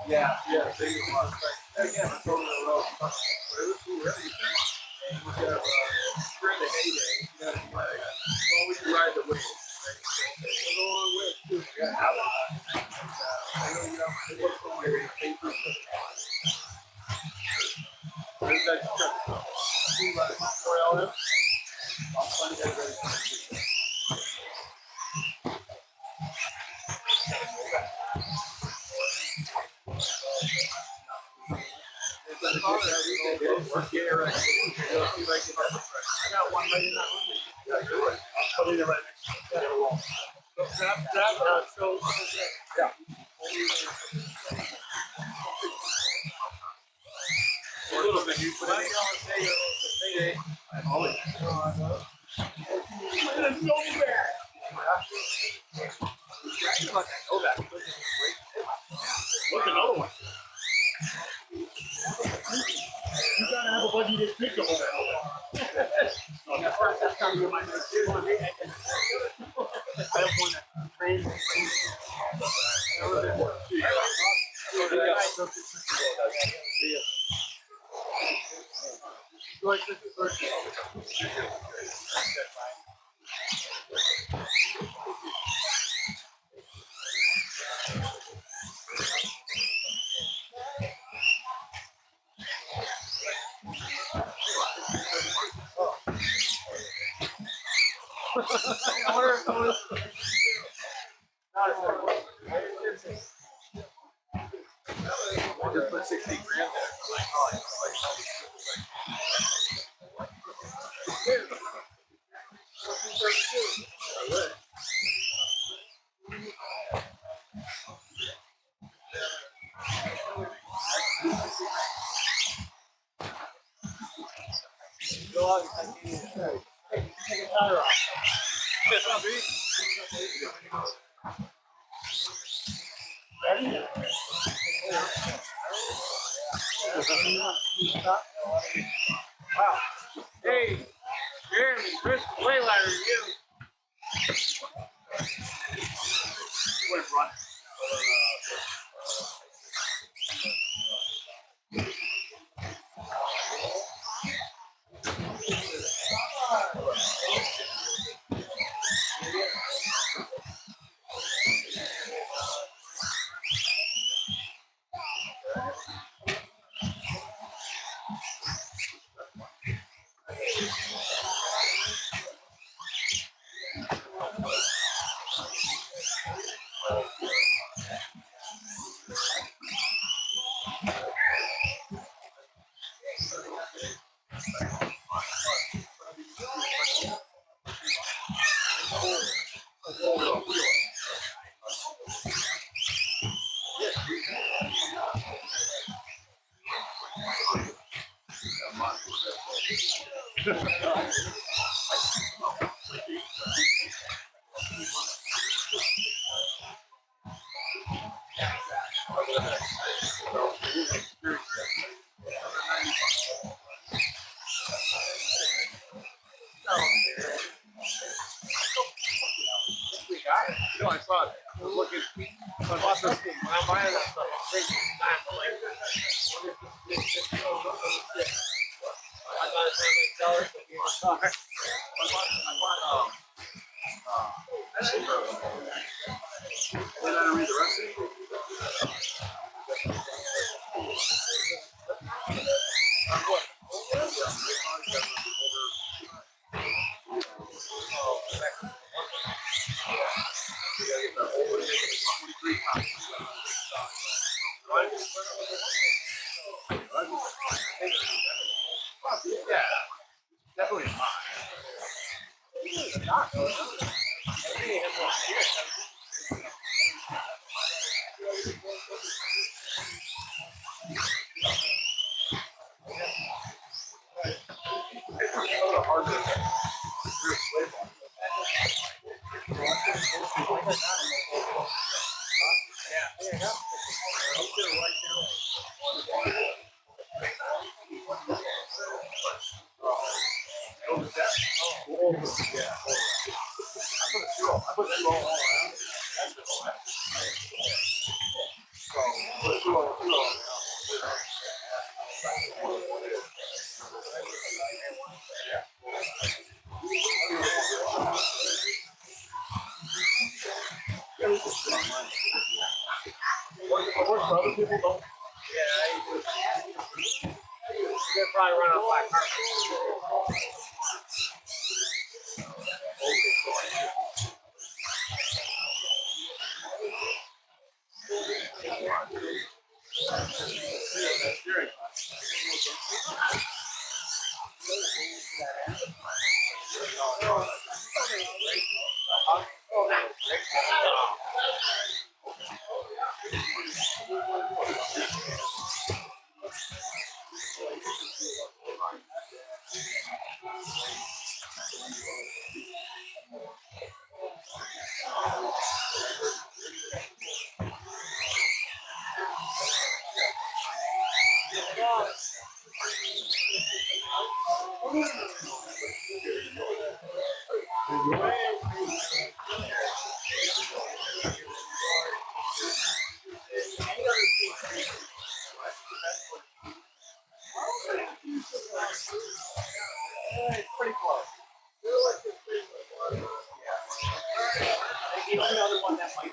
Yeah, yeah. So you want to again, it's over the road. But it was cool, really. And you have during the heyday, you know, well, we could ride the wave. Right? So the long wave too. Yeah, I know you know it was from where paper. Where's that truck? See, like, where all this? I'll find it very soon. I got one right in that room. Put it right next to the wall. So, yeah. A little bit. But I'm going to say a payday. I'm always. It's so bad. Look, another one. You gotta have a buggy this big to hold that. That's time to my I have one that trains. I wonder if I just put 60 grand there. Take a tire off. Ready? Wow. Hey, Jeremy, Chris, way louder than you. Went running. No, I saw it. I was looking. I bought this thing. When I'm buying that stuff, I'm thinking time. I'm like, I got it from the seller. Then I read the rest of it. Yeah, definitely not. It's a little harder. Other people don't. They're probably running on black carpet. Pretty close. Here's another one that might be.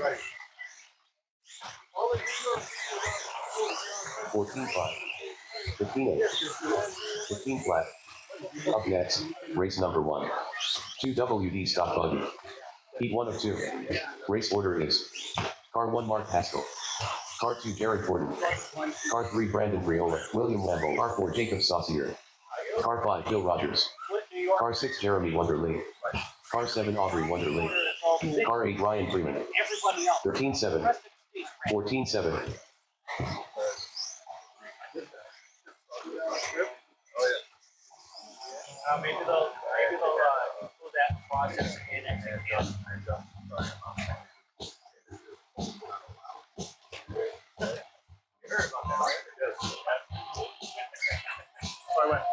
Right. 14-5. 15-8. 15 flat. Up next, race number 1. 2 WD stock buggy. Heat 1 of 2. Race order is Car 1 Mark Haskell. Car 2 Jared Gordon. Car 3 Brandon Briola, William Lambo. Car 4 Jacob Saucier. Car 5 Bill Rogers. Car 6 Jeremy Wonderly. Car 7 Aubrey Wonderly. Car 8 Ryan Freeman. 13-7. 14-7. Maybe they'll do that process in execution. You heard about that, right? So I went.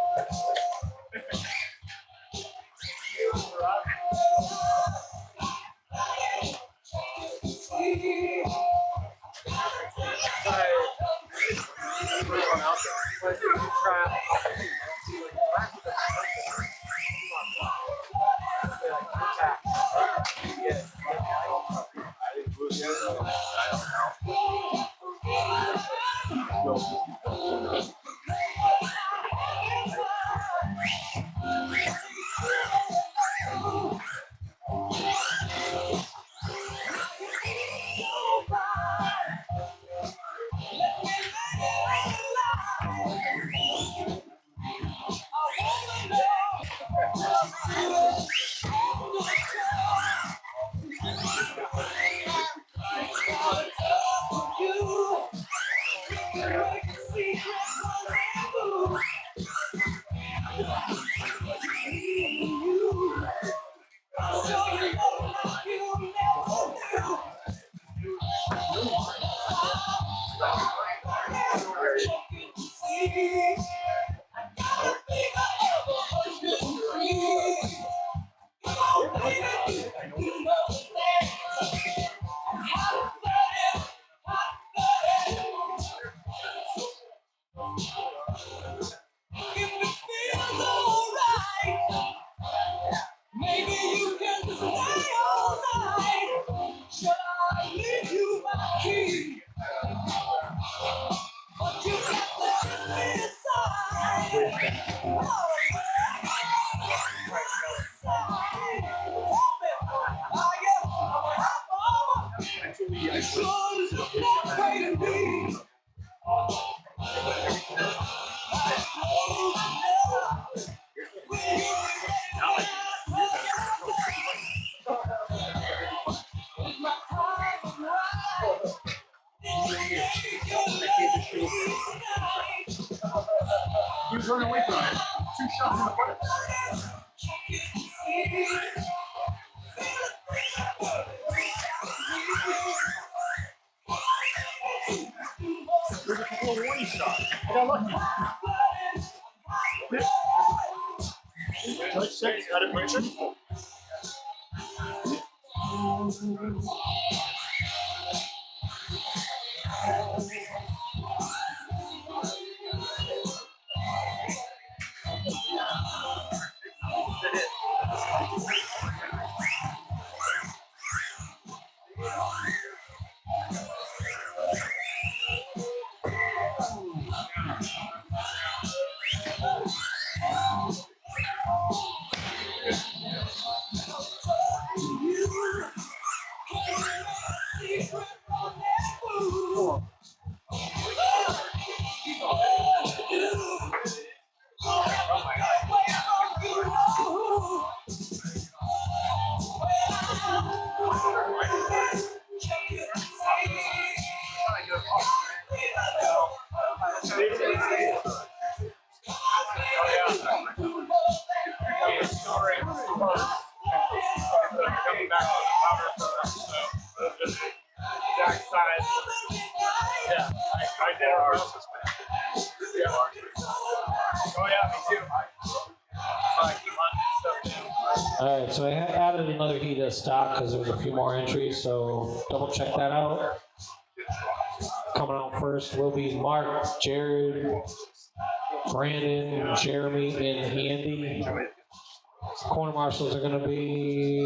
He's running away from it. 2 shots in the butt. There's a couple of warning shots. I got lucky. Judge said he's got to be truthful. All right, so I added another heat of stock because there was a few more entries, so double check that out. Coming out first will be Mark, Jared, Brandon, Jeremy, and Andy. Corner marshals are going to be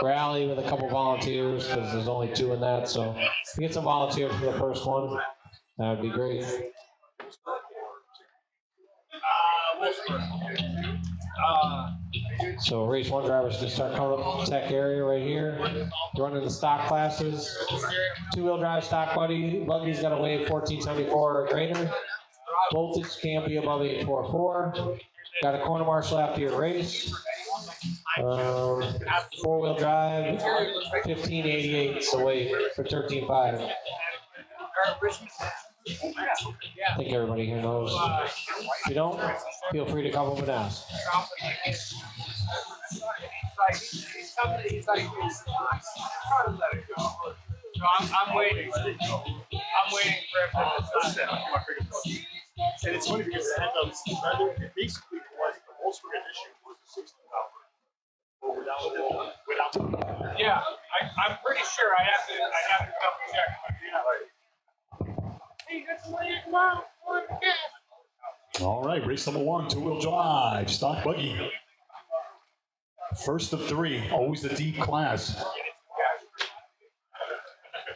Rally with a couple volunteers because there's only 2 in that, so if you get some volunteers for the first one, that would be great. So race 1 drivers can start coming up the tech area right here. Running the stock classes. 2-wheel drive stock buggy's got to weigh 1474 or greater. Voltage can't be above 844. Got a corner marshal after your race. 4-wheel drive, 1588 is the weight for 13.5. I think everybody here knows. If you don't, feel free to come up and ask. I'm waiting. I'm waiting for everything to set. And it's funny because it basically was the Volkswagen issue was the 16-hour. Without yeah, I'm pretty sure I have to double check. Hey, you got some money? Come on, all right, race number 1, 2-wheel drive, stock buggy. First of 3, always the deep class.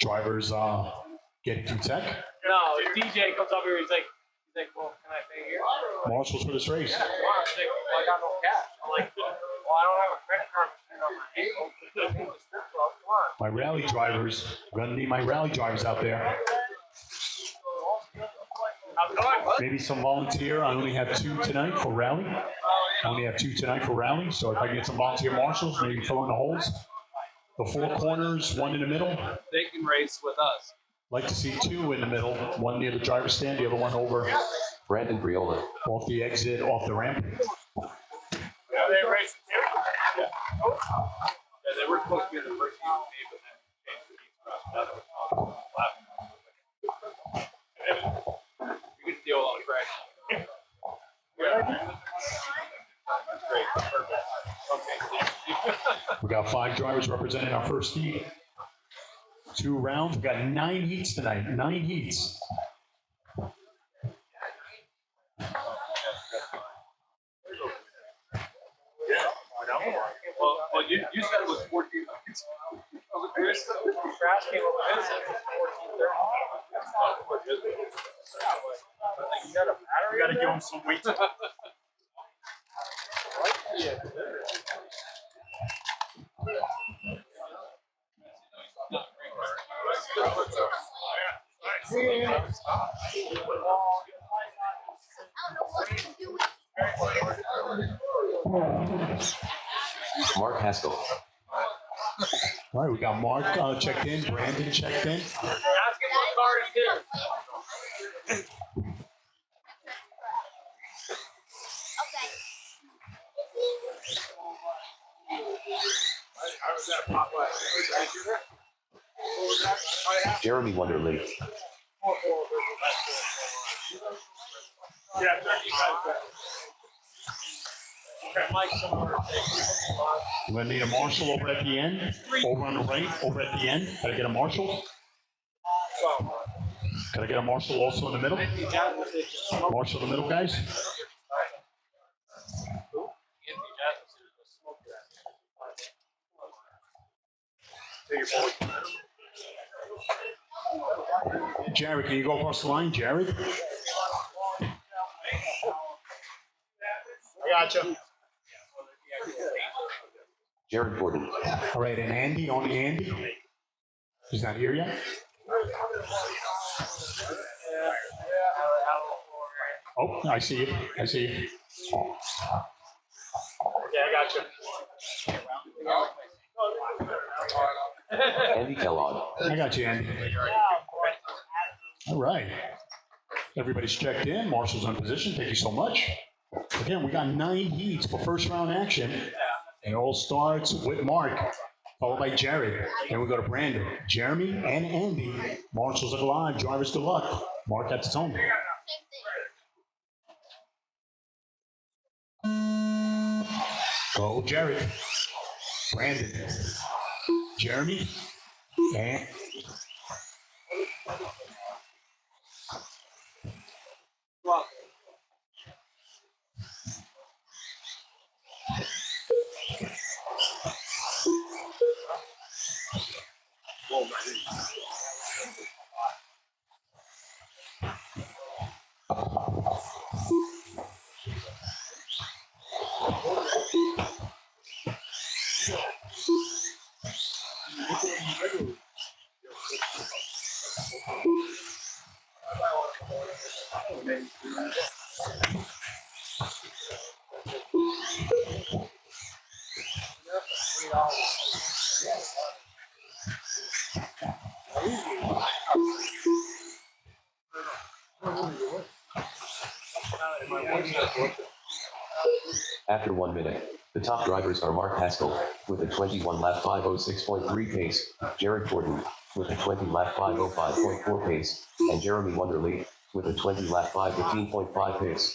Drivers getting through tech. No, DJ comes up here. He's like, well, can I pay here? Marshals for this race. Yeah, well, I got no cash. I'm like, well, I don't have a credit card machine on my table. Come on. My rally drivers, I'm gonna need my rally drivers out there. How's it going, bud? Maybe some volunteer. I only have 2 tonight for rally. So if I can get some volunteer marshals, maybe fill in the holes. The 4 corners, 1 in the middle. They can race with us. Like to see 2 in the middle, 1 near the driver's stand, the other one over Brandon Briola. off the exit, off the ramp. Yeah, they race too. Yeah. Yeah, they were supposed to be in the first heat with me, but then changed the heat for us. You can deal with all the crash. Great, perfect. Okay. We got 5 drivers representing our first heat. 2 rounds. We got 9 heats tonight. 9 heats. Well, you said it was 14 minutes. Crash came up with this at 14:30. We got to give them some weight. Mark Haskell. All right, we got Mark checked in, Brandon checked in. Ask him what car is here. Jeremy Wonderly. Yeah, 35. Okay, Mike, somewhere. We're going to need a marshal over at the end. Over on the right, over at the end. Can I get a marshal? Can I get a marshal also in the middle? Marshal in the middle, guys. Jared, can you go across the line, Jared? I gotcha. Jared Gordon. All right, and Andy, only Andy. He's not here yet. Oh, I see you. I see you. Yeah, I gotcha. Andy Kellogg. I got you, Andy. All right. Everybody's checked in. Marshall's on position. Thank you so much. Again, we got 9 heats for first round action. And it all starts with Mark, followed by Jared. Then we go to Brandon, Jeremy, and Andy. Marshall's at the line. Drivers, good luck. Mark at the tone. Go, Jared. Brandon. Jeremy. And After 1 minute, the top drivers are Mark Haskell with a 21 lap 506.3 pace, Jared Gordon with a 20 lap 505.4 pace, and Jeremy Wonderly with a 20 lap 515.5 pace.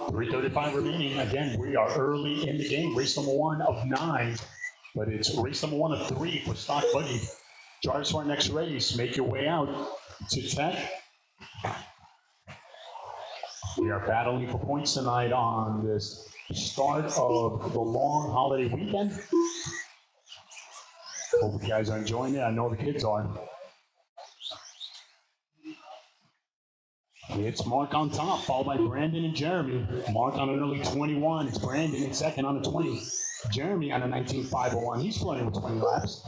3:35 remaining. Again, we are early in the game. Race number 1 of 9, but it's race number 1 of 3 for Stock Buggy. Drivers for our next race, make your way out to Tech. We are battling for points tonight on this start of the long holiday weekend. Hope you guys are enjoying it. I know the kids are. It's Mark on top, followed by Brandon and Jeremy. Mark on an early 21. It's Brandon in second on a 20. Jeremy on a 19.501. He's floating with 20 laps.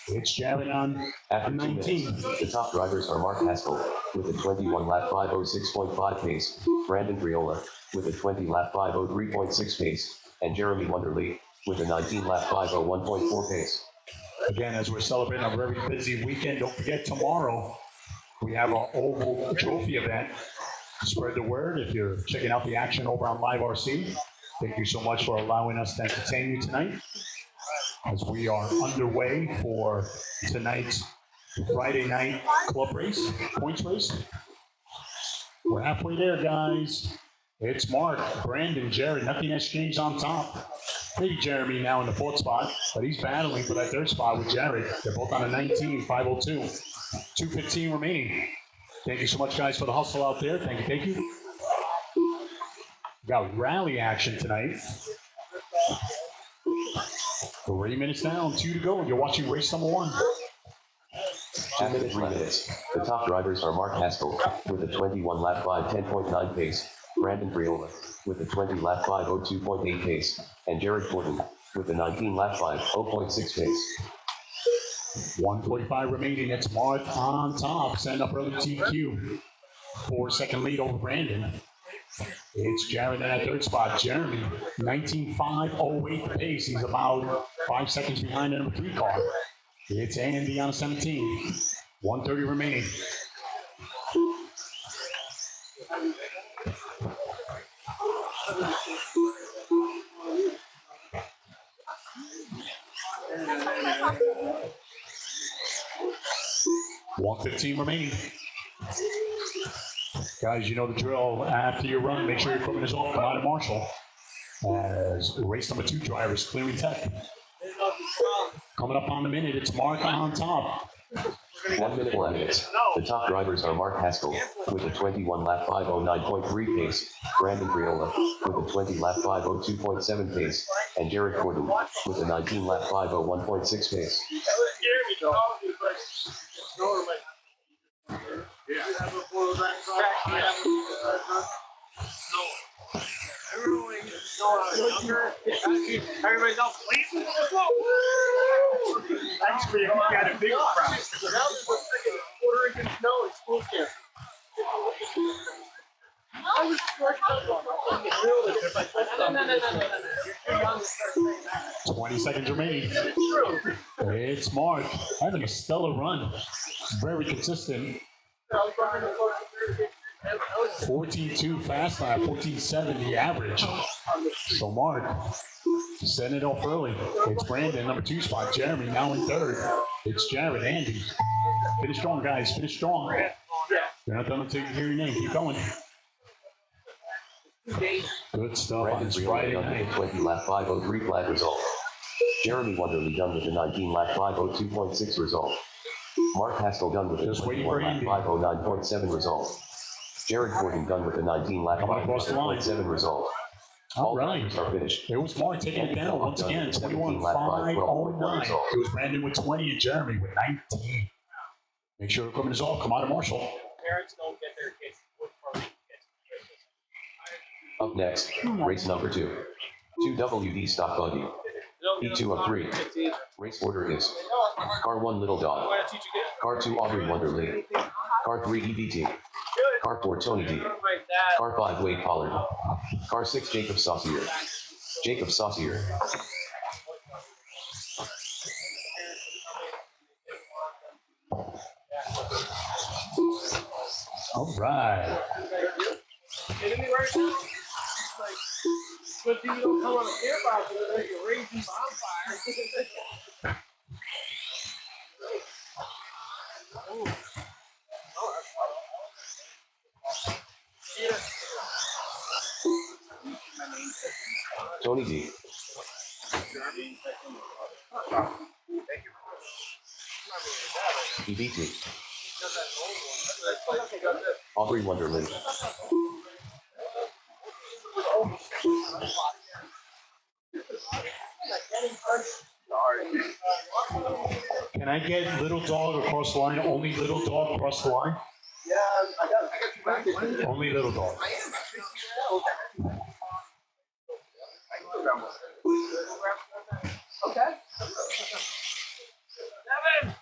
It's Jared on After 2 19. minutes, the top drivers are Mark Haskell with a 21 lap 506.5 pace, Brandon Briola with a 20 lap 503.6 pace, and Jeremy Wonderly with a 19 lap 501.4 pace. Again, as we're celebrating a very busy weekend, don't forget tomorrow we have our Oval Trophy event. Spread the word if you're checking out the action over on Live RC. Thank you so much for allowing us to entertain you tonight as we are underway for tonight's Friday night club race, points race. We're halfway there, guys. It's Mark, Brandon, Jared. Nothing has changed on top. Maybe Jeremy now in the 4th spot, but he's battling for that 3rd spot with Jared. They're both on a 19, 502. 2:15 remaining. Thank you so much, guys, for the hustle out there. Thank you, thank you. We got rally action tonight. 3 minutes down, 2 to go. You're watching race number 1. After 3 minutes, the top drivers are Mark Haskell with a 21 lap 510.9 pace, Brandon Briola with a 20 lap 502.8 pace, and Jared Gordon with a 19 lap 50.6 pace. 1:45 remaining. It's Mark on top. Send up early TQ. 4-second lead over Brandon. It's Jared in that 3rd spot. Jeremy, 19.508 pace. He's about 5 seconds behind the number 3 car. It's Andy on a 17. 1:30 remaining. $1:15 remaining. Guys, you know the drill. After your run, make sure your equipment is off. Come out and marshal. As race number 2 drivers clearing tech. Coming up on the minute, it's Mark on top. 1 minute left. The top drivers are Mark Haskell with a 21 lap 509.3 pace, Brandon Priola with a 20 lap 502.7 pace, and Jared Gordon with a 19 lap 501.6 pace. Everybody's all pleased. Actually, you got a big crowd. Now there's a freaking quarter inch of snow in school camp. I was no. 20 seconds remaining. It's Mark having a stellar run. Very consistent. 14.2 fast lap, 14.7 the average. So Mark setting it off early. It's Brandon, number 2 spot. Jeremy now in 3rd. It's Jared, Andy. Finish strong, guys. Finish strong. You're not done until you hear your name. Keep going. Good stuff on Brandon this Priola Friday done with night. a 20 lap 503 flat result. Jeremy Wonderly done with a 19 lap 502.6 result. Mark Haskell done with a Just waiting for 21 lap Andy. 509.7 result. Jared Gordon done with a 19 lap Come on, across the line. 5.7 result. All right. drivers are finished. It was Mark taking it down once again. 21.509. It was Brandon with 20 and Jeremy with 19. Make sure equipment is off. Come out and marshal. Parents don't get their kids wood for Up next, race number 2. 2WD stock buggy. E2 of 3. Race order is Car 1 Little Dog. Car 2 Aubrey Wonderly. Car 3 EBT. Car 4 Tony D. Car 5 Wade Pollard. Car 6 Jacob Saucier. Jacob Saucier. All right. Good thing you don't come on a campfire because there's a raging bonfire. Tony D. EBT. Aubrey Wonderland. Can I get Little Dog across the line? Only Little Dog across the line? Yeah, I got you back. Only Little Dog. Okay. Devin,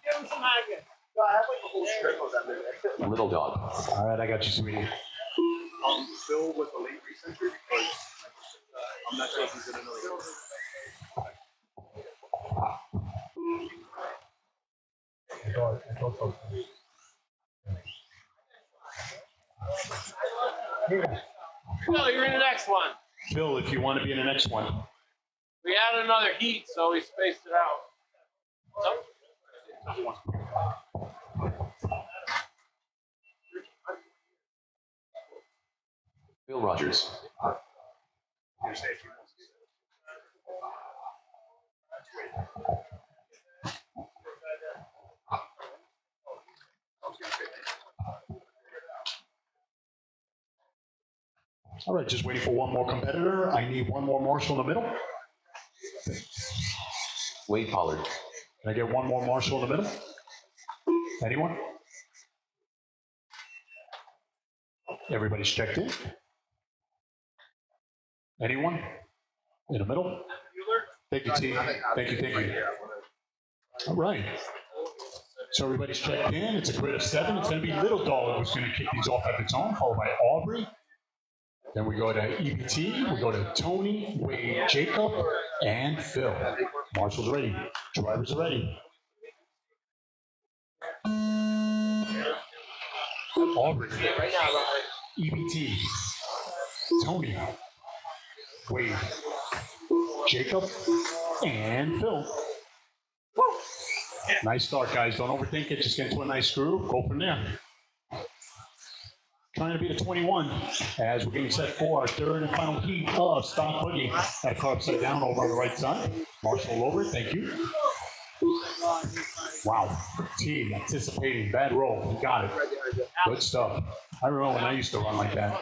give him some maggots. No, I have like a whole strip of them in there. Little Dog. All right, I got you, sweetie. Bill with the late recentry because I'm not sure if he's gonna know. No, you're in the next one. Phil, if you want to be in the next one. We had another heat, so we spaced it out. Bill Rogers. All right, just waiting for one more competitor. I need one more marshal in the middle. Wade Pollard. Can I get one more marshal in the middle? Anyone? Everybody's checked in. Anyone? In the middle? Thank you, team. Thank you. All right. So everybody's checked in. It's a grid of 7. It's going to be Little Dog who's going to kick these off at its own, followed by Aubrey. Then we go to EBT. We go to Tony, Wade, Jacob, and Phil. Marshall's ready. Drivers are ready. Aubrey, EBT, Tony, Wade, Jacob, and Phil. Nice start, guys. Don't overthink it. Just get into a nice groove. Go from there. Trying to beat a 21 as we're getting set for our third and final heat of stock buggy. That car upside down over on the right side. Marshall over. Thank you. Wow. Team anticipating. Bad roll. You got it. Good stuff. I remember when I used to run like that.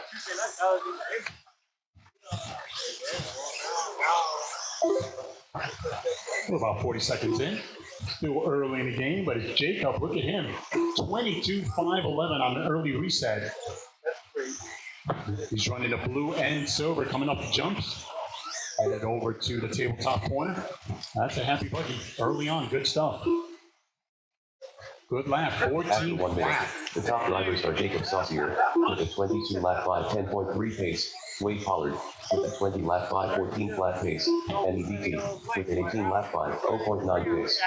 We're about 40 seconds in. Still early in the game, but it's Jacob. Look at him. 22-5-11 on the early reset. He's running the blue and silver coming up the jumps. Headed over to the tabletop corner. That's a happy buggy. Early on, good stuff. Good lap, 14 1 minute. lap. The top drivers are Jacob Saucier with a 22 lap 5 10.3 pace, Wade Pollard with a 20 lap 5 14 flat pace, and EBT with an 18 lap 5 0.9 pace.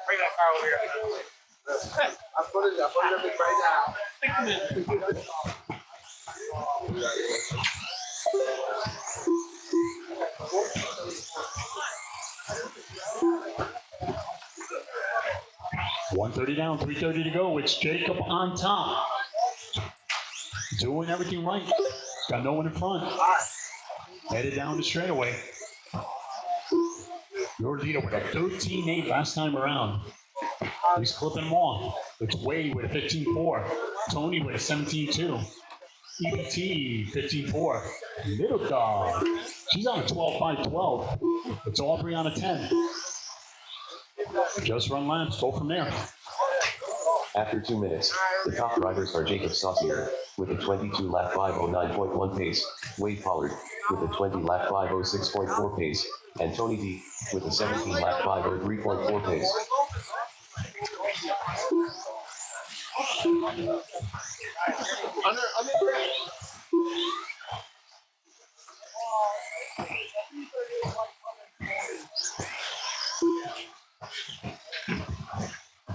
Bring that car over here. I put it right now. 130 down, 330 to go. It's Jacob on top. Doing everything right. Got no one in front. Headed down the straightaway. Your leader with a 13.8 last time around. He's clipping them off. It's Wade with a 15.4. Tony with a 17.2. EBT 15.4. Little dog. She's on a 12.5-12. It's Aubrey on a 10. Just run laps. Go from there. After 2 minutes, the top drivers are Jacob Saucier with a 22 lap 509.1 pace, Wade Pollard with a 20 lap 506.4 pace, and Tony D with a 17 lap 503.4 pace.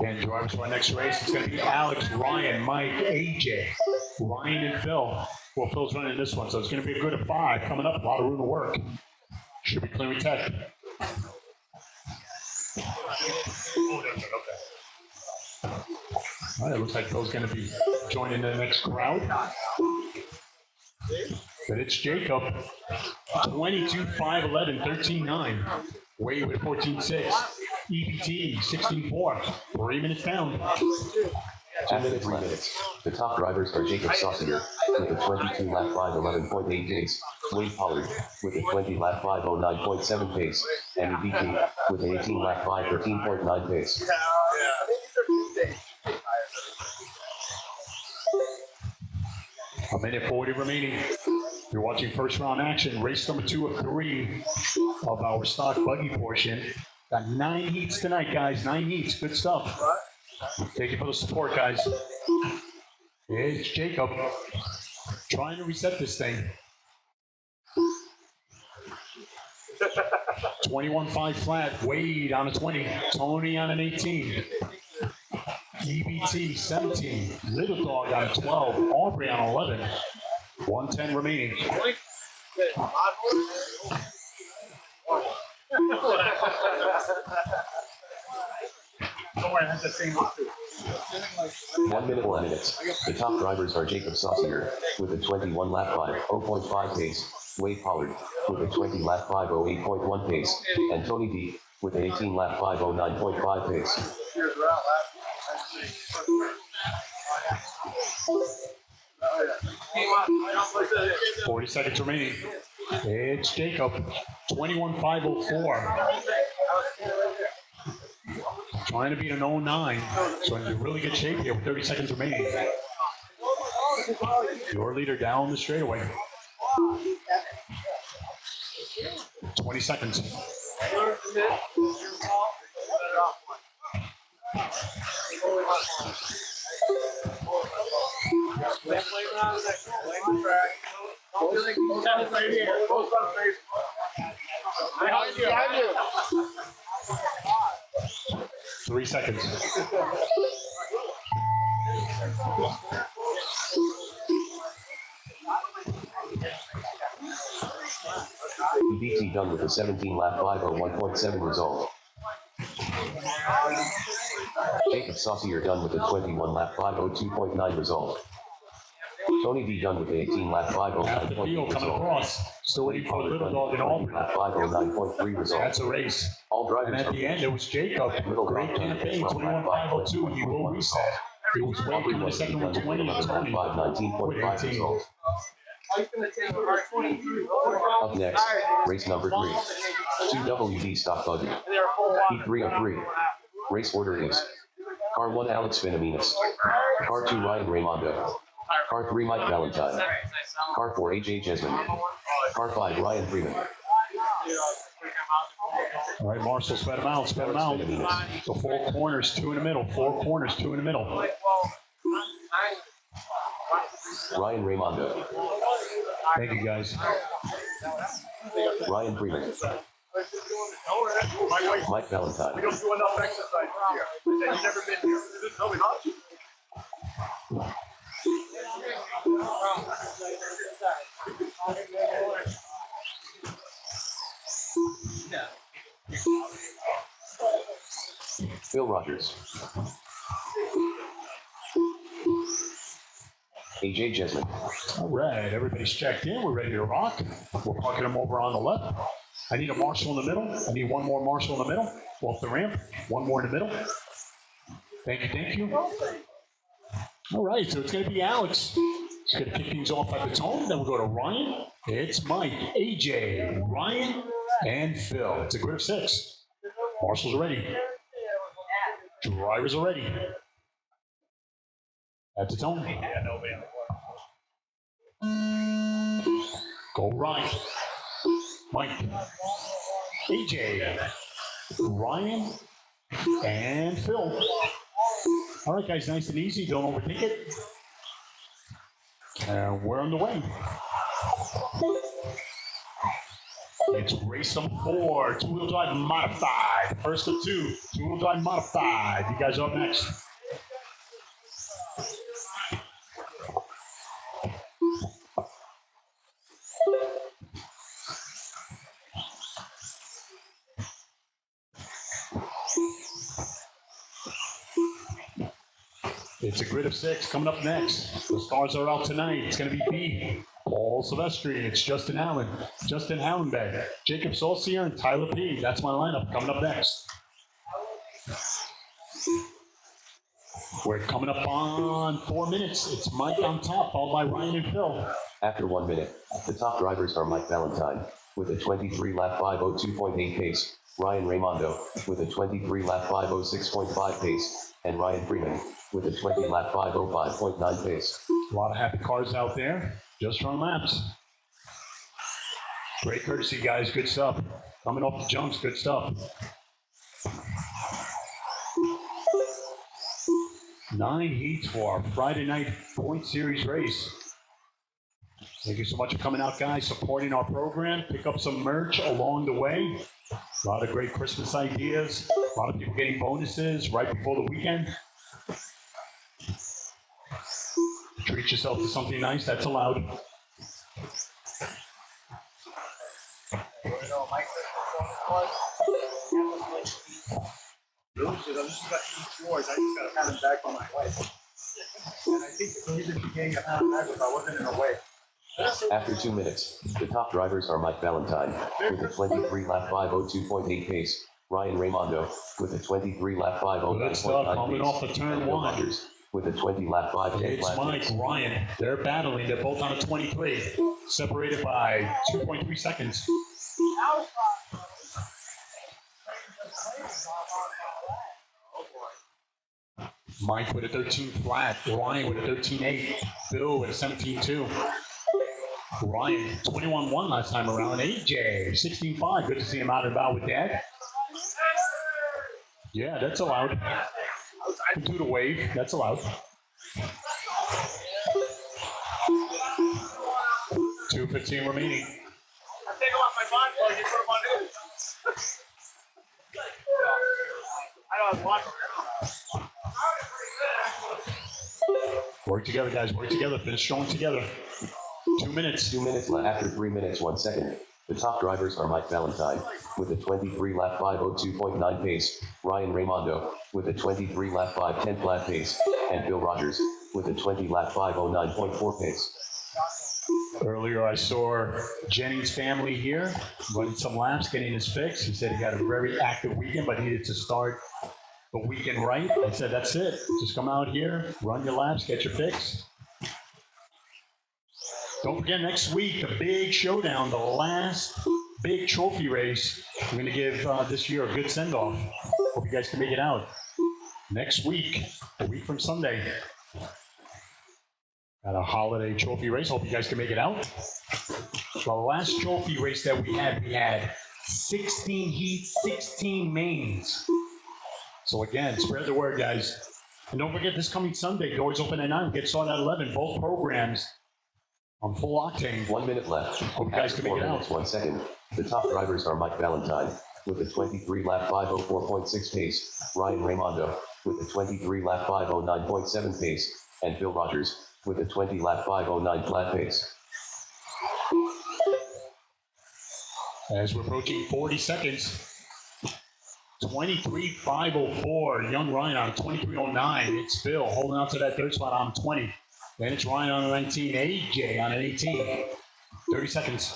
And drivers for our next race, it's going to be Alex, Ryan, Mike, AJ, Ryan, and Phil. Well, Phil's running this one, so it's going to be a good of 5 coming up. A lot of room to work. Should be clearing tech. All right, it looks like Phil's going to be joining the next crowd. But it's Jacob, 22-5-11, 13-9. Wade with 14-6. EBT, 16-4. 3 minutes down. After 3 minutes, the top drivers are Jacob Saucier with a 22 lap 511.8 pace, Wade Pollard with a 20 lap 509.7 pace, and EBT with an 18 lap 513.9 pace. A minute 40 remaining. You're watching first round action, race number 2 of 3 of our stock buggy portion. Got 9 heats tonight, guys. 9 heats. Good stuff. Thank you for the support, guys. It's Jacob trying to reset this thing. 21.5 flat. Wade on a 20. Tony on an 18. EBT 17. Little Dog on a 12. Aubrey on 11. 110 remaining. Don't worry, that's the same one. 1 minute 4 minutes. The top drivers are Jacob Saucier with a 21 lap 5 pace, Wade Pollard with a 20 lap 508.1 pace, and Tony D with an 18 lap 509.5 pace. 40 seconds remaining. It's Jacob, 21.504. Trying to beat an 09. So in really good shape here with 30 seconds remaining. Your leader down the straightaway. 20 seconds. Right here. 3 seconds. EBT done with a 17-lap 501.7 result. Jacob Saucier done with a 21-lap 502.9 result. Tony D done with a 18-lap After the 509.8 field coming result. across. Still waiting for the little dog in Auburn. Lap 509.3 result. That's a race. All And drivers at the end, it was Jacob. Great campaign, 21.502. He will reset. It was Wade coming to second with 20 and Tony with 519.5 18. result. Up next, race number 3. 2WD stock buggy. Heat 3 of 3. Race order is: Car 1 Alex Finaminas. Car 2 Ryan Raimondo. Car 3 Mike Valentine. Car 4 AJ Jesman. Car 5 Ryan Freeman. All right, Marshall, spread them out, spread them out. So 4 corners, 2 in the middle. 4 corners, 2 in the middle. Ryan Raimondo. Thank you, guys. Ryan Freeman. Mike Valentine. We don't do enough exercise here. You've never been here. This is really not. Phil Rogers. AJ Jesman. All right, everybody's checked in. We're ready to rock. We're parking them over on the left. I need a marshal in the middle. I need one more marshal in the middle. Off the ramp. One more in the middle. Thank you, thank you. All right, so it's going to be Alex. He's going to kick things off at the tone. Then we'll go to Ryan. It's Mike, AJ, Ryan, and Phil. It's a grid of 6. Marshals are ready. Drivers are ready. At the tone. Go Ryan. Mike. AJ. Ryan. And Phil. All right, guys, nice and easy. Don't overthink it. And we're on the way. It's race number 4, 2-wheel drive modified. First of 2, 2-wheel drive modified. You guys are up next. It's a grid of 6 coming up next. The stars are out tonight. It's going to be B. Paul Silvestri. It's Justin Allen. Justin Hallenbeck. Jacob Saucier and Tyler P. That's my lineup coming up next. We're coming up on 4 minutes. It's Mike on top, followed by Ryan and Phil. After 1 minute, the top drivers are Mike Valentine with a 23-lap 502.8 pace, Ryan Raimondo with a 23-lap 506.5 pace, and Ryan Freeman with a 20-lap 505.9 pace. A lot of happy cars out there. Just run laps. Great courtesy, guys. Good stuff. Coming off the jumps. Good stuff. 9 heats for our Friday night point series race. Thank you so much for coming out, guys, supporting our program. Pick up some merch along the way. A lot of great Christmas ideas. A lot of people getting bonuses right before the weekend. Treat yourself to something nice. That's allowed. I just got each yours. I just got to have him back on my wife. And I think the reason she gave a hand back was I wasn't in her way. After 2 minutes, the top drivers are Mike Valentine with a 23-lap 502.8 pace, Ryan Raimondo with a 23-lap 509.9 Good stuff. pace, Coming off the turn and Phil 1. Rogers with a 20-lap 510 It's lap Mike, pace. Ryan. They're battling. They're both on a 23. Separated by 2.3 seconds. Mike with a 13 flat. Ryan with a 13.8. Phil with a 17.2. Ryan, 21-1 last time around. AJ, 16.5. Good to see him out and about with that. Yeah, that's allowed. Do the wave. That's allowed. 2:15 remaining. I'm taking off my bond plug and put him on his. I don't want to. Work together, guys. Work together. Finish strong together. 2 minutes. 2 minutes left. After 3 minutes, 1 second, The top drivers are Mike Valentine with a 23-lap 5:02.9 pace, Ryan Raimondo with a 23-lap 5:10 flat pace, and Bill Rogers with a 20-lap 5:09.4 pace. Earlier, I saw Jennings' family here running some laps, getting his fix. He said he had a very active weekend, but needed to start the weekend right. I said, that's it. Just come out here, run your laps, get your fix. Don't forget, next week, the big showdown, the last big trophy race. We're going to give this year a good send-off. Hope you guys can make it out. Next week, a week from Sunday. Got a holiday trophy race. Hope you guys can make it out. The last trophy race that we had 16 heats, 16 mains. So again, spread the word, guys. And don't forget, this coming Sunday, doors open at 9, get started at 11. Both programs on full octane. 1 minute left. Hope you guys can make it out. 1 second. The top drivers are Mike Valentine with a 23-lap 5:04.6 pace, Ryan Raimondo with a 23-lap 5:09.7 pace, and Bill Rogers with a 20-lap 5:09 flat pace. As we're approaching 40 seconds, 23.504, young Ryan on 23.09. It's Phil holding on to that third spot on 20. Then it's Ryan on a 19, AJ on an 18. 30 seconds.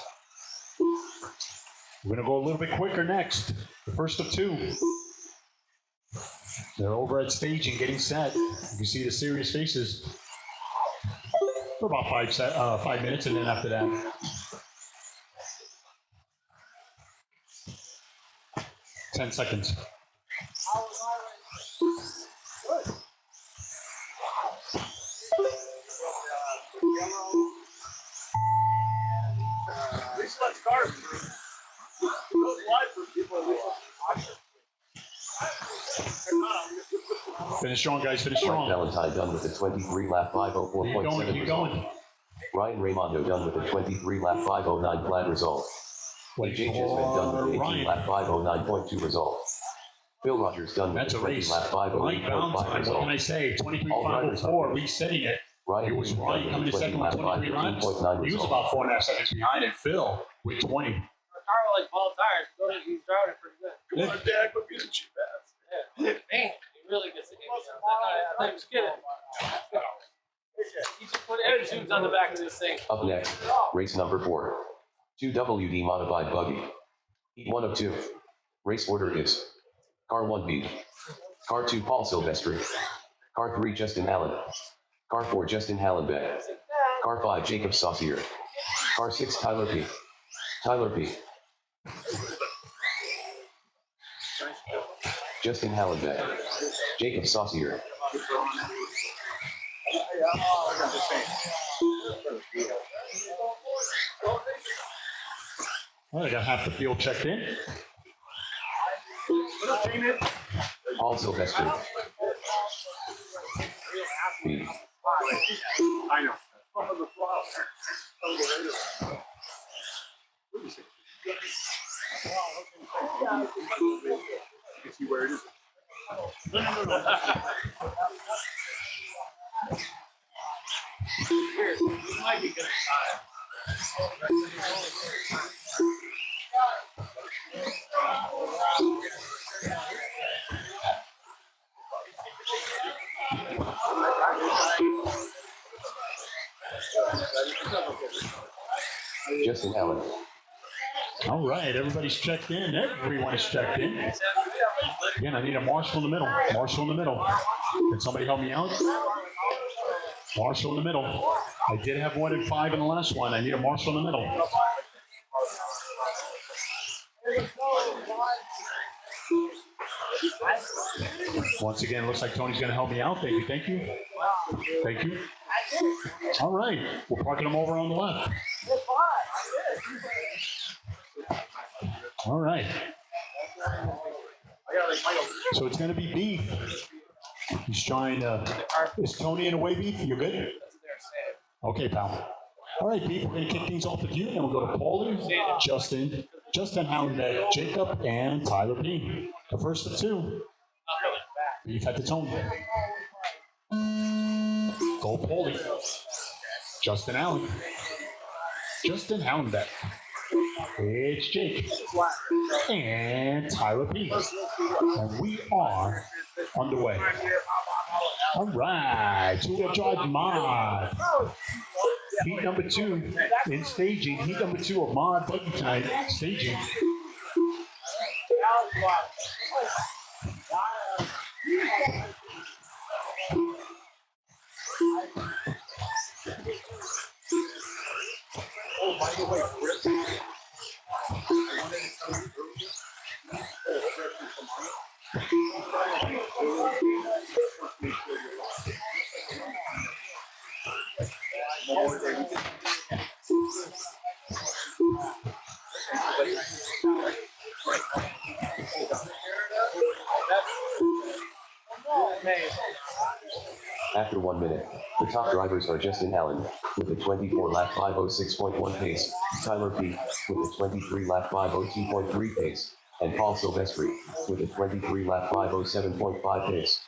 We're going to go a little bit quicker next. The first of two. They're over at staging, getting set. You can see the serious faces for about 5 minutes, and then after that, 10 seconds. These lets cars through. Those live for people who watch it. Finish strong, guys. Finish Mike strong. Valentine done with a 23-lap 5:04.7 Keep result. going. Ryan Raimondo done with a 23-lap 5:09 flat result. Wait AJ Jesman done with an Ryan. 18-lap 5:09.2 result. Bill Rogers done with That's a a race. 20-lap Mike 5:08.5 Valentine, what result. can I say? All drivers 23.504, resetting it. Ryan It was Green Ryan done coming with in a second with 23 laps. 20-lap 5:13.9 He was result. about 4.5 seconds behind, and Phil with 20. A car with like bald tires, he's driving it pretty good. Come on, Dad, quit being a cheap ass. Yeah. Man, he really gets it. I thought he was kidding. He just put air tubes on the back of this thing. Up next, race number 4. 2WD modified buggy. Heat 1 of 2. Race order is Car 1 B. Car 2 Paul Silvestri. Car 3 Justin Allen. Car 4 Justin Hallenbeck. Car 5 Jacob Saucier. Car 6 Tyler P. Tyler P. Justin Hallenbeck. Jacob Saucier. Well, I got half the field checked in. Paul Silvestri. B. I know. You see where it is? No. Here, this might be good time. Justin Allen. All right, everybody's checked in. Everyone is checked in. Again, I need a marshal in the middle. Marshal in the middle. Can somebody help me out? Marshal in the middle. I did have 1 and 5 in the last one. I need a marshal in the middle. Once again, it looks like Tony's going to help me out. Thank you, thank you. Thank you. All right, we're parking them over on the left. All right. So it's going to be beef. He's trying to. Is Tony in a way, beef? You're good? Okay, pal. All right, beef. We're going to kick things off with you. Then we'll go to Paulie, Justin Hallenbeck, Jacob, and Tyler P. The first of two. Beef at the tone. Go Paulie. Justin Allen. Justin Hallenbeck. It's Jake and Tyler P. And we are underway. All right, two-wheel drive mod. Heat number 2 in staging. Heat number 2 of mod buggy tonight staging. Oh, by the way, Chris, After 1 minute, the top drivers are Justin Allen, with a 24-lap 506.1 pace, Tyler P., with a 23-lap 502.3 pace, and Paul Silvestri, with a 23-lap 507.5 pace.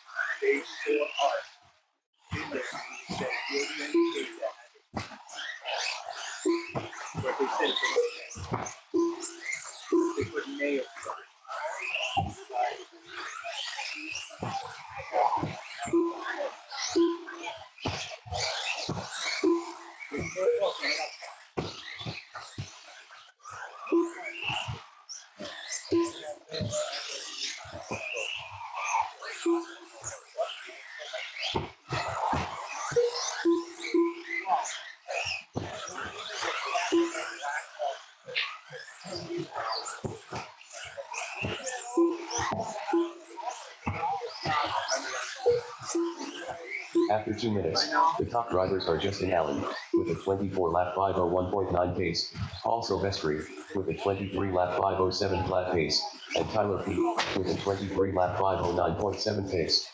After 2 minutes, the top drivers are Justin Allen, with a 24-lap 501.9 pace, Paul Silvestri, with a 23-lap 507 flat pace, and Tyler P., with a 23-lap 509.7 pace.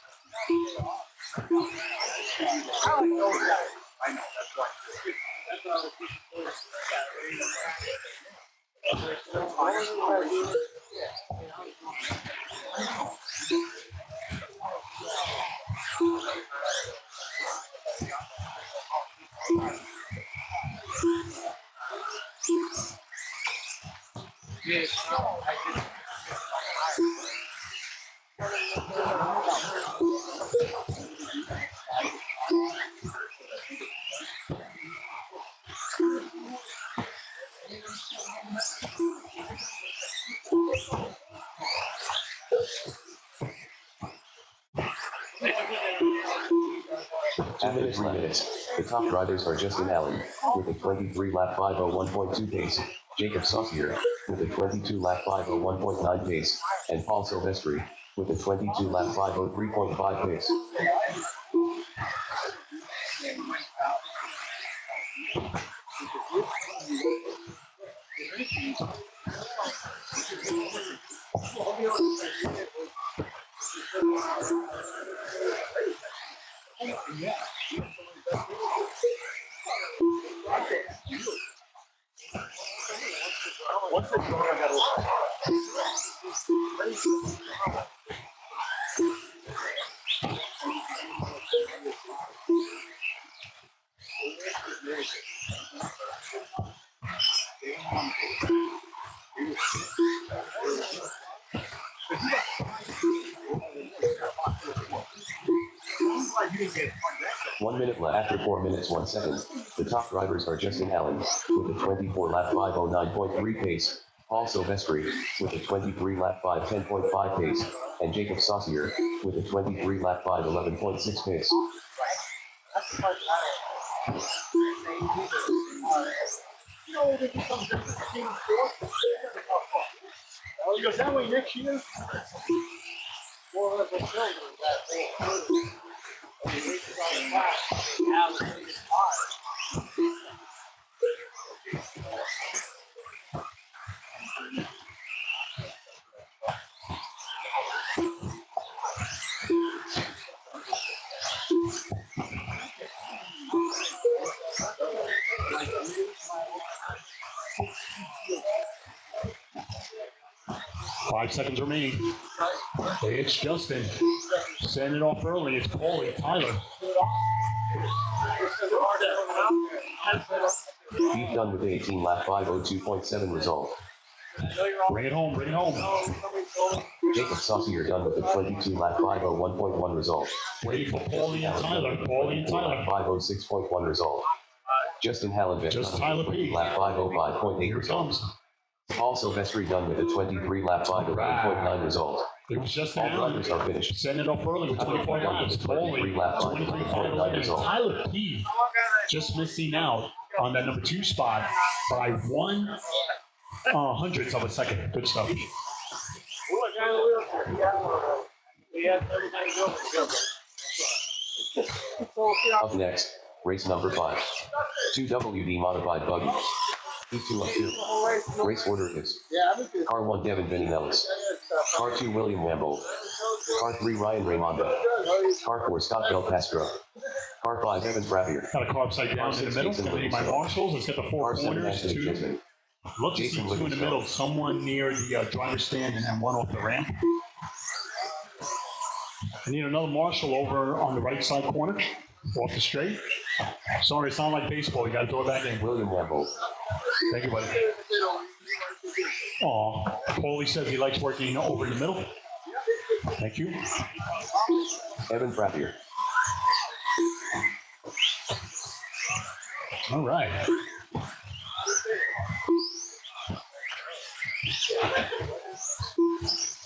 After 3 minutes, the top drivers are Justin Allen, with a 23-lap 501.2 pace, Jacob Saucier, with a 22-lap 501.9 pace, and Paul Silvestri, with a 22-lap 503.5 pace. what's the door I gotta open? One minute left. After 4 minutes 1 second, the top drivers are Justin Allen, with a 24-lap 509.3 pace, Paul Silvestri, with a 23-lap 510.5 pace, and Jacob Saucier, with a 23-lap 511.6 pace. That's the part that I you know, they become different team sports. He goes, that way next year, more or less a children that they Five seconds remaining. It's Justin. Send it off early. It's Paulie. Tyler. Beef done with 18 lap 502.7 result. Bring it home, bring it home. Jacob Saucier done with a 22 lap 501.1 result. Waiting for Paulie and Tyler. Paulie and Tyler. 506.1 result. Justin Hallenbeck Just done with Tyler a P. lap 505.8 Here it result. comes. Paul Silvestri done with a 23 lap 509.9 result. It was just All an drivers are finished. Send it up early with 24 laps. Paulie, 23 5 and Tyler P. Just missing out on that number 2 spot by 1/100th of a second. Good stuff. Up next, race number 5. 2WD modified buggy. P2 up 2. Race order is Car 1 Devin Vinny Nellis. Car 2 William Wamble. Car 3 Ryan Raymonda. Car 4 Scott Belcastro. Car 5 Evan Frappier. Got a car upside down in the middle. Gonna be my marshals. Let's get the 4 Car 7 corners. Anthony 2. Jesman. Look to see 2 in the middle. Someone near the driver's stand and then 1 off the ramp. I need another marshal over on the right side corner. Off the straight. Sorry, it's not like baseball. You got to throw it back in. William Wamble. Thank you, buddy. Aw, Paulie says he likes working over in the middle. Thank you. Evan Frappier. All right.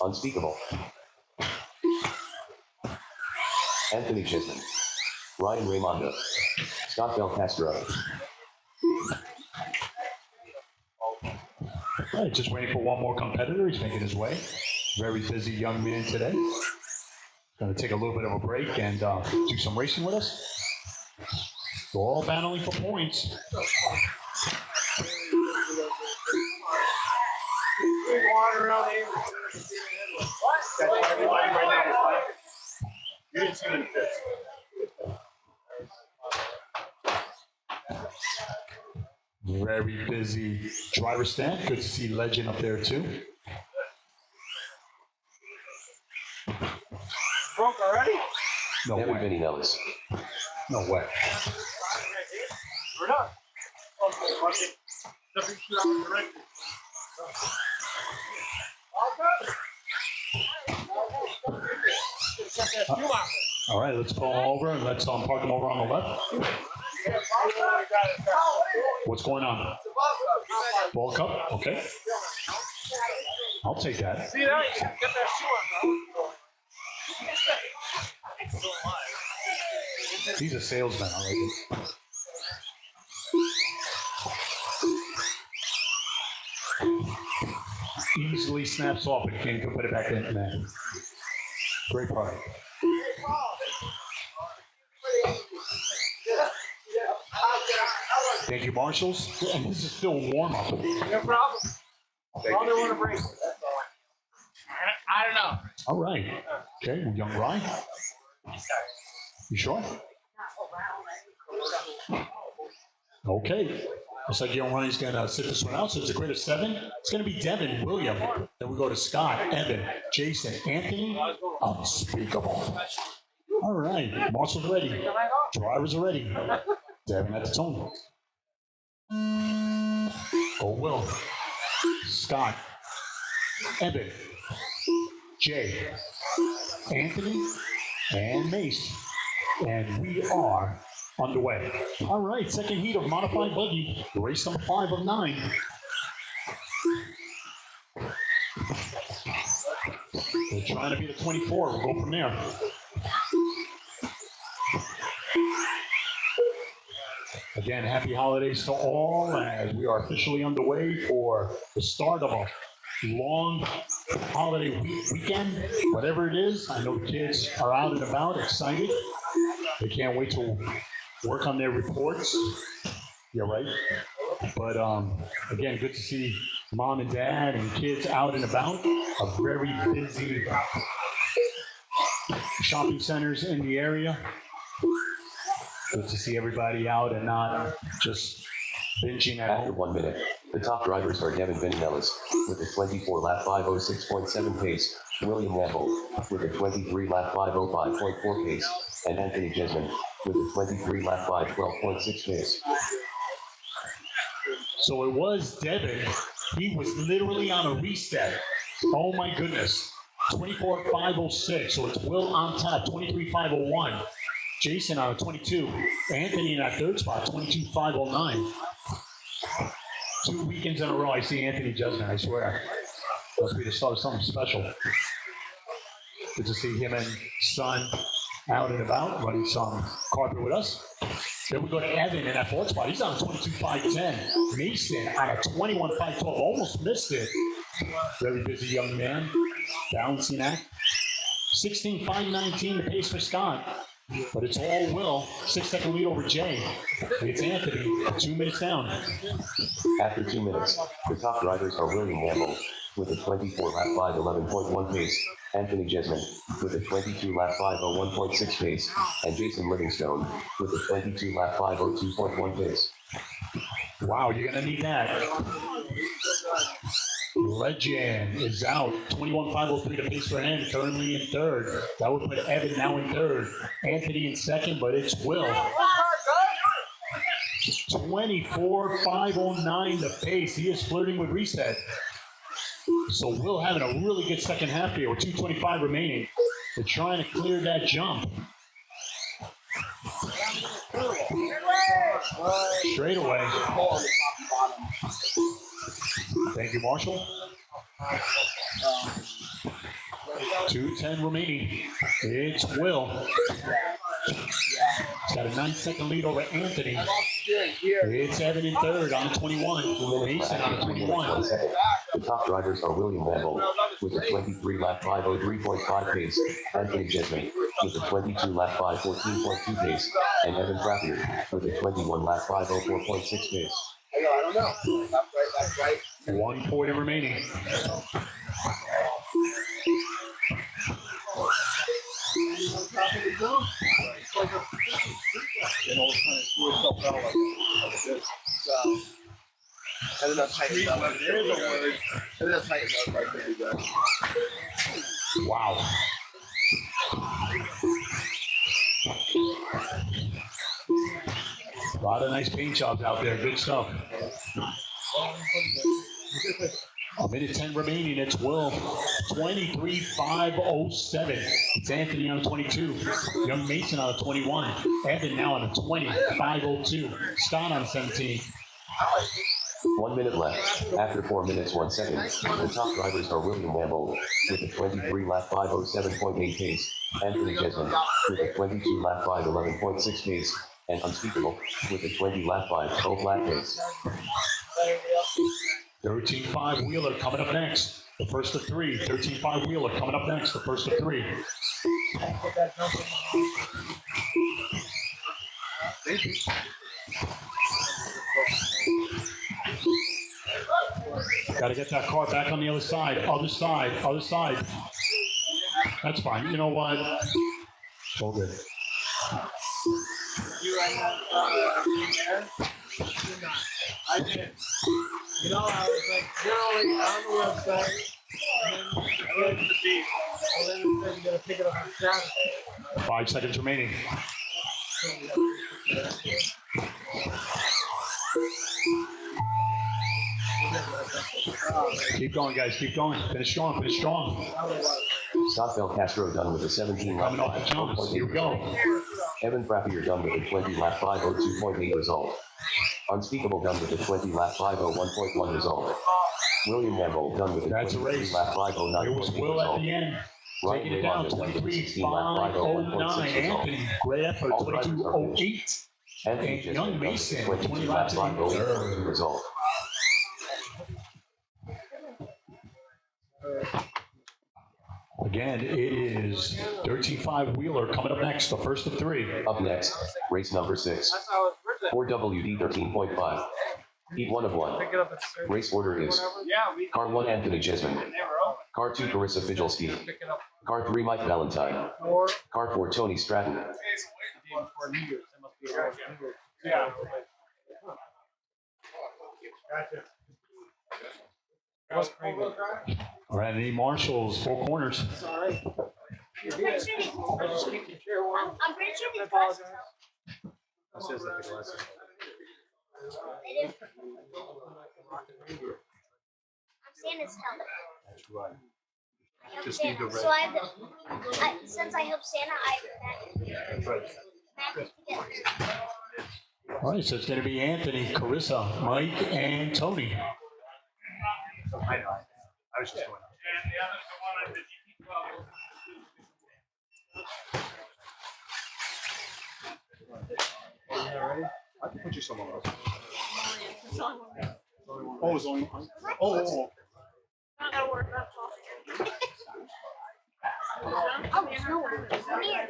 Unspeakable. Anthony Chisholm. Ryan Raymonda. Scott Belcastro. All right, just waiting for one more competitor. He's making his way. Very busy young man today. Going to take a little bit of a break and do some racing with us. We're all battling for points. You didn't see many fits. Very busy driver stand. Good to see Legend up there too. Broke already? No Devin way. Vinny Nellis. No way. We're done. Nothing should have directed. All right, let's pull him over and let's park him over on the left. What's going on? Ball cup? Okay. I'll take that. See that? You get that shoe on, bro. He's a salesman. I like it. Easily snaps off and can't put it back in, man. Great product. Thank you, marshals. And this is still warm up. No problem. All they want to break. I don't know. All right. Okay, young Ryan. You sure? Okay. Looks like young Ryan's going to sit this one out. So it's a grid of 7. It's going to be Devin, William. Then we go to Scott, Evan, Jason, Anthony. Unspeakable. All right. Marshals are ready. Drivers are ready. Devin at the tone. Oh, Will. Scott. Evan. Jay. Anthony. And Mace. And we are underway. All right, second heat of modified buggy, race number 5 of 9. We're trying to be the 24. We'll go from there. Again, happy holidays to all as we are officially underway for the start of a long holiday weekend, whatever it is. I know the kids are out and about, excited. They can't wait to work on their reports. Yeah, right. But again, good to see mom and dad and kids out and about. A very busy shopping centers in the area. Good to see everybody out and not just binging at After home. 1 minute, the top drivers are Devin Vinny Nellis with a 24 lap 506.7 pace, William Wamble with a 23 lap 505.4 pace, and Anthony Jesman with a 23 lap 512.6 pace. So it was Devin. He was literally on a reset. Oh my goodness. 24,506. So it's Will on top, 23,501. Jason on a 22. Anthony in that third spot, 22,509. 2 weekends in a row, I see Anthony Jesman, I swear. Must be the start of something special. Good to see him and son out and about, running some carpet with us. Then we go to Evan in that fourth spot. He's on a 22,510. Mason on a 21,512. Almost missed it. Very busy young man. Balancing act. 16,519 the pace for Scott. But it's all Will. 6-second lead over Jay. It's Anthony. 2 minutes down. After 2 minutes, the top riders are William Gamble with a 24 lap 5:11.1 pace, Anthony Jesman with a 22 lap 5:01.6 pace, and Jason Livingstone with a 22 lap 5:02.1 pace. Wow, you're going to need that. Legend is out. 21,503 to pace for him, currently in third. That would put Evan now in third. Anthony in second, but it's Will. 24,509 the pace. He is flirting with reset. So Will having a really good second half here with 2:25 remaining. They're trying to clear that jump. Straight away. Thank you, Marshall. 2:10 remaining. It's Will. He's got a 9-second lead over Anthony. It's Evan in third on the 21. Mason on the 21. The top drivers are William Gamble with a 23 lap 5:03.5 pace, Anthony Jesman with a 22 lap 5:14.2 pace, and Evan Frappier with a 21 lap 5:04.6 pace. I don't know. That's right. 1:40 remaining. And then that's tightened up. There's a word. And then that's tightened up right there, you guys. Wow. A lot of nice paint jobs out there. Good stuff. A minute 10 remaining. It's Will. 23,507. It's Anthony on 22. Young Mason on 21. Evan now on 20,502. Scott on 17. 1 minute left. After 4 minutes 1 second, the top drivers are William Gamble with a 23 lap 5:07.8 pace, Anthony Jesman with a 22 lap 5:11.6 pace, and Unspeakable with a 20 lap 5:12 lap pace. 13.5 Wheeler coming up next. The first of three. 13.5 Wheeler coming up next. The first of three. Got to get that car back on the other side. Other side. Other side. That's fine. You know what? All good. I did. You know, I was like generally on the website, and then I went to the beach. And then it said you're gonna pick it up on Saturday. 5 seconds remaining. Keep going, guys. Keep going. Finish strong. Finish strong. Scott Castro done with a 17 lap Coming off the jumps. Here we go. Evan Frappier done with a 20 lap 5:02.8 result. Unspeakable done with a 20 lap 5:01.1 result. William Gamble done with a That's a 23 race. lap It was 5:09.8 Will at result. the end. Ryan Taking it down, Raymond done with a 16 lap 23,509. 5:01.6 result. Anthony, great effort, All drivers are 22,08. Anthony And Young Jesman Mason, done with a 20 22 lap laps in 5:02 result. Again, it is 13.5 Wheeler coming up next, the first of three. Up next, race number 6. That's how it's written. 4WD 13.5. Heat 1 of 1. Pick it up at the surgery. Race order is Yeah, we Car 1 Anthony Jesman, they were open. Car 2 Carissa Fidgelski, Pick it up Car 3 Mike Valentine, for Car 4 Tony Stratton, before New Year's. It must be around New Year's. Yeah. Gotcha. What's crazy? All right, any marshals, four corners. Sorry. I just keep your chair warm. I'm pretty sure I we apologize. That says like the lesson. Santa's helmet. That's right. I help Just need Santa. the red. So I have since I help Santa, I have That's right. magic to get through. All right, so it's going to be Anthony, Carissa, Mike, and Tony. I know. I was just going. And the other, the one on the GT12. I can put you somewhere else. Oh, it's only one. Oh. I gotta work that off. Oh, there's no one. Come here.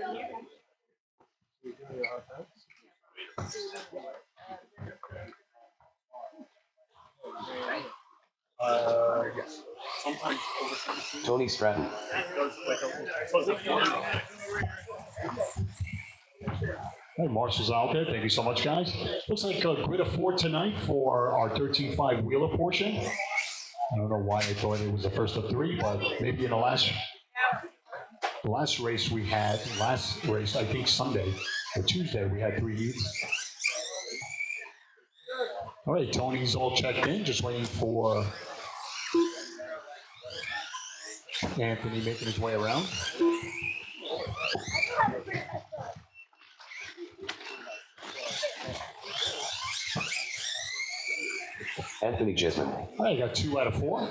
Yes. Sometimes over 17. Tony Stratton. Hey, Marshall's out there. Thank you so much, guys. Looks like a grid of 4 tonight for our 13.5 wheeler portion. I don't know why I thought it was the first of 3, but maybe in the last race we had, I think Sunday or Tuesday, we had 3 heats. All right, Tony's all checked in, just waiting for Anthony making his way around. Anthony Jesman. All right, you got 2 out of 4.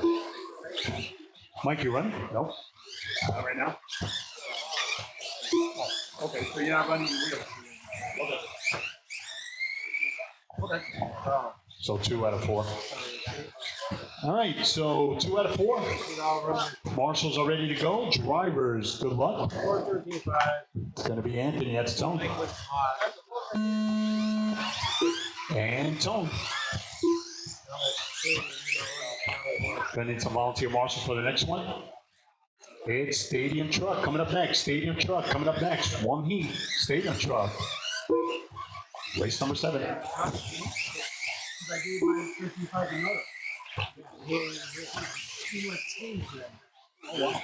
Mike, you running? No. Not right now. Oh, okay, so you're not running the wheel. Okay. Okay. So 2 out of 4. All right, so 2 out of 4. Marshals are ready to go. Drivers, good luck. 413.5. It's going to be Anthony. That's Tone. And Tone. Gonna need some volunteer marshals for the next one. It's Stadium Truck coming up next. Stadium Truck coming up next. 1 heat. Stadium Truck. Race number 7. I gave mine 55 another. He was changed then. Oh, wow.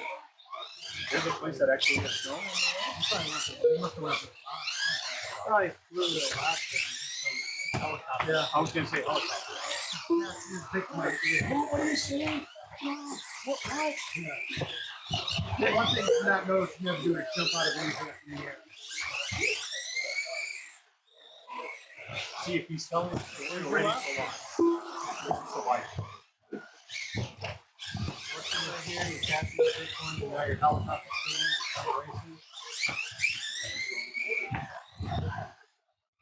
There's a place that actually has snow. Probably flew the last time. Yeah, I was going to say helicopter. What are you saying? What? Yeah. One thing to not know is you never do is jump out of anything up in the air. See if he's telling the story already. It's a life. What's right here? You capture the big one, you got your helicopter screen,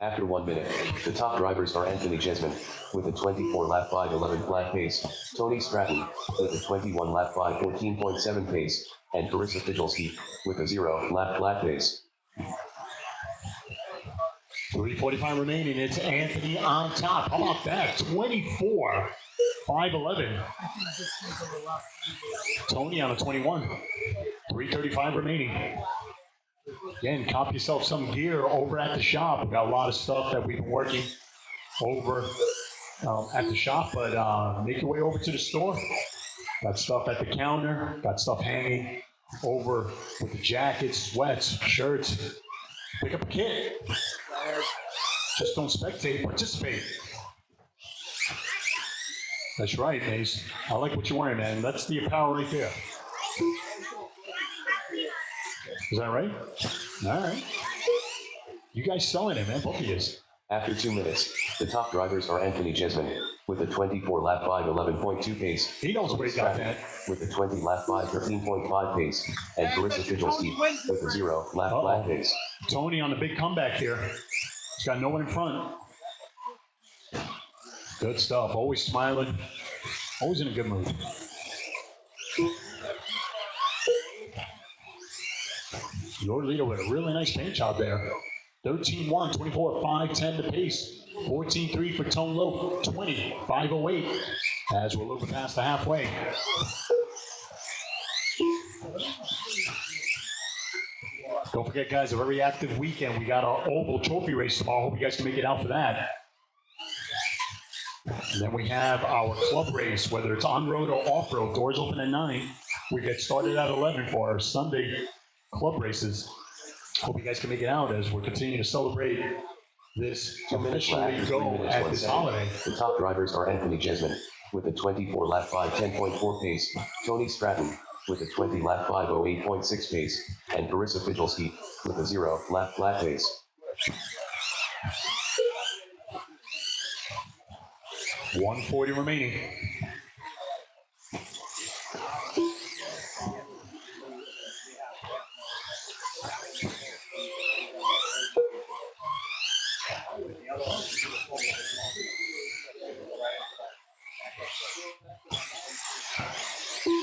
After 1 minute, the top drivers are Anthony Jesman with a 24 lap 5:11 flat pace, Tony Stratton with a 21 lap 5:14.7 pace, and Carissa Fidgelski with a 0 lap flat pace. 3:45 remaining. It's Anthony on top. How about that? 24, 5:11. Tony on a 21. 3:35 remaining. Again, cop yourself some gear over at the shop. We've got a lot of stuff that we've been working over at the shop, but make your way over to the store. Got stuff at the counter, got stuff hanging over with the jackets, sweats, shirts. Pick up a kit. Just don't spectate, participate. That's right, Mace. I like what you're wearing, man. That's the apparel right there. Is that right? All right. You guys selling it, man. Both of you. After 2 minutes, the top drivers are Anthony Jesman with a 24 lap 5:11.2 pace, He knows where he got that. with a 20 lap 5:13.5 pace, and Carissa Fidgelski with a 0 lap flat pace. Tony on the big comeback here. He's got no one in front. Good stuff. Always smiling. Always in a good mood. Your leader with a really nice paint job there. 13-1, 24-5, 10 to pace. 14-3 for Tone Low. 20-508 as we're looking past the halfway. Don't forget, guys, a very active weekend. We got our Oval Trophy race tomorrow. Hope you guys can make it out for that. And then we have our club race, whether it's on-road or off-road. Doors open at 9. We get started at 11 for our Sunday club races. Hope you guys can make it out as we're continuing to celebrate this 2 minutes officially left. go 3 minutes, at 1 this second. holiday. The top drivers are Anthony Jesman with a 24-lap 5:10.4 pace, Tony Stratton with a 20-lap 5:08.6 pace, and Carissa Fidgelski with a 0-lap flat pace. $140 remaining.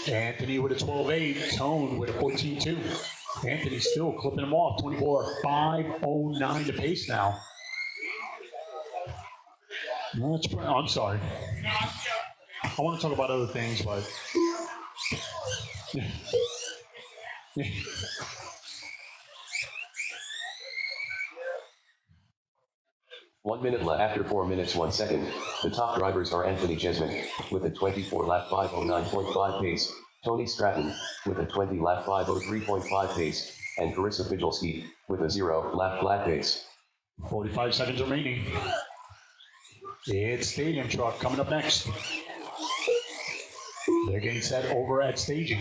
Anthony with a 12.8, Tone with a 14.2. Anthony still clipping him off, 24.509 to pace now. No, I'm sorry. I want to talk about other things, but 1 minute left after 4 minutes 1 second. The top drivers are Anthony Jesman with a 24-lap 5:09.5 pace, Tony Stratton with a 20-lap 5:03.5 pace, and Carissa Fidgelski with a 0-lap flat pace. 45 seconds remaining. It's Stadium Truck coming up next. They're getting set over at staging.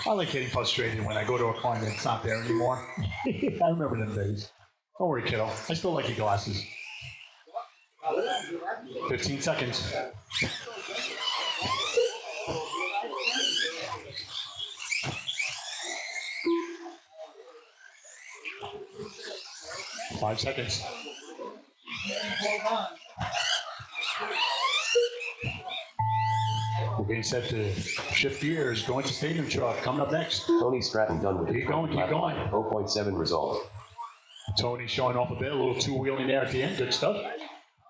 I like getting frustrated when I go to a client that's not there anymore. I remember them days. Don't worry, kiddo. I still like your glasses. 15 seconds. Five seconds. We're getting set to shift gears, going to Stadium Truck, coming up next. Tony Stratton done with a Keep going, keep going. 0.7 result. Tony showing off a bit, a little two-wheeling there at the end, good stuff.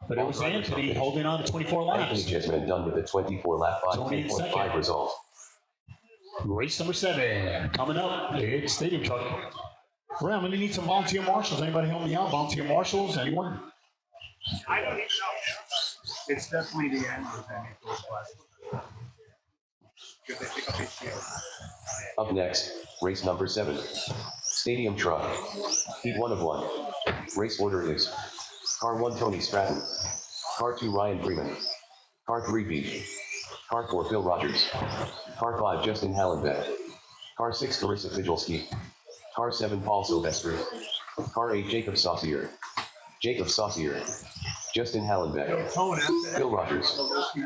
But it was Anthony holding on to 24 laps. Anthony Jesman done with a 24-lap Tony in 5:10.5 second. result. Race number 7, coming up, it's Stadium Truck. Ray, I'm going to need some volunteer marshals. Anybody help me out? Volunteer marshals? Anyone? I don't even know. It's definitely the end of any of those classes. Because they pick up HCO. Up next, race number 7. Stadium Truck. Heat 1 of 1. Race order is Car 1 Tony Stratton. Car 2 Ryan Freeman. Car 3 Beach. Car 4 Phil Rogers. Car 5 Justin Hallenbeck. Car 6 Carissa Fidgelski. Car 7 Paul Silvestri. Car 8 Jacob Saucier. Jacob Saucier. Justin Hallenbeck. Phil Rogers. B.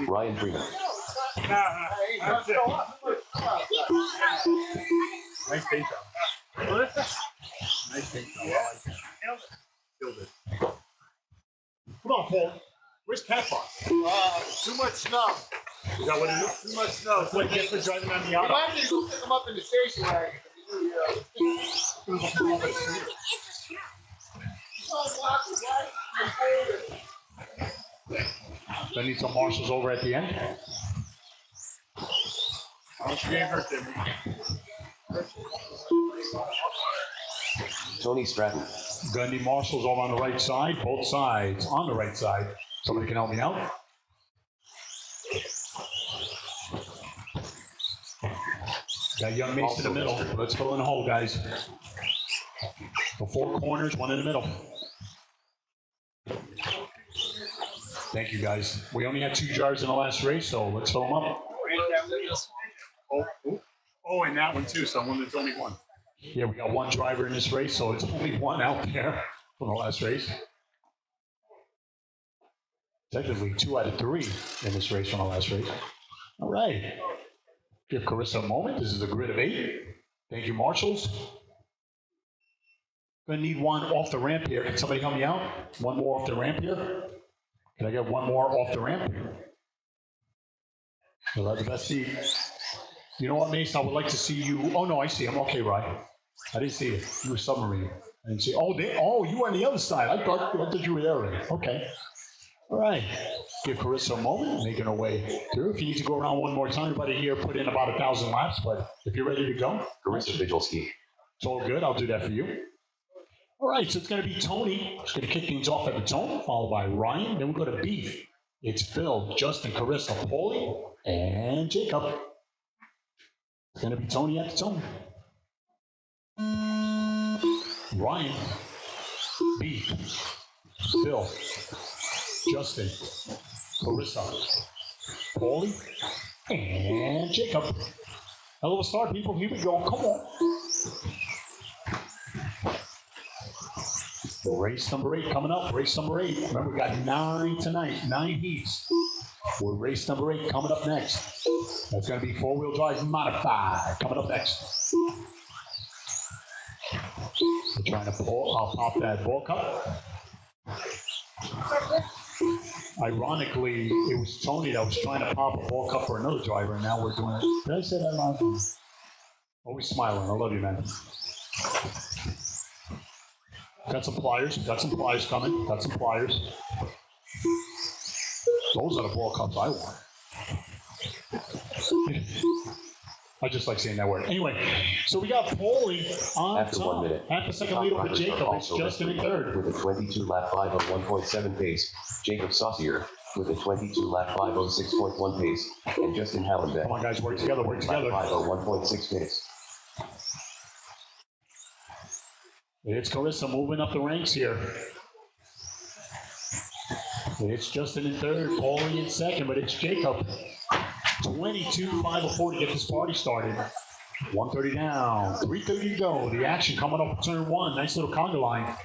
Ryan Freeman. That's it. Nice paint job. Nice paint job. I like that. Killed it. Come on, Paul. Where's Cat Box? Too much snow. Is that what it is? Too much snow. That's what it gets for driving on the You auto. might need to go pick them up in the station wagon. I need some marshals over at the end. She ain't hurt them. Tony Stratton. Gonna need marshals over on the right side, both sides on the right side. Somebody can help me out. Got young mates in the middle. Let's fill in the hole, guys. The 4 corners, 1 in the middle. Thank you, guys. We only had 2 jars in the last race, so let's fill them up. Oh, and that one too. Someone that's only one. Yeah, we got 1 driver in this race, so it's only 1 out there from the last race. Technically 2 out of 3 in this race from the last race. All right. Give Carissa a moment. This is a grid of 8. Thank you, marshals. Gonna need 1 off the ramp here. Can somebody help me out? 1 more off the ramp here. Can I get 1 more off the ramp? So that's the best seat. You know what, Mason? I would like to see you. Oh no, I see him. Okay, Ryan. I didn't see it. You were submarine. I didn't see. Oh, you were on the other side. I thought you were there already. Okay. All right. Give Carissa a moment, making her way through. If you need to go around one more time, everybody here put in about 1,000 laps. But if you're ready to go, Carissa Fidgelski. it's all good. I'll do that for you. All right. So it's going to be Tony. Just going to kick things off at the tone, followed by Ryan. Then we'll go to Beef. It's Phil, Justin, Carissa, Paulie, and Jacob. It's going to be Tony at the tone. Ryan, B, Phil, Justin, Carissa, Paulie, and Jacob. Hell of a start, people. Here we go. Come on. Race number 8 coming up. Race number 8. Remember, we got 9 tonight. 9 heats. With race number 8 coming up next. That's going to be 4-wheel drive modified. Coming up next. We're trying to pop that ball cup. Ironically, it was Tony that was trying to pop a ball cup for another driver, and now we're doing it. Did I say that wrong? Always smiling. I love you, man. Got some pliers. Got some pliers coming. Got some pliers. Those are the ball cups I want. I just like saying that word. Anyway, so we got Paulie on After top. 1 minute. At the second lead over Jacob. It's Justin in third. With a 22-lap 501.7 pace, Jacob Saucier with a 22-lap 506.1 pace, and Justin Hallenbeck. Come on, guys, work together, work together. 501.6 pace. It's Carissa moving up the ranks here. It's Justin in third, Paulie in second, but it's Jacob. 22-504 to get this party started. 130 down, 330 to go. The action coming up turn 1. Nice little conga line.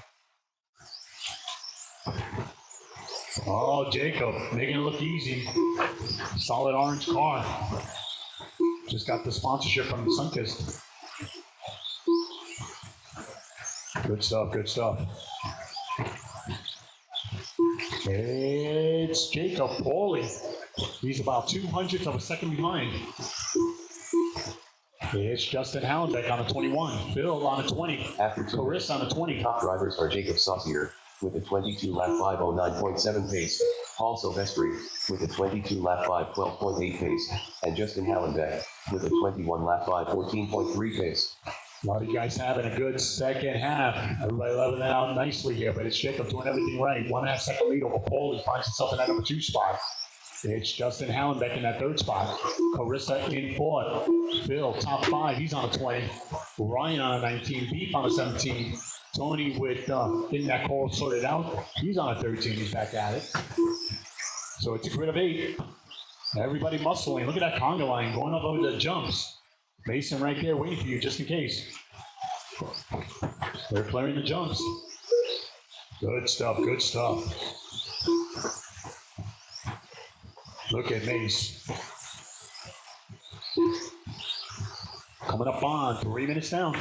Oh, Jacob, making it look easy. Solid orange car. Just got the sponsorship from the Sunkist. Good stuff, good stuff. It's Jacob Paulie. He's about 200ths of a second behind. It's Justin Hallenbeck on a 21. Phil on a 20. After 2 Carissa on a 20. top drivers are Jacob Saucier with a 22-lap 509.7 pace, Paul Silvestri with a 22-lap 512.8 pace, and Justin Hallenbeck with a 21-lap 514.3 pace. A lot of you guys having a good second half. Everybody leveling that out nicely here, but it's Jacob doing everything right. 1.5 second lead over Paulie, finds himself in that number 2 spot. It's Justin Hallenbeck in that 3rd spot. Carissa in 4th. Phil, top 5, he's on a 20. Ryan on a 19. Beef on a 17. Tony with getting that call sorted out. He's on a 13. He's back at it. So it's a grid of 8. Everybody muscling. Look at that conga line going up over the jumps. Mason right there waiting for you just in case. They're clearing the jumps. Good stuff, good stuff. Look at Mace. Coming up on 3 minutes down.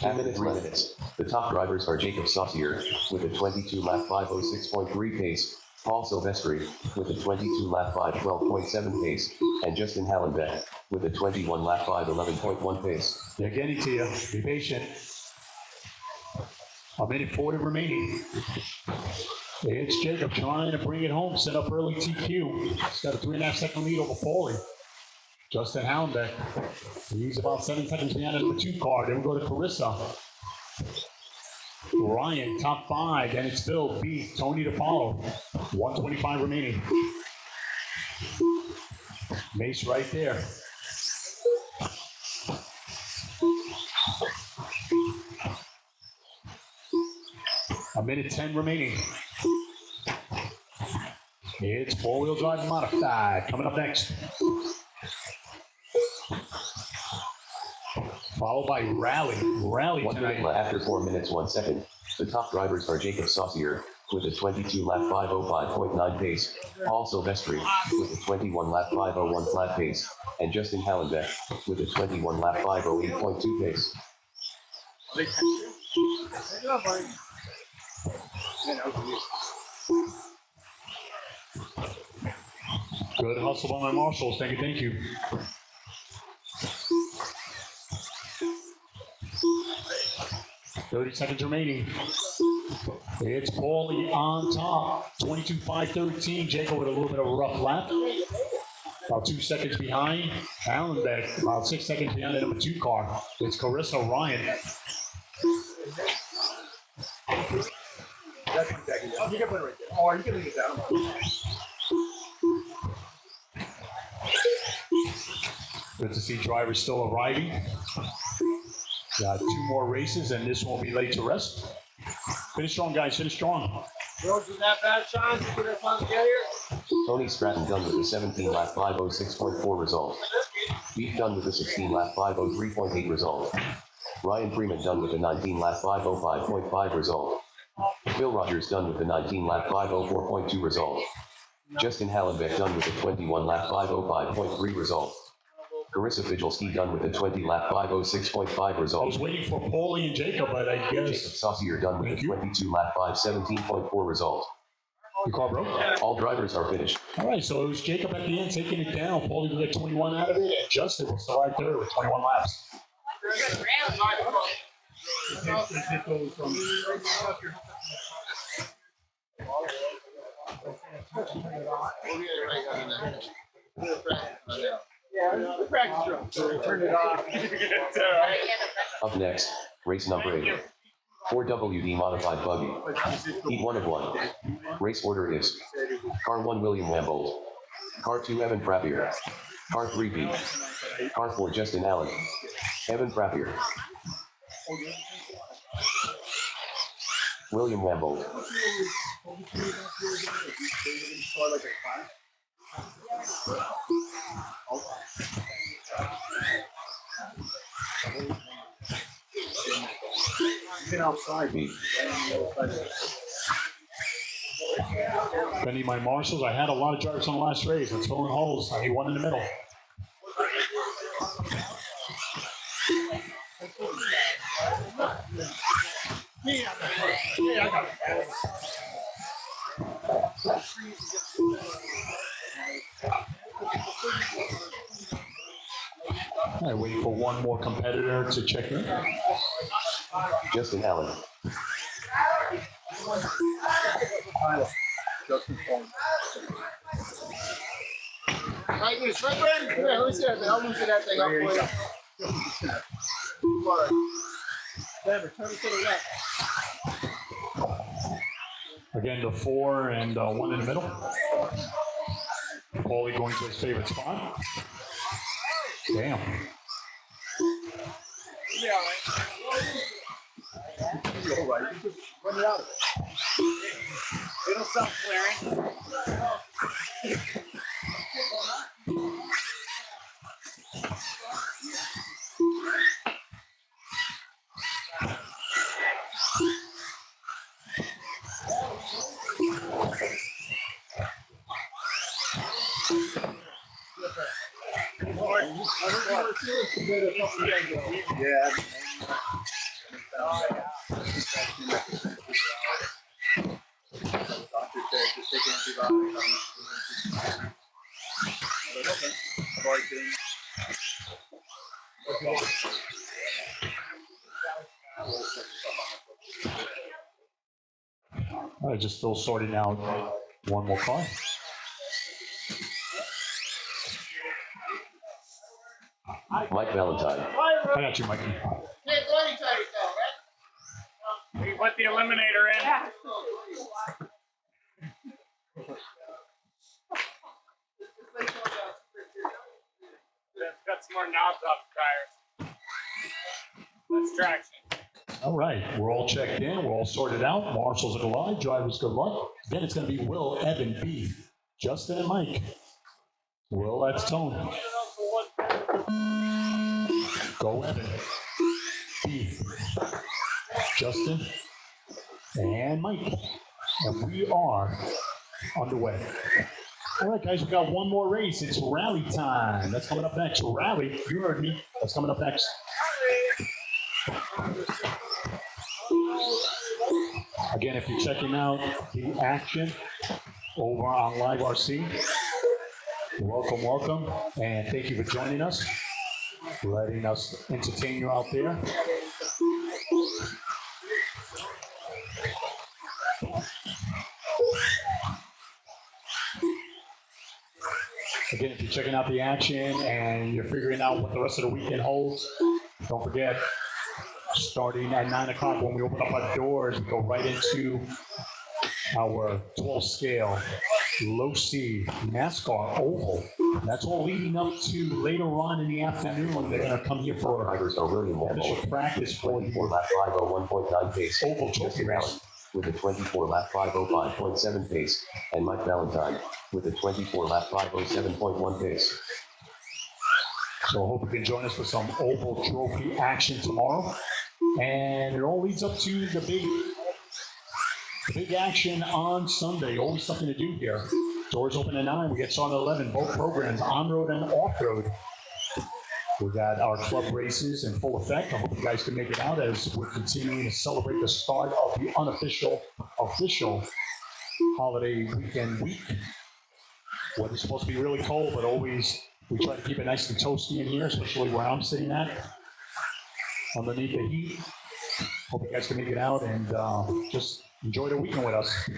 2 minutes, 3 minutes. The top drivers are Jacob Saucier with a 22-lap 506.3 pace, Paul Silvestri with a 22-lap 512.7 pace, and Justin Hallenbeck with a 21-lap 511.1 pace. They're getting to you. Be patient. 1:40 remaining. It's Jacob trying to bring it home, set up early TQ. He's got a 3.5 second lead over Paulie. Justin Hallenbeck. He's about 7 seconds behind the number 2 car. Then we go to Carissa. Ryan, top 5. Then it's Phil, B, Tony to follow. 1:25 remaining. Mace right there. A 1:10 remaining. It's 4-wheel drive modified. Coming up next. Followed by Rally. Rally 1 minute tonight. left. After 4 minutes, 1 second. The top drivers are Jacob Saucier with a 22-lap 505.9 pace, Paul Silvestri with a 21-lap 501 flat pace, and Justin Hallenbeck with a 21-lap 508.2 pace. Good hustle by my marshals. Thank you, thank you. .30 seconds remaining. It's Paulie on top. 22-5-13. Jacob with a little bit of a rough lap. About 2 seconds behind. Hallenbeck about 6 seconds behind the number 2 car. It's Carissa Ryan. That's exactly it. You can put it right there. Or you can leave it down. Good to see drivers still arriving. Got 2 more races, and this won't be laid to rest. Finish strong, guys. Finish strong. Roads is that bad, Sean? You put it on the here? Tony Stratton done with a 17-lap 506.4 result. Beef done with a 16-lap 503.8 result. Ryan Freeman done with a 19-lap 505.5 result. Phil Rogers done with a 19-lap 504.2 result. Justin Hallenbeck done with a 21-lap 505.3 result. Carissa Fidgelski done with a 20-lap 506.5 I result. was waiting for Paulie and Jacob, but I Jacob guess Saucier done with a 22-lap 517.4 result. your car broke. All drivers are finished. All right, so it was Jacob at the end taking it down. Paulie will get 21 out of it, and Justin will still right there with 21 laps. Yeah, the practice room. So turn it off. It's all right. Up next, race number 8. 4WD modified buggy. Heat 1 of 1. Race order is Car 1 William Wambold. Car 2 Evan Frappier. Car 3 B. Car 4 Justin Allen. Evan Frappier. William Wambold. B. Benny, my marshals, I had a lot of drivers on the last race. That's filling holes. I need one in the middle. All right, waiting for one more competitor to check in. Justin Allen. Justin phone. Right, you straight in? Here, let me see that thing. I'll loosen that thing up for you. Never, turn it to the left. Again, the 4 and 1 in the middle. Paulie going to his favorite spot. Damn. Be all right. You're all right. You just run it out of it. It'll stop flaring. Yeah. All right, just still sorting out one more car. Mike Valentine. I got you, Mikey. We put the eliminator in. Got some more knobs off the tires. That's traction. All right, we're all checked in. We're all sorted out. Marshals are alive. Drivers, good luck. Then it's going to be Will, Evan, Beef, Justin, and Mike. Will, that's Tone. Go, Evan. Beef, Justin, and Mike. And we are underway. All right, guys, we got one more race. It's rally time. That's coming up next. Rally, you heard me. That's coming up next. Again, if you're checking out the action over on Live RC, welcome, welcome, and thank you for joining us, letting us entertain you out there. Again, if you're checking out the action and you're figuring out what the rest of the weekend holds, don't forget, starting at 9 o'clock when we open up our doors, we go right into our 12 scale low C NASCAR oval. That's all leading up to later on in the afternoon. They're going to come here for Drivers are William official Wamble, practice for 24 the lap 501.9 pace. oval trophy Justin race. Allen with a 24 lap 505.7 pace, and Mike Valentine with a 24 lap 507.1 pace. So I hope you can join us for some oval trophy action tomorrow. And it all leads up to the big action on Sunday. Always something to do here. Doors open at 9. We get started at 11. Both programs, on-road and off-road. We got our club races in full effect. I hope you guys can make it out as we're continuing to celebrate the start of the unofficial, official holiday weekend week. What is supposed to be really cold, but always we try to keep it nice and toasty in here, especially where I'm sitting at, underneath the heat. Hope you guys can make it out and just enjoy the weekend with us.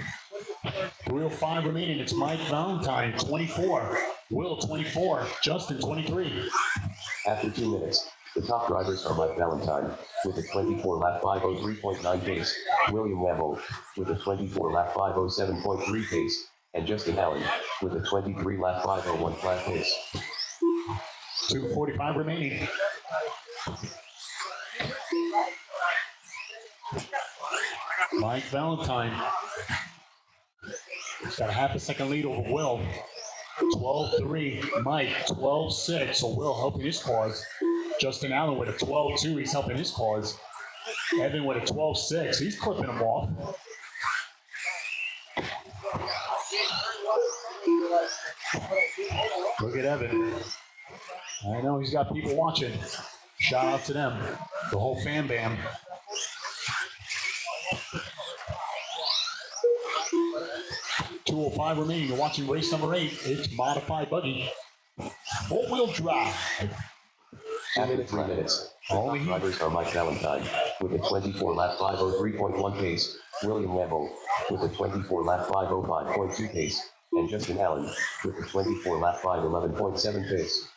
305 remaining. It's Mike Valentine, 24. Will, 24. Justin, 23. After 2 minutes, the top drivers are Mike Valentine with a 24 lap 503.9 pace, William Wamble with a 24 lap 507.3 pace, and Justin Allen with a 23 lap 501 flat pace. 2:45 remaining. Mike Valentine. He's got a half a second lead over Will. 12-3. Mike, 12-6. So Will helping his cause. Justin Allen with a 12-2. He's helping his cause. Evan with a 12-6. He's clipping him off. Look at Evan. I know he's got people watching. Shout out to them. The whole fan bam. .205 remaining. You're watching race number 8. It's modified buggy. Four-wheel drive. After 3 minutes, the Only top drivers are Mike Valentine with a 24 lap 503.1 pace, William Wamble with a 24 lap 505.2 pace, and Justin Allen with a 24 lap 511.7 pace.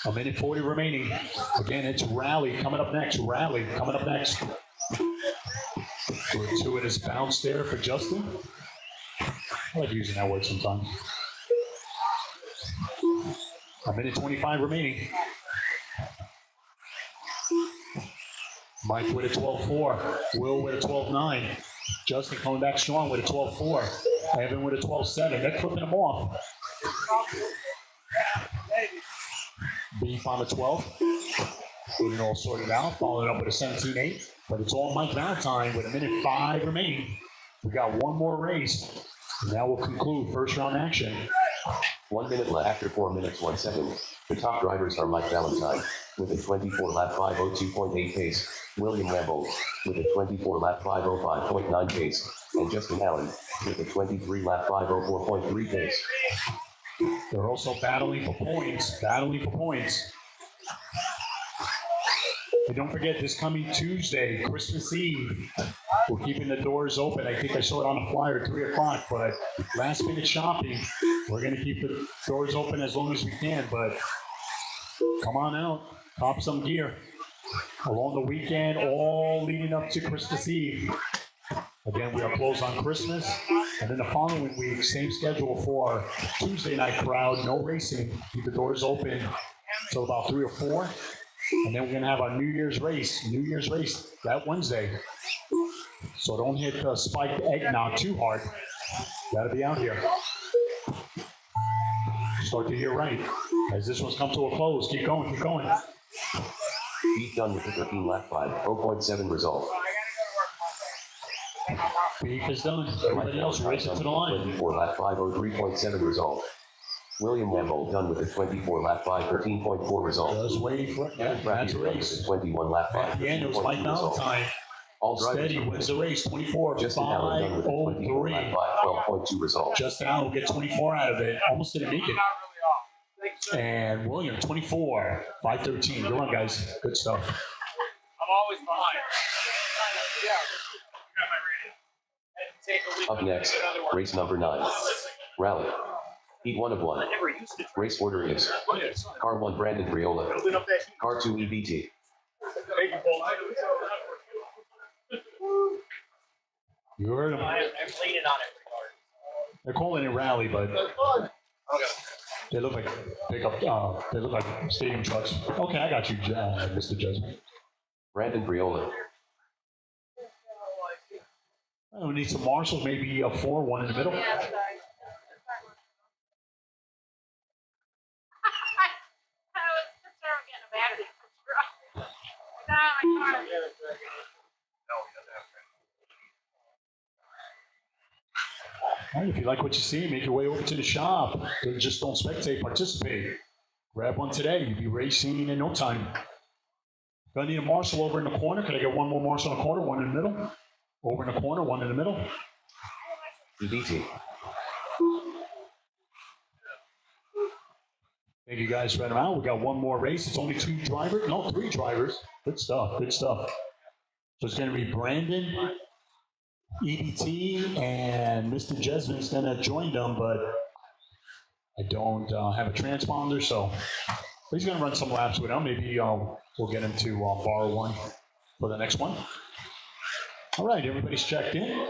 A minute 40 remaining. Again, it's Rally coming up next. Rally coming up next. Gratuitous bounce there for Justin. I like using that word sometimes. A minute 25 remaining. Mike with a 12-4. Will with a 12-9. Justin coming back strong with a 12-4. Evan with a 12-7. They're clipping him off. Beef on the 12. Getting it all sorted out. Following up with a 17-8. But it's all Mike Valentine with a minute 5 remaining. We got one more race. And that will conclude first round action. 1 minute left. After 4 minutes 1 second, the top drivers are Mike Valentine with a 24 lap 502.8 pace, William Wamble with a 24 lap 505.9 pace, and Justin Allen with a 23 lap 504.3 pace. They're also battling for points. And don't forget, this coming Tuesday, Christmas Eve, we're keeping the doors open. I think I saw it on the flyer at 3 o'clock, but last minute shopping, we're going to keep the doors open as long as we can, but come on out, cop some gear. Along the weekend, all leading up to Christmas Eve. Again, we are closed on Christmas, and then the following week, same schedule for Tuesday night crowd, no racing. Keep the doors open until about 3 or 4. And then we're going to have our New Year's race that Wednesday. So don't hit the spiked eggnog too hard. Got to be out here. Start the year right. As this one's come to a close, keep going. Beef done with the 13 lap 5.7 result. Beef is done. Everybody else race it to the line. 24 lap 503.7 result. William Wamble done with a 24 lap 513.4 result. Just waiting for it. Yeah, that's a race. 21 lap 5. Yeah, it was Mike Valentine. All drivers Steady wins the race. 24 Justin Allen done with a 24 lap 5 12.2 result. Justin Allen will get 24 out of it. Almost didn't make it. And William, 24, 5:13. Good on, guys. Good stuff. I'm always behind. Yeah. Got my radio. And take a week Up next, race number 9. Rally. Heat 1 of 1. Race order is Car 1 Brandon Briola, Car 2 EBT. Thank you, Paul. You heard them. I'm leaning on it. They're calling it rally, but they look like they look like stadium trucks. Okay, I got you, Mr. Judgment. Brandon Briola. We need some marshals, maybe a 4, one in the middle. Yeah, sorry. I was concerned with getting a battery. My car. All right, if you like what you see, make your way over to the shop. Just don't spectate, participate. Grab one today. You'll be racing in no time. Gonna need a marshal over in the corner. Can I get one more marshal in the corner, one in the middle? Over in the corner, one in the middle. EBT. Thank you guys for that out. We got one more race. It's only 2 drivers. No, 3 drivers. Good stuff. Good stuff. So it's going to be Brandon, EBT, and Mr. Jesvin's going to join them, but I don't have a transponder, so he's going to run some laps with them. Maybe we'll get him to borrow one for the next one. All right, everybody's checked in.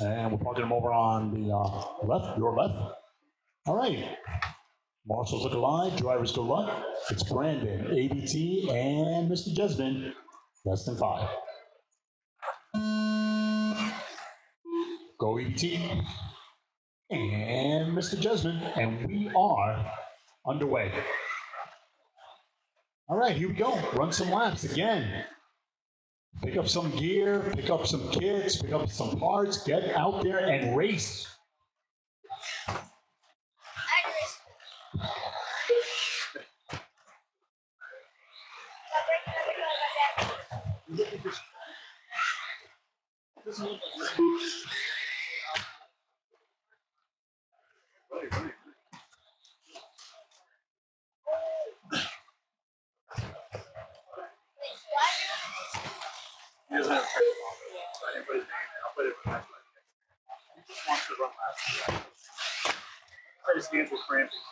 And we're parking them over on the left, your left. All right. Marshals look alive, drivers go left. It's Brandon, ABT, and Mr. Jesvin. Less than 5. Go EBT. And Mr. Jesvin. And we are underway. All right, here we go. Run some laps again. Pick up some gear, pick up some kits, pick up some parts, get out there and race. He doesn't have a trade off. I didn't put his name in. I'll put it in my He just wants to run laps. His hands were cramping.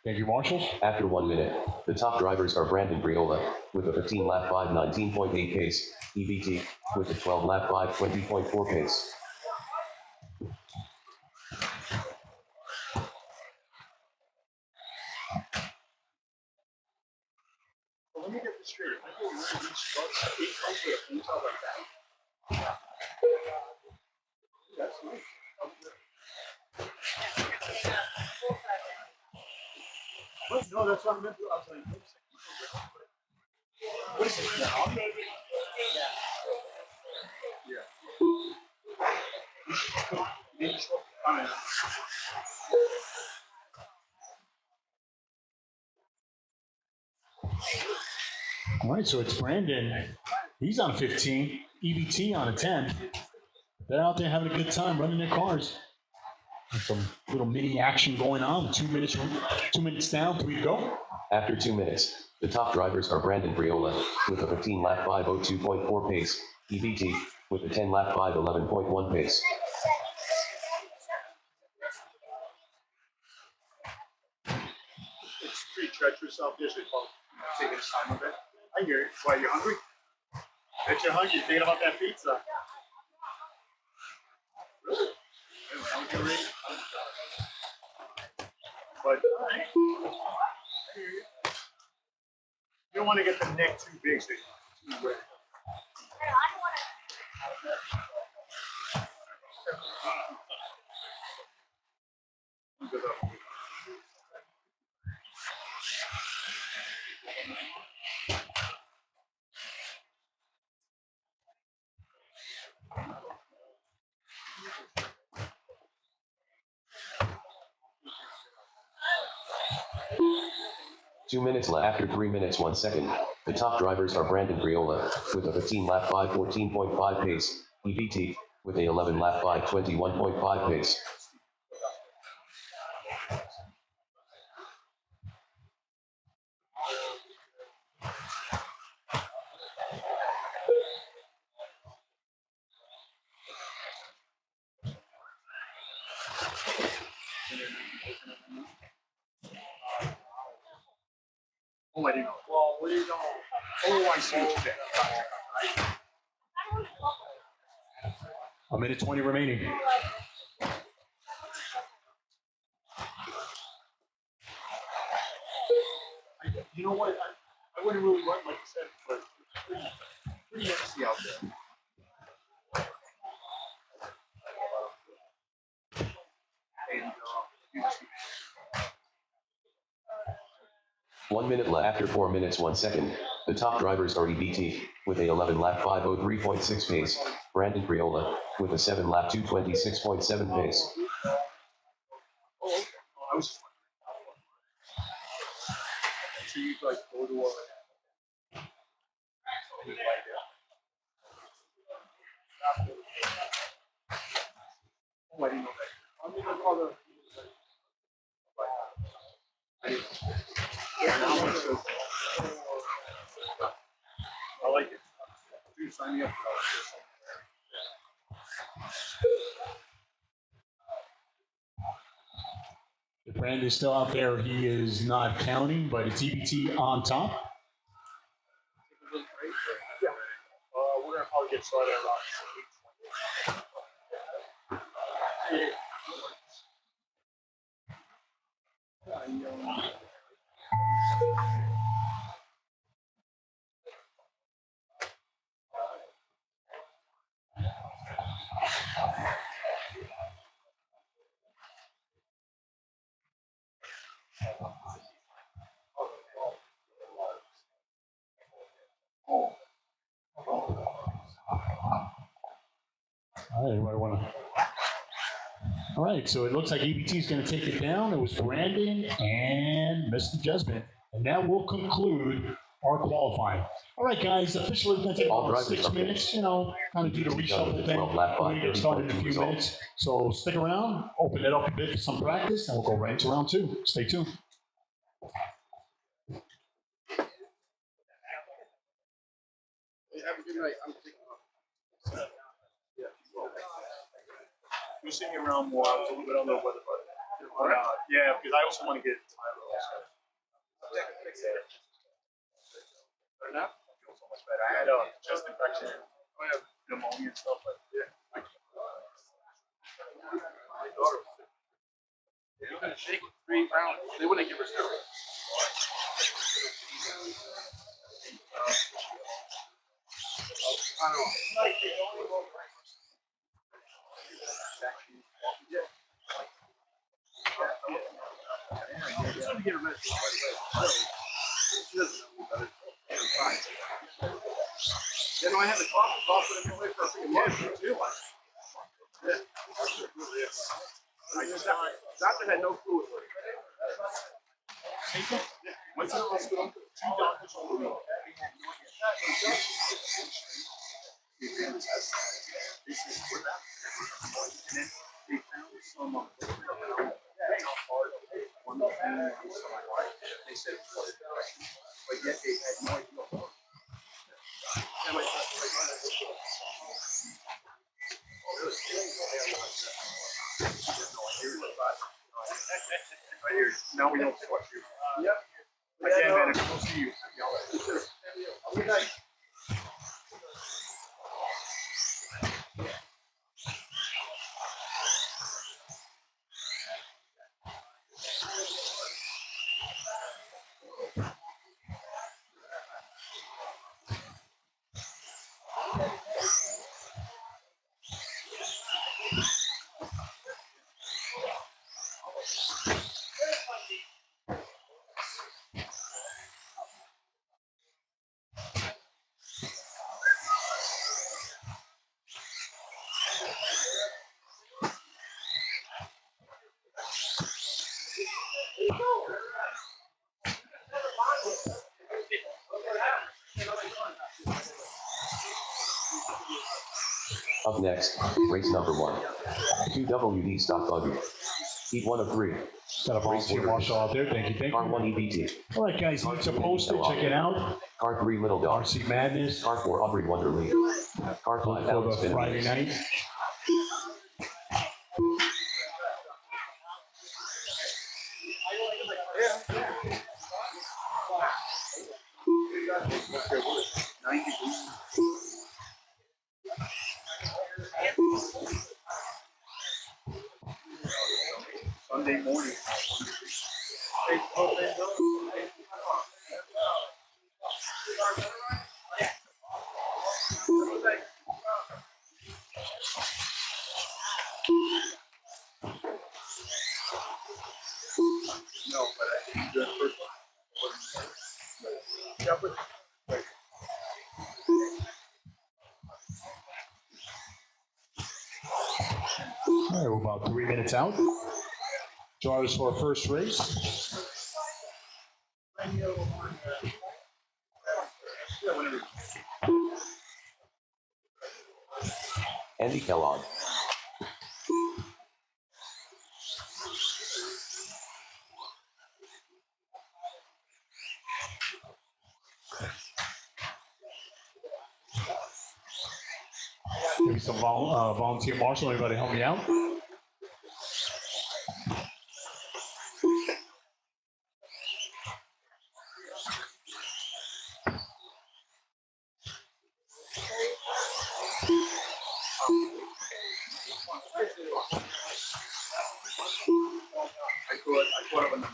Thank you, marshals. After 1 minute, the top drivers are Brandon Briola, with a 15 lap 5:19.8 pace, EBT, with a 12 lap 5:20.4 pace. Well, let me get this straight. I go really each truck, 8 trucks with a detail like that. That's nice. What? No, that's what I meant to. I was like, what is this now? Yeah. I mean, All right, so it's Brandon. He's on a 15, EBT on a 10. They're out there having a good time running their cars. There's some little mini action going on. 2 minutes, 2 minutes down, 3 to go. After 2 minutes, the top drivers are Brandon Briola, with a 15 lap 5:02.4 pace, EBT, with a 10 lap 5:11.1 pace. it's pretty treacherous out there, so it's about taking his time a bit. I hear it. Why, you hungry? Bet you're hungry. You're thinking about that pizza. Really? I'm hungry. But, all right. I hear you. You don't want to get the neck too big, so it's too wet. After 3 minutes 1 second, the top drivers are Brandon Briola, with a 15 lap 5:14.5 pace, EBT, with a 11 lap 5:21.5 pace. Oh, I didn't know. Well, we don't. Oh, I see what you're saying. A minute 20 remaining. You know what? I wouldn't really run like you said, but it's pretty messy out there. And you just 1 minute left after 4 minutes 1 second. The top drivers are EBT with a 11 lap 503.6 pace. Brandon Priola with a 7 lap 226.7 pace. oh, I was just wondering. So you like go to oh, I didn't know that. I mean, there's all the. Yeah, now it's just, I like it. Dude, sign me up. The brand is still out there. He is not counting, but it's EBT on top. Yeah. We're gonna probably get started around 8:20. All right, everybody want to. All right, so it looks like EBT is going to take it down. It was Brandon and Mr. Jesmond, and that will conclude our qualifying. All right, guys, officially going to take All about drivers 6 are minutes, you know, kind of do the reshuffle thing. We're going to get started in a few minutes. So stick around, open it up a bit for some practice, and we'll go right into round 2. Stay tuned. Have a good night. I'm taking off. Yeah. You'll see me around more. I was a little bit under the weather, but yeah, because I also want to get my better now. I feel so much better. I had a chest infection. I have pneumonia and stuff, but yeah. My daughter was sick. They were gonna shake it 3 rounds. They wouldn't give her steroids. I don't know. She's trying to get her medicine right away. She doesn't know better. You know, I had the cough in the way for a freaking month too. Yeah. I just doctor had no clue. Went to the hospital. 2 doctors on the week. They found some one thing. They said, but yet they had no idea. I hear you. Now we know what you. Yep. Again, man, we'll see you. Good night. Up next, race number 1. 2 WD stock buggy. Heat 1 of 3. Got a volunteer marshal out there. Thank you, thank Car you. 1 EBT. All right, guys, need to post it. Check it out. Car 3 Little Dog. RC Madness Car 4 Aubrey Wonderly. Car 5 for Alex the Friday Finley. night. Monday morning. No, but I think the first one. Yeah, but All right, we're about 3 minutes out. Join us for our first race. Andy Kellogg. Maybe some volunteer marshal. Anybody help me out? I caught up a number.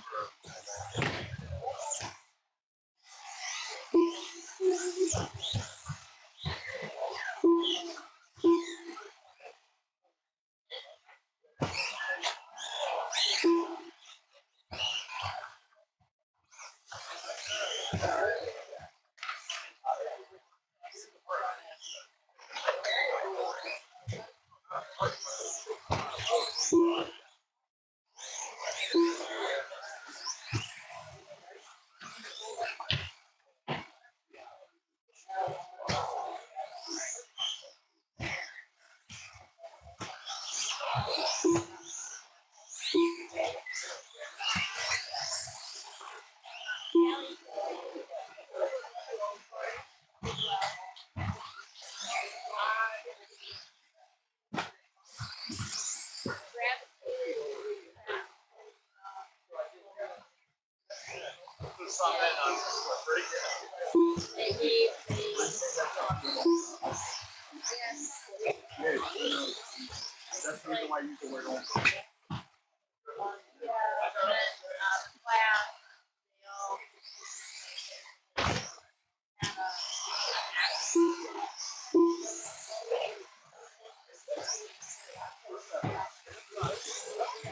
That's the reason why I use the word on.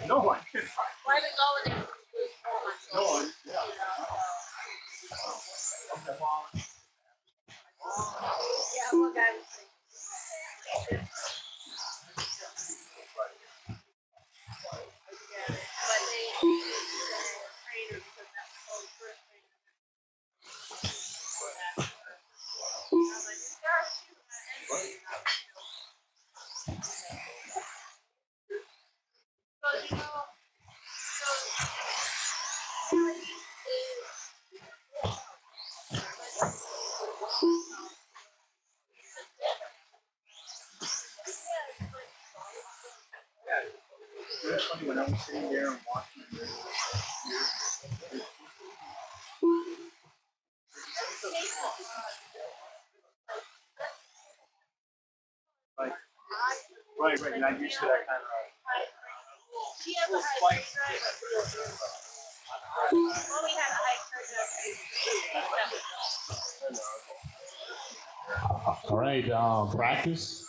No, I can't. Why did go with it? No, I, yeah. Yeah, what guy was thinking? But they trainer because that's the first trainer. I was like, this girl, she was you know, It's funny when I was sitting there and watching this. Like, right, you're not used to that kind of. she has a high straight drive. Well, we had a high straight drive. All right, practice.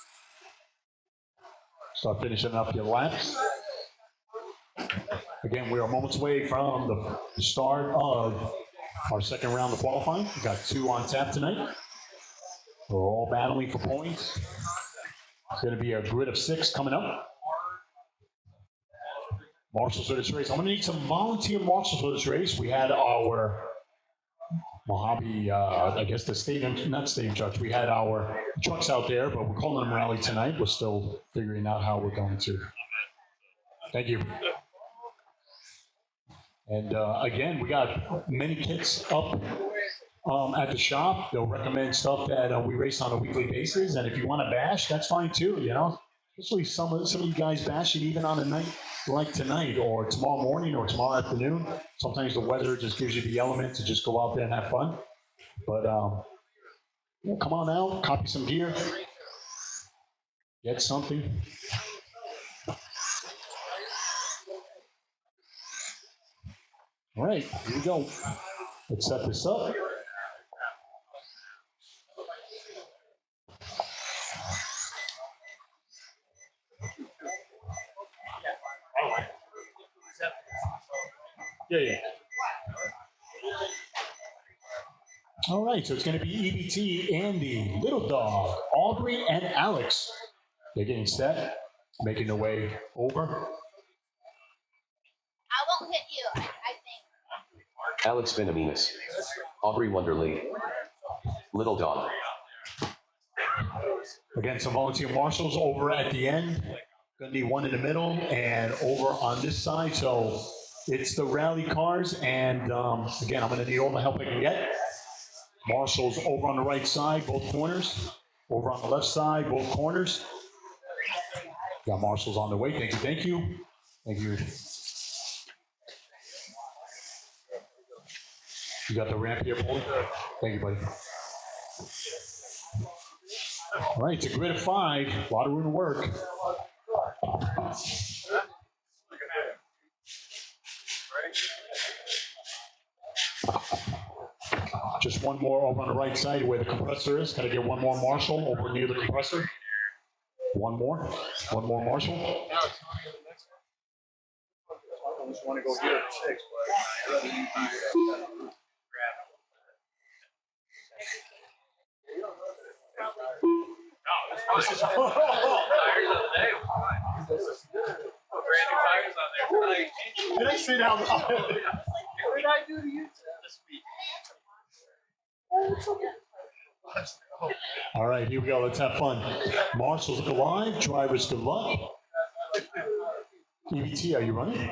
Start finishing up your laps. Again, we are moments away from the start of our second round of qualifying. We got 2 on tap tonight. We're all battling for points. It's going to be a grid of 6 coming up. Marshals for this race. I'm going to need some volunteer marshals for this race. We had our Mojave, I guess the stadium, not stadium trucks. We had our trucks out there, but we're calling them rally tonight. We're still figuring out how we're going to. Thank you. And again, we got many kits up at the shop. They'll recommend stuff that we race on a weekly basis. And if you want to bash, that's fine too, you know. Especially some of you guys bash it even on a night like tonight or tomorrow morning or tomorrow afternoon. Sometimes the weather just gives you the element to just go out there and have fun. But yeah, come on out, copy some gear, get something. All right, here we go. Let's set this up. Yeah. All right, so it's going to be EBT, Andy, Little Dog, Aubrey, and Alex. They're getting set, making their way over. I won't hit you, I think. Alex Benaminas. Aubrey Wonderly. Little Dog. Again, some volunteer marshals over at the end. Going to be one in the middle and over on this side. So it's the rally cars. And again, I'm going to need all the help I can get. Marshals over on the right side, both corners. Over on the left side, both corners. Got marshals on the way. Thank you, thank you. Thank you. You got the ramp here, Paul? Thank you, buddy. All right, it's a grid of 5. A lot of room to work. Just one more over on the right side where the compressor is. Got to get one more marshal over near the compressor. One more marshal. I just want to go get it at 6, but I'd rather you grab it. This is tires of the day. Put brand new tires on there tonight. Did I say that out loud? What did I do to you this week? All right, here we go. Let's have fun. Marshals go live. Drivers good luck. EBT, are you running?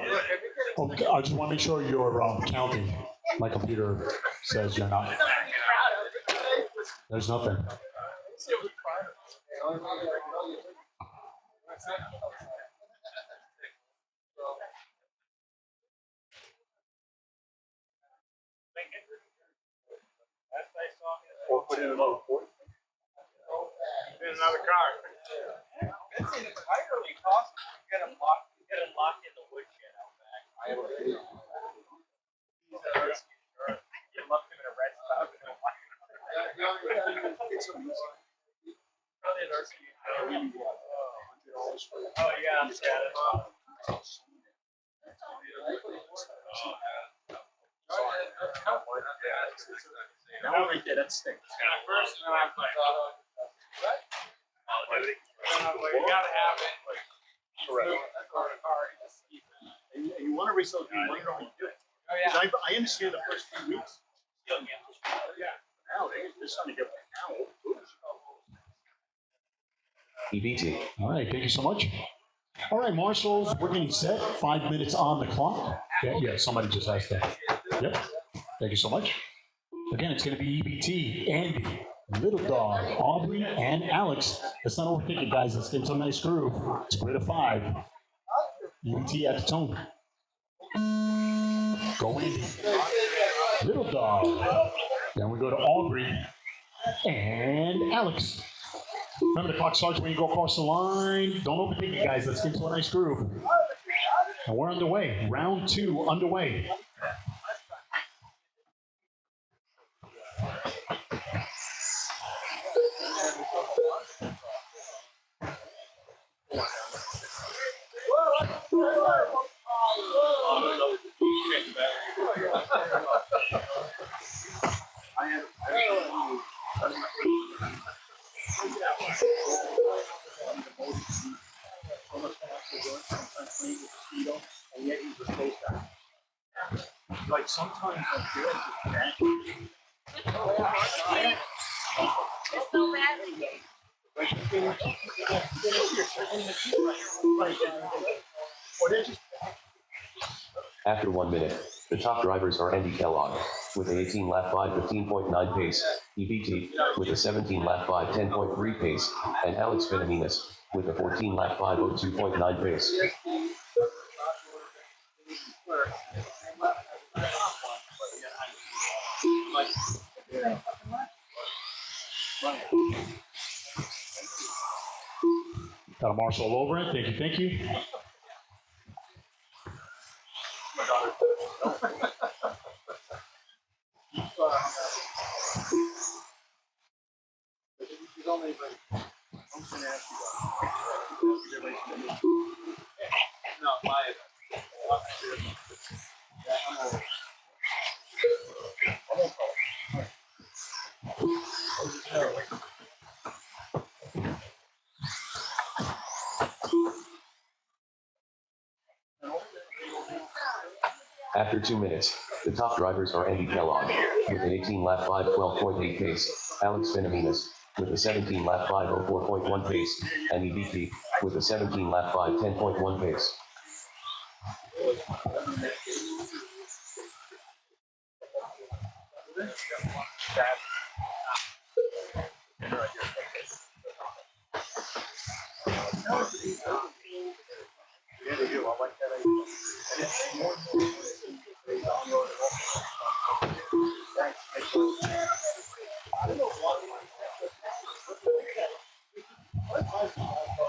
Okay, I just want to make sure you're counting. My computer says you're not. There's nothing. Or put in another 40. In another car. It's entirely possible to get them locked in the woodshed out back. I have a video. You locked him in a red spot. It's amazing. Probably an RC. Oh yeah, I'm sad. Now we did it. Stinks. First, and I'm like, well, you gotta have it. Correct. And you want to resell, you want to do it. Oh yeah. I understand the first few weeks. Yeah. Now they're starting to get now. EBT. All right, thank you so much. All right, marshals, we're getting set. 5 minutes on the clock. Yeah, somebody just asked that. Yep. Thank you so much. Again, it's going to be EBT, Andy, Little Dog, Aubrey, and Alex. Let's not overthink it, guys. Let's get some nice groove. It's a grid of 5. EBT at the tone. Go Andy. Little Dog. Then we go to Aubrey and Alex. Remember the clock starts when you go across the line. Don't overthink it, guys. Let's get into a nice groove. And we're underway. Round 2 underway. Like sometimes I feel like It's so bad. After 1 minute, the top drivers are Andy Kellogg with a 18 lap 5:15.9 pace, EBT with a 17 lap 5:10.3 pace, and Alex Benaminas with a 14 lap 5:02.9 pace. Got a marshal over it. Thank you, thank you. No, my After 2 minutes, the top drivers are Andy Kellogg with an 18-lap 5:12.8 pace, Alex Finaminas with a 17-lap 5:04.1 pace, and EBT with a 17-lap 5:10.1 pace.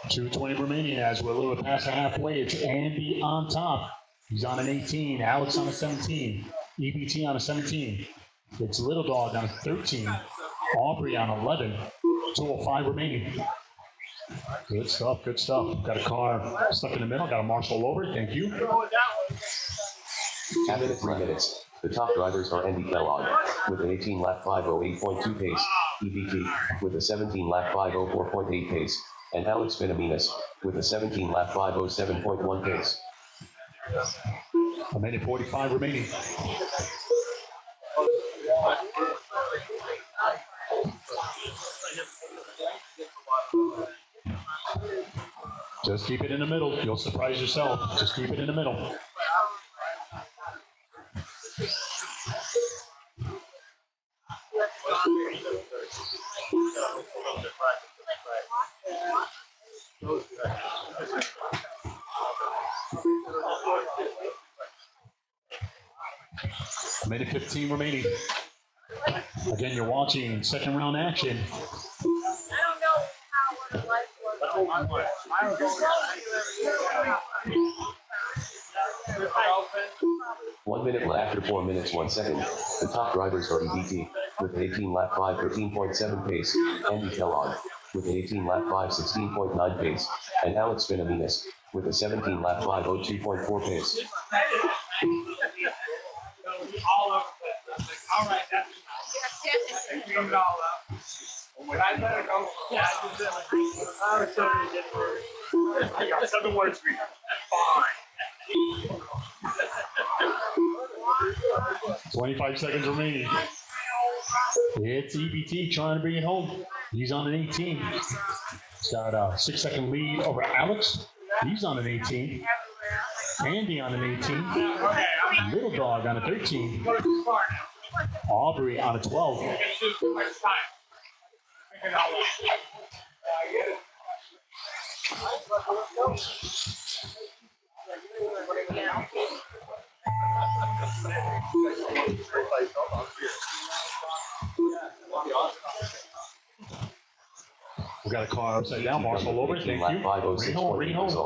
.220 remaining as we're a little bit past the halfway. It's Andy on top. He's on an 18. Alex on a 17. EBT on a 17. It's Little Dog on a 13. Aubrey on 11. 205 remaining. Good stuff, good stuff. Got a car stuck in the middle. Got a marshal over. Thank you. After 3 minutes, the top drivers are Andy Kellogg with an 18-lap 5:08.2 pace, EBT with a 17-lap 5:04.8 pace, and Alex Finaminas with a 17-lap 5:07.1 pace. A minute 45 remaining. Just keep it in the middle. You'll surprise yourself. Just keep it in the middle. A minute 15 remaining. Again, you're watching second round action. I don't know how what life was. 1 minute left after 4 minutes 1 second. The top drivers are EBT with an 18-lap 5:13.7 pace, Andy Kellogg with an 18-lap 5:16.9 pace, and Alex Finaminas with a 17-lap 5:02.4 pace. all over the place. All right, that's enough. They cleaned it all up. When I let it go, yeah, I just did like, I was so many different words. I got 7 words for you. Fine. 25 seconds remaining. It's EBT trying to bring it home. He's on an 18. He's got a 6-second lead over Alex. He's on an 18. Andy on an 18. Little Dog on a 13. Aubrey on a 12. It's just too much time. Make it all up. We got a car upside down. Marshall over. Thank you. Bring home.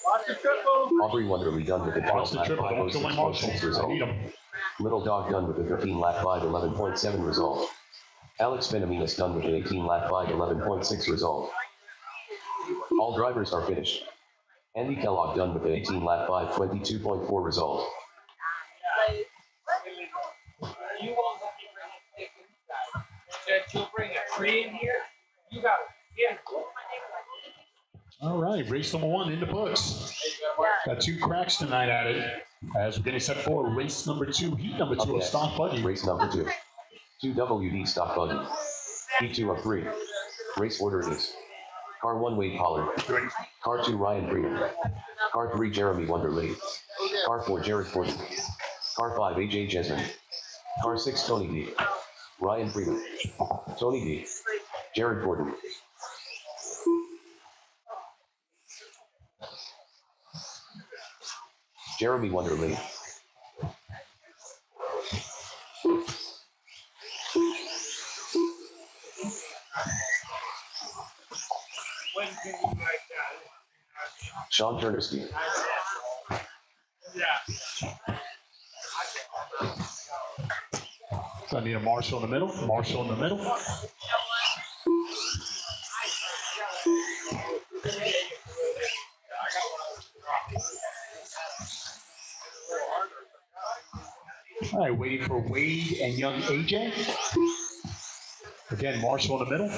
Watch the triple. Aubrey Wonderly done with a Watch the 12-lap triple. Don't kill my Marshall. 5:06 I result. need him. Little Dog done with a 13-lap 5:11.7 result. Alex Finaminas done with an 18-lap 5:11.6 result. All drivers are finished. Andy Kellogg done with an 18-lap 5:22.4 result. You won't let me bring a stick inside. That you'll bring a tree in here. You got it. All right, race number 1 in the books. Got 2 cracks tonight at it. As we're getting set for race number 2, heat number 2 of stock buggy. Race number 2. 2 WD stock buggy. Heat 2 of 3. Race order is: Car 1 Wade Pollard. Car 2 Ryan Freeman. Car 3 Jeremy Wonderly. Car 4 Jared Forden. Car 5 AJ Jesman. Car 6 Tony D. Ryan Freeman. Tony D. Jared Forden. Jeremy Wonderly. When can you like that? Sean Turnerski. Yeah. So I need a Marshall in the middle. Marshall in the middle. All right, waiting for Wade and young AJ. Again, Marshall in the middle.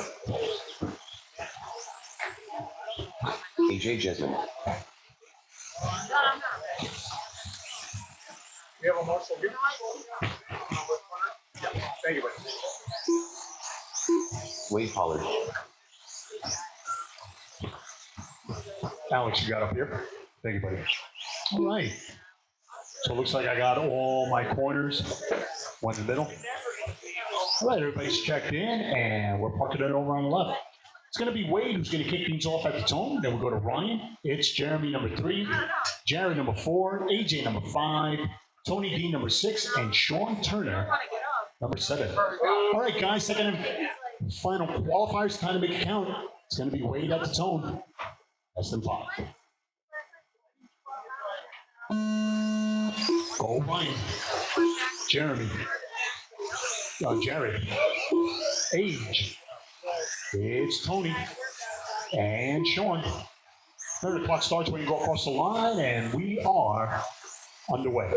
AJ Jesmond. You have a Marshall here? Yeah, thank you, buddy. Wade Pollard. Alex, you got up here. Thank you, buddy. All right. So it looks like I got all my corners. One in the middle. All right, everybody's checked in, and we're parking it over on the left. It's going to be Wade who's going to kick things off at the tone. Then we'll go to Ryan. It's Jeremy number 3, Jared number 4, AJ number 5, Tony D number 6, and Sean Turner number 7. All right, guys, second and final qualifiers. Time to make it count. It's going to be Wade at the tone. Less than 5. Go Ryan. Jeremy. Jared. Age. It's Tony. And Sean. 3rd clock starts when you go across the line, and we are underway.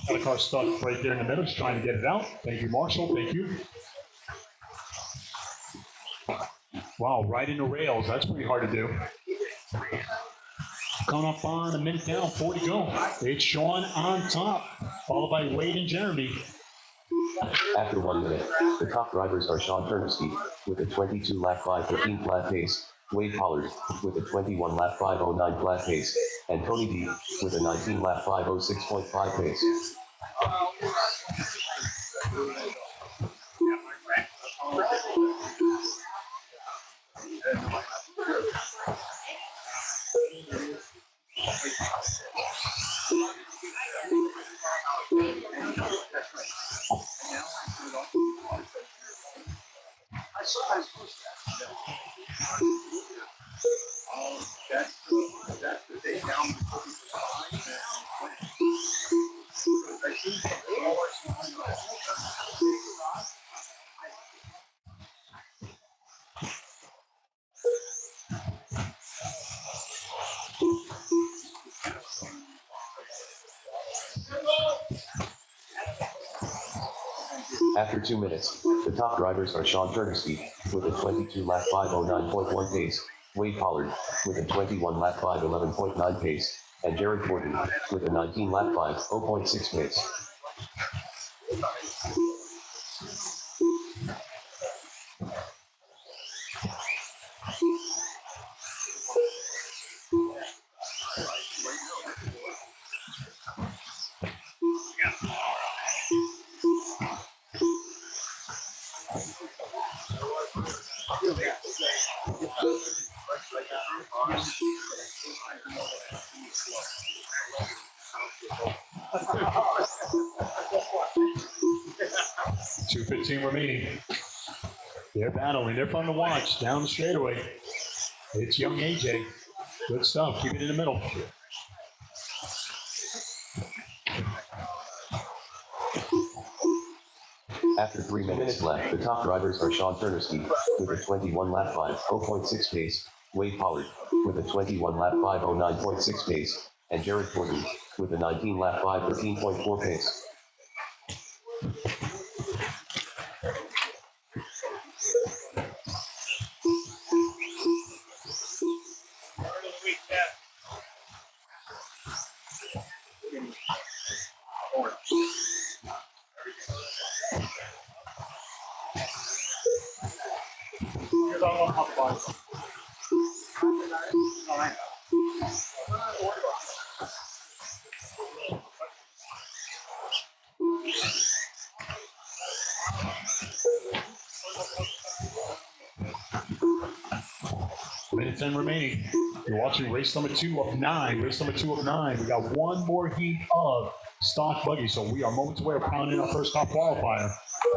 Got a car stuck right there in the middle, just trying to get it out. Thank you, Marshall. Thank you. Wow, right in the rails. That's pretty hard to do. Coming up on a minute down, 4 to go. It's Sean on top, followed by Wade and Jeremy. After 1 minute, the top drivers are Sean Turnerski with a 22 lap 5:13 flat pace, Wade Pollard with a 21 lap 5:09 flat pace, and Tony D with a 19 lap 5:06.5 pace. That's the day down before After 2 minutes, the top drivers are Sean Turnerski with a 22 lap 5:09.1 pace, Wade Pollard with a 21 lap 5:11.9 pace, and Jared Gordon with a 19 lap 5:0.6 pace. .2:15 remaining. They're battling. They're fun to watch down the straightaway. It's young AJ. Good stuff. Keep it in the middle. After 3 minutes left, the top drivers are Sean Turnerski with a 21 lap 5:0.6 pace, Wade Pollard with a 21 lap 5:09.6 pace, and Jared Gordon with a 19 lap 5:13.4 pace. Minute 10 remaining. You're watching race number 2 of 9. Race number 2 of 9. We got one more heat of stock buggy, so we are moments away from pounding our first top qualifier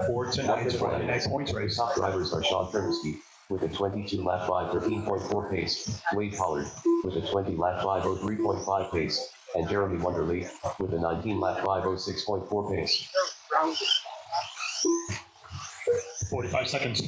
for tonight's Friday night points race. Top drivers are Sean Turnowski with a 22 lap 5:13.4 pace, Wade Pollard with a 20 lap 5:03.5 pace, and Jeremy Wonderly with a 19 lap 5:06.4 pace. 45 seconds.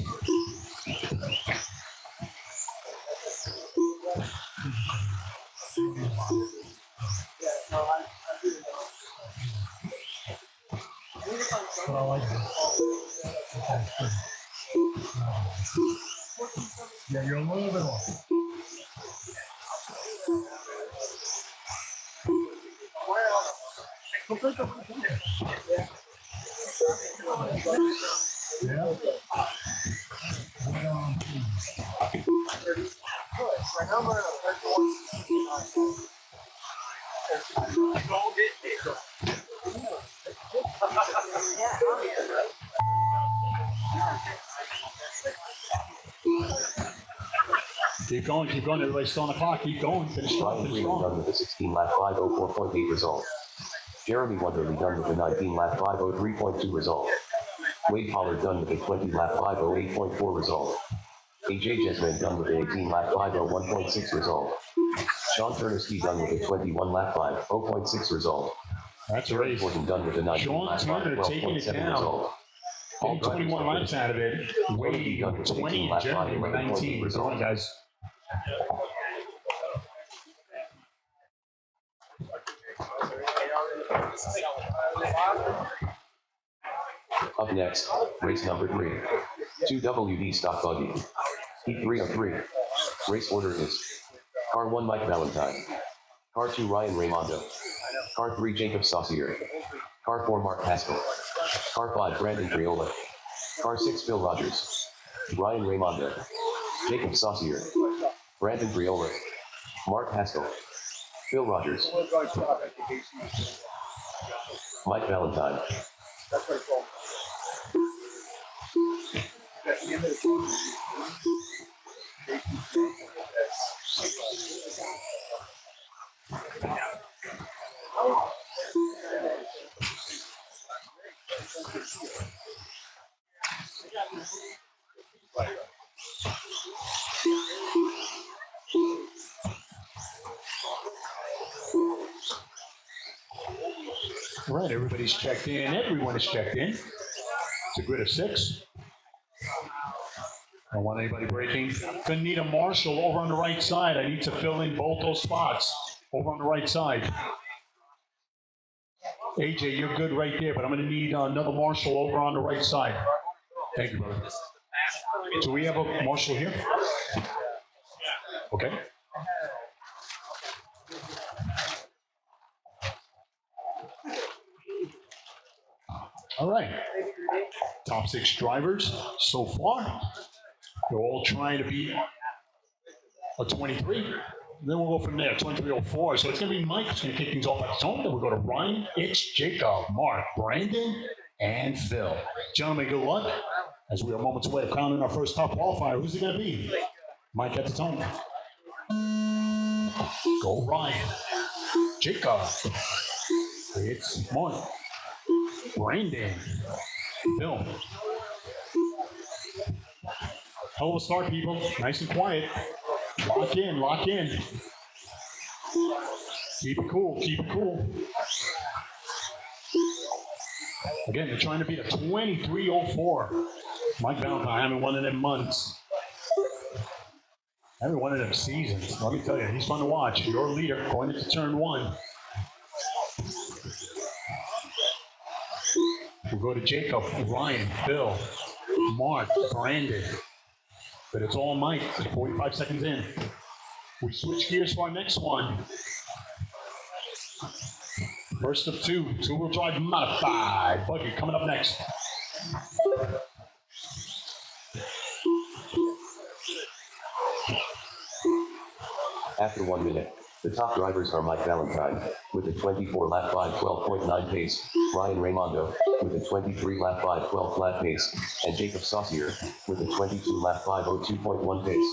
Yeah, you're a little bit off. Yeah. Keep going, everybody's still on the clock, keep going, finish strong, Ryan finish Freeman strong. done with a 16 lap 5:04.8 result. Jeremy Wonderly done with a 19 lap 5:03.2 result. Wade Pollard done with a 20 lap 5:08.4 result. AJ Jesman done with an 18 lap 5:01.6 result. Sean Turnowski done with a 21 lap 5:0.6 result. That's a race. Gordon done with a 19 Sean lap Turner taking it 5:12.7 down. result. All Getting 21 laps out of it. Wade with 20, and Jeremy with 19. Good on, guys. Up next, race number 3. 2 WD stock buggy. Heat 3 of 3. Race order is Car 1 Mike Valentine. Car 2 Ryan Raimondo. Car 3 Jacob Saucier. Car 4 Mark Haskell. Car 5 Brandon Triola. Car 6 Phil Rogers. Ryan Raimondo. Jacob Saucier. Brandon Triola. Mark Haskell. Phil Rogers. Mike Valentine. All right, everybody's checked in. Everyone is checked in. It's a grid of 6. I don't want anybody breaking. Gonna need a marshal over on the right side. I need to fill in both those spots over on the right side. AJ, you're good right there, but I'm gonna need another marshal over on the right side. Thank you, brother. Do we have a marshal here? Okay. All right. Top 6 drivers so far. They're all trying to beat a 23. Then we'll go from there, 2304. So it's going to be Mike who's going to kick things off at his home. Then we'll go to Ryan, Itch, Jacob, Mark, Brandon, and Phil. Gentlemen, good luck. As we are moments away of crowning our first top qualifier. Who's it going to be? Mike at the tone. Go Ryan. Jacob. It's Mark. Brandon. Phil. Hell of a start, people. Nice and quiet. Lock in, lock in. Keep it cool, keep it cool. Again, they're trying to beat a 2304. Mike Valentine, I haven't won in them months. I haven't won in them seasons. Let me tell you, he's fun to watch. Your leader going into turn 1. We'll go to Jacob, Ryan, Phil, Mark, Brandon. But it's all Mike, 45 seconds in. We switch gears for our next one. First of 2, 2-wheel drive modified. Buggy coming up next. After 1 minute, the top drivers are Mike Valentine with a 24 lap 5:12.9 pace, Ryan Raimondo with a 23 lap 5:12 flat pace, and Jacob Saucier with a 22 lap 5:02.1 pace.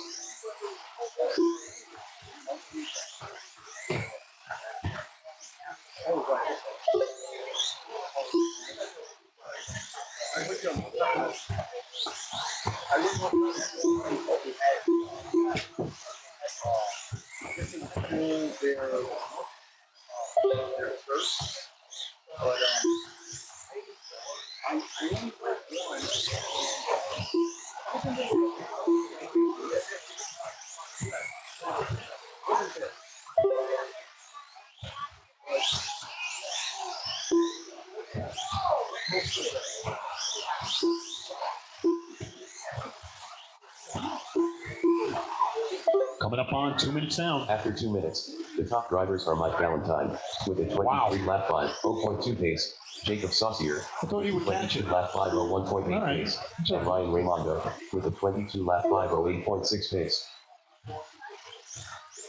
Coming up on 2 minutes down. After 2 minutes, the top drivers are Mike Valentine with a 23 lap 5, 0.2 pace, Jacob Saucier I thought he would catch 22 it. lap 5, 1.8 All right. pace, and Ryan Raimondo with a 22 lap 5, 8.6 pace.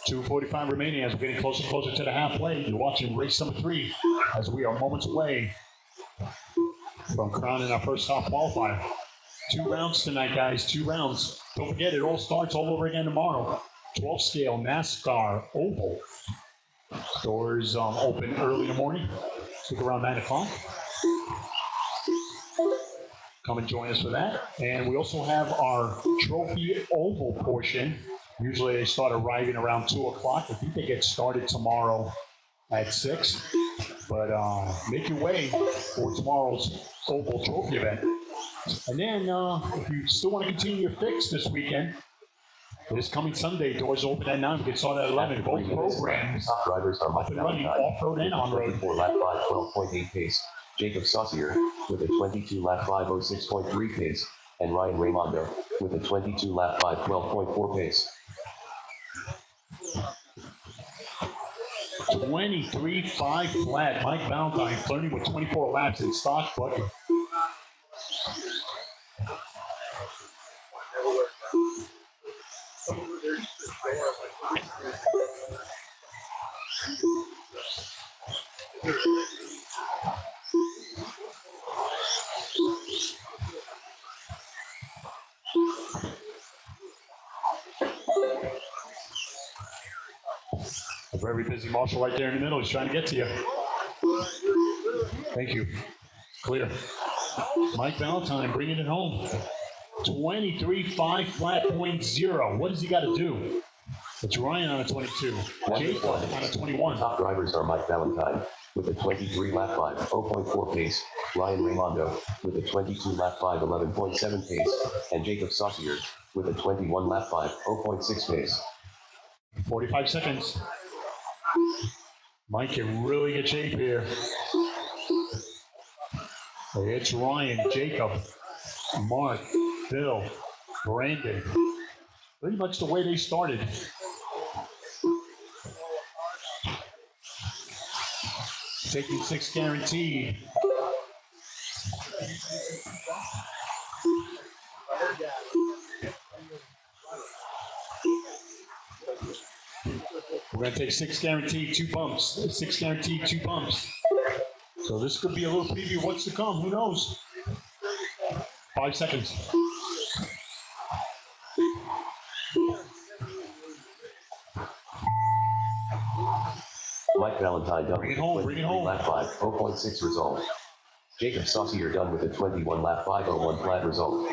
2:45 remaining as we're getting closer and closer to the halfway. You're watching race number 3 as we are moments away from crowning our first top qualifier. 2 rounds tonight, guys. 2 rounds. Don't forget, it all starts all over again tomorrow. 12 scale NASCAR Oval. Doors open early in the morning. I think around 9 o'clock. Come and join us for that. And we also have our trophy oval portion. Usually they start arriving around 2 o'clock. I think they get started tomorrow at 6. But make your way for tomorrow's oval trophy event. And then if you still want to continue your fix this weekend, this coming Sunday, doors open at 9. We get started at 11. After 3 Both minutes, programs top drivers are up Mike and running Valentine off-road and on-road. 24 lap 5, 12.8 pace, Jacob Saucier with a 22 lap 5, 6.3 pace, and Ryan Raimondo with a 22 lap 5, 12.4 pace. 23.5 flat. Mike Valentine flirting with 24 laps in stock buggy. A very busy marshal right there in the middle. He's trying to get to you. Thank you. Clear. Mike Valentine bringing it home. 23.5 flat 0.0. What does he got to do? It's Ryan on a 22. Jacob on a 21. Top drivers are Mike Valentine with a 23 lap 5, 0.4 pace, Ryan Raimondo with a 22 lap 5, 11.7 pace, and Jacob Saucier with a 21 lap 5, 0.6 pace. 45 seconds. Mike in really good shape here. It's Ryan, Jacob, Mark, Phil, Brandon. Pretty much the way they started. Taking 6 guaranteed. We're going to take 6 guaranteed, 2 bumps. 6 guaranteed, 2 bumps. So this could be a little preview of what's to come. Who knows? 5 seconds. Mike Valentine done Bring with it a home, 23 bring it home. lap 5, 0.6 result. Jacob Saucier done with a 21 lap 5, 0.1 flat result.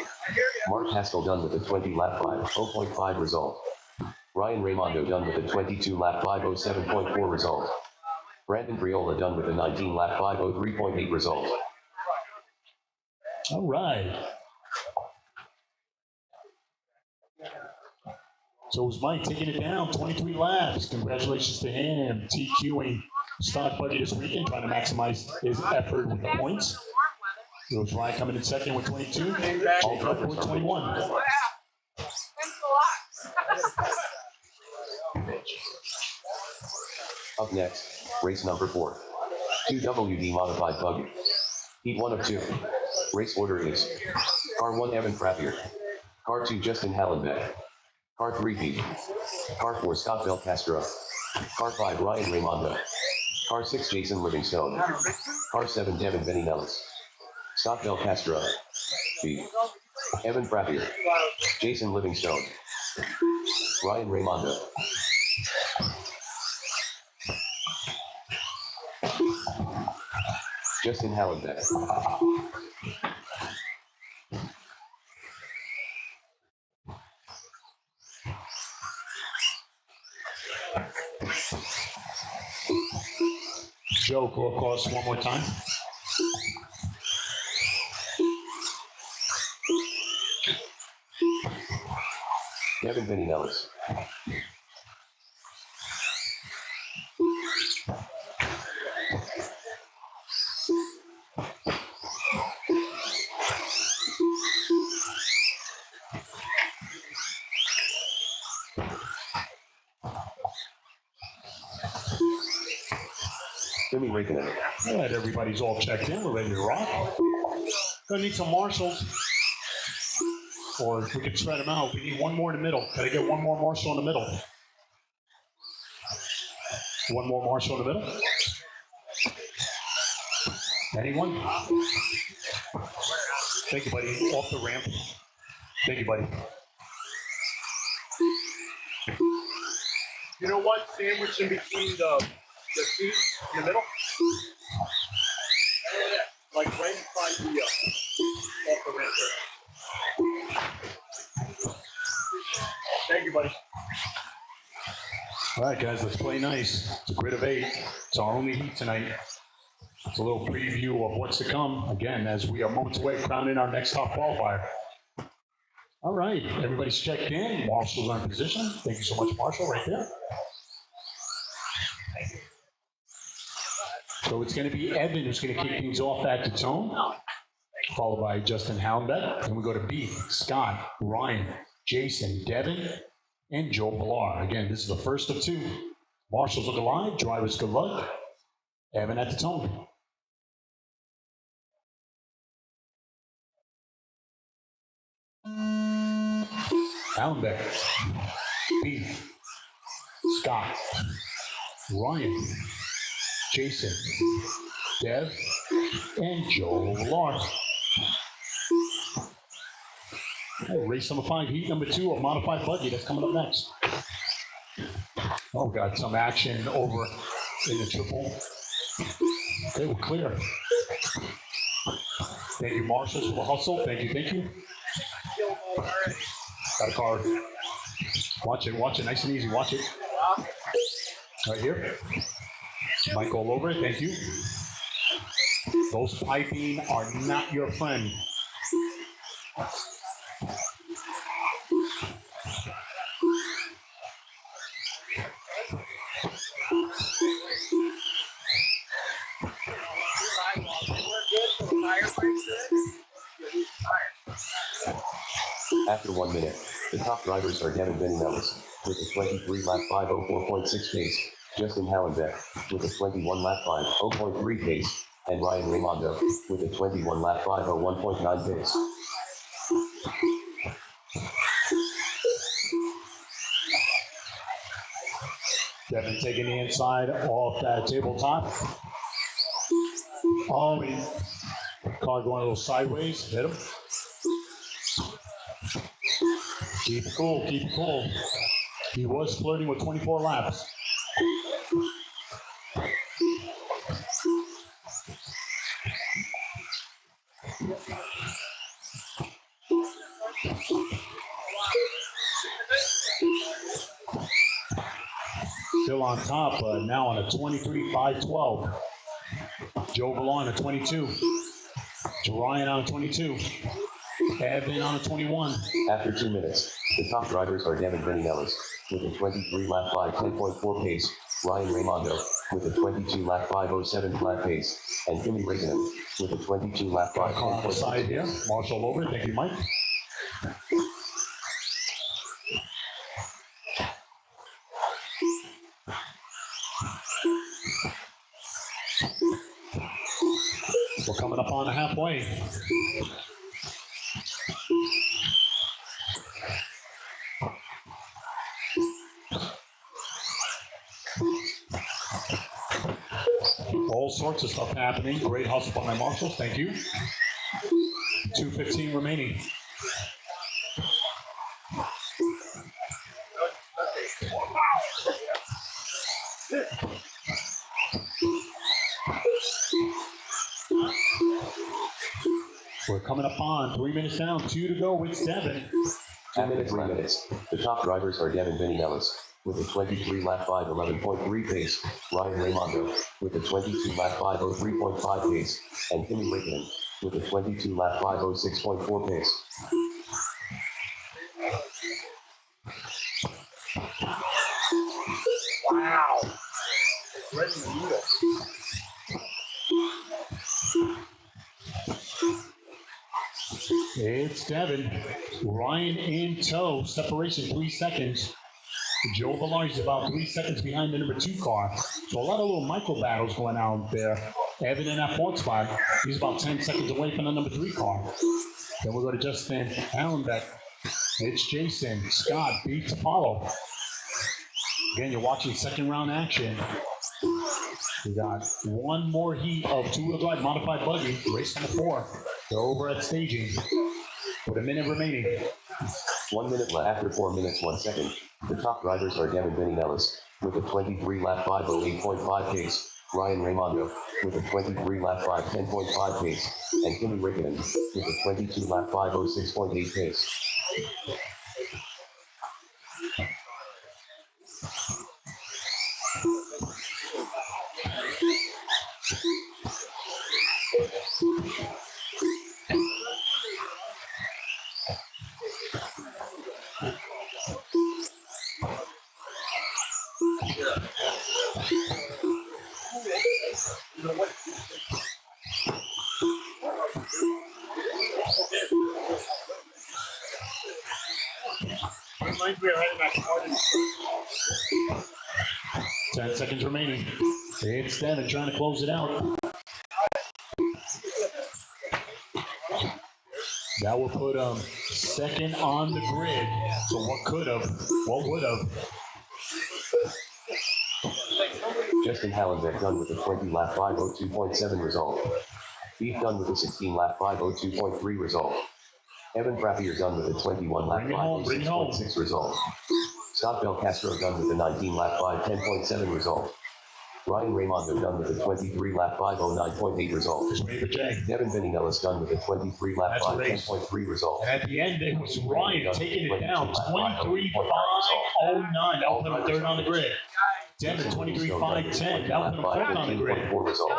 Mark Haskell done with a 20 lap 5, 0.5 result. Ryan Raimondo done with a 22 lap 5, 7.4 result. Brandon Briola done with a 19 lap 5, 3.8 result. All right. So it was Mike taking it down, 23 laps. Congratulations to him. TQing stock buddy this weekend, trying to maximize his effort with the points. It was Ryan coming in second with 22. Jacob with 21. Thanks a lot. Up next, race number 4. 2WD modified buggy. Heat 1 of 2. Race order is Car 1 Evan Frappier. Car 2 Justin Hallenbeck. Car 3 Pete. Car 4 Scott Bell Castro. Car 5 Ryan Raimondo. Car 6 Jason Livingstone. Car 7 Devin Benny Nellis. Scott Bell Castro. Pete. Evan Frappier. Jason Livingstone. Ryan Raimondo. Justin Hallenbeck. Joe, go across one more time. Devin Vinny Nellis. Jimmy Raikkonen. All right, everybody's all checked in. We're ready to rock. Gonna need some marshals. Or if we can spread them out. We need one more in the middle. Gotta get one more marshal in the middle. One more marshal in the middle. Anyone? Thank you, buddy. Off the ramp. Thank you, buddy. You know what? Sandwich in between the seats in the middle? Like right inside the off the ramp there. Thank you, buddy. All right, guys, let's play nice. It's a grid of 8. It's our only heat tonight. It's a little preview of what's to come, again, as we are moments away crowning our next top qualifier. All right, everybody's checked in. Marshall's on position. Thank you so much, Marshall, right there. So it's going to be Evan who's going to kick things off at the tone, followed by Justin Hallenbeck. Then we go to B, Scott, Ryan, Jason, Devin, and Joe Villar. Again, this is the first of 2. Marshals look alive, drivers good luck. Evan at the tone. Hallenbeck, B, Scott, Ryan, Jason, Dev, and Joe Villar. Race number 5, heat number 2 of modified buggy. That's coming up next. Oh, got some action over in the triple. Okay, we're clear. Thank you, marshals, for the hustle. Thank you, thank you. Got a car. Watch it, nice and easy. Watch it. Right here. Might go all over it. Thank you. Those piping are not your friend. After 1 minute, the top drivers are Devin Vinny Nellis with a 23-lap 504.6 pace, Justin Hallenbeck with a 21-lap 5.03 pace, and Ryan Raimondo with a 21-lap 501.9 pace. Devin taking the inside off that tabletop. Oh, car going a little sideways. Hit him. Keep it cool, keep it cool. He was flirting with 24 laps. Still on top, now on a 23.512. Joe Villar on a 22. Ryan on a 22. Evan on a 21. After 2 minutes, the top drivers are Devin Vinny Nellis with a 23-lap 5.10.4 pace, Ryan Raimondo with a 22-lap 507 flat pace, and Jimmy Raikkonen with a 22-lap Car on the side here. Marshall over. Thank you, Mike. We're coming up on the halfway. All sorts of stuff happening. Great hustle by my marshals. Thank you. 2:15 remaining. We're coming up on 3 minutes down, 2 to go with 7. After 3 minutes, the top drivers are Devin Vinny Nellis with a 23 lap 5:11.3 pace, Ryan Raimondo with a 22 lap 5:03.5 pace, and Kimi Räikkönen with a 22 lap 5:06.4 pace. Wow. Right in the middle. It's Devin. Ryan in tow. Separation 3 seconds. Joe Villard is about 3 seconds behind the number 2 car. So a lot of little micro battles going on there. Evan in that fourth spot. He's about 10 seconds away from the number 3 car. Then we'll go to Justin Allenbeck. It's Jason. Scott beat to follow. Again, you're watching second round action. We got one more heat of two-wheel drive modified buggy. Race number 4. They're over at staging with a minute remaining. 1 minute left after 4 minutes 1 second. The top drivers are Devin Vinales with a 23 lap 5:08.5 pace, Ryan Raimondo with a 23 lap 5:10.5 pace, and Kimi Räikkönen with a 22 lap 5:06.8 pace. Reminds me of having that card. 10 seconds remaining. It's Devin trying to close it out. That will put him second on the grid. So what could have, what would have. Justin Hallenbeck done with a 20 lap 5:02.7 result. Beef done with a 16 lap 5:02.3 result. Evan Frappier done with a 21 lap 5:06.6 result. Scott Belcastro done with a 19 lap 5:10.7 result. Ryan Raimondo done with a 23 lap 5:09.8 result. Devin Vinales done with a 23 lap 5:10.3 result. And at the end, it was Ryan taking it down 23-5-09. That will put him third on the grid. Devin 23-5-10. That will put him fourth on the grid.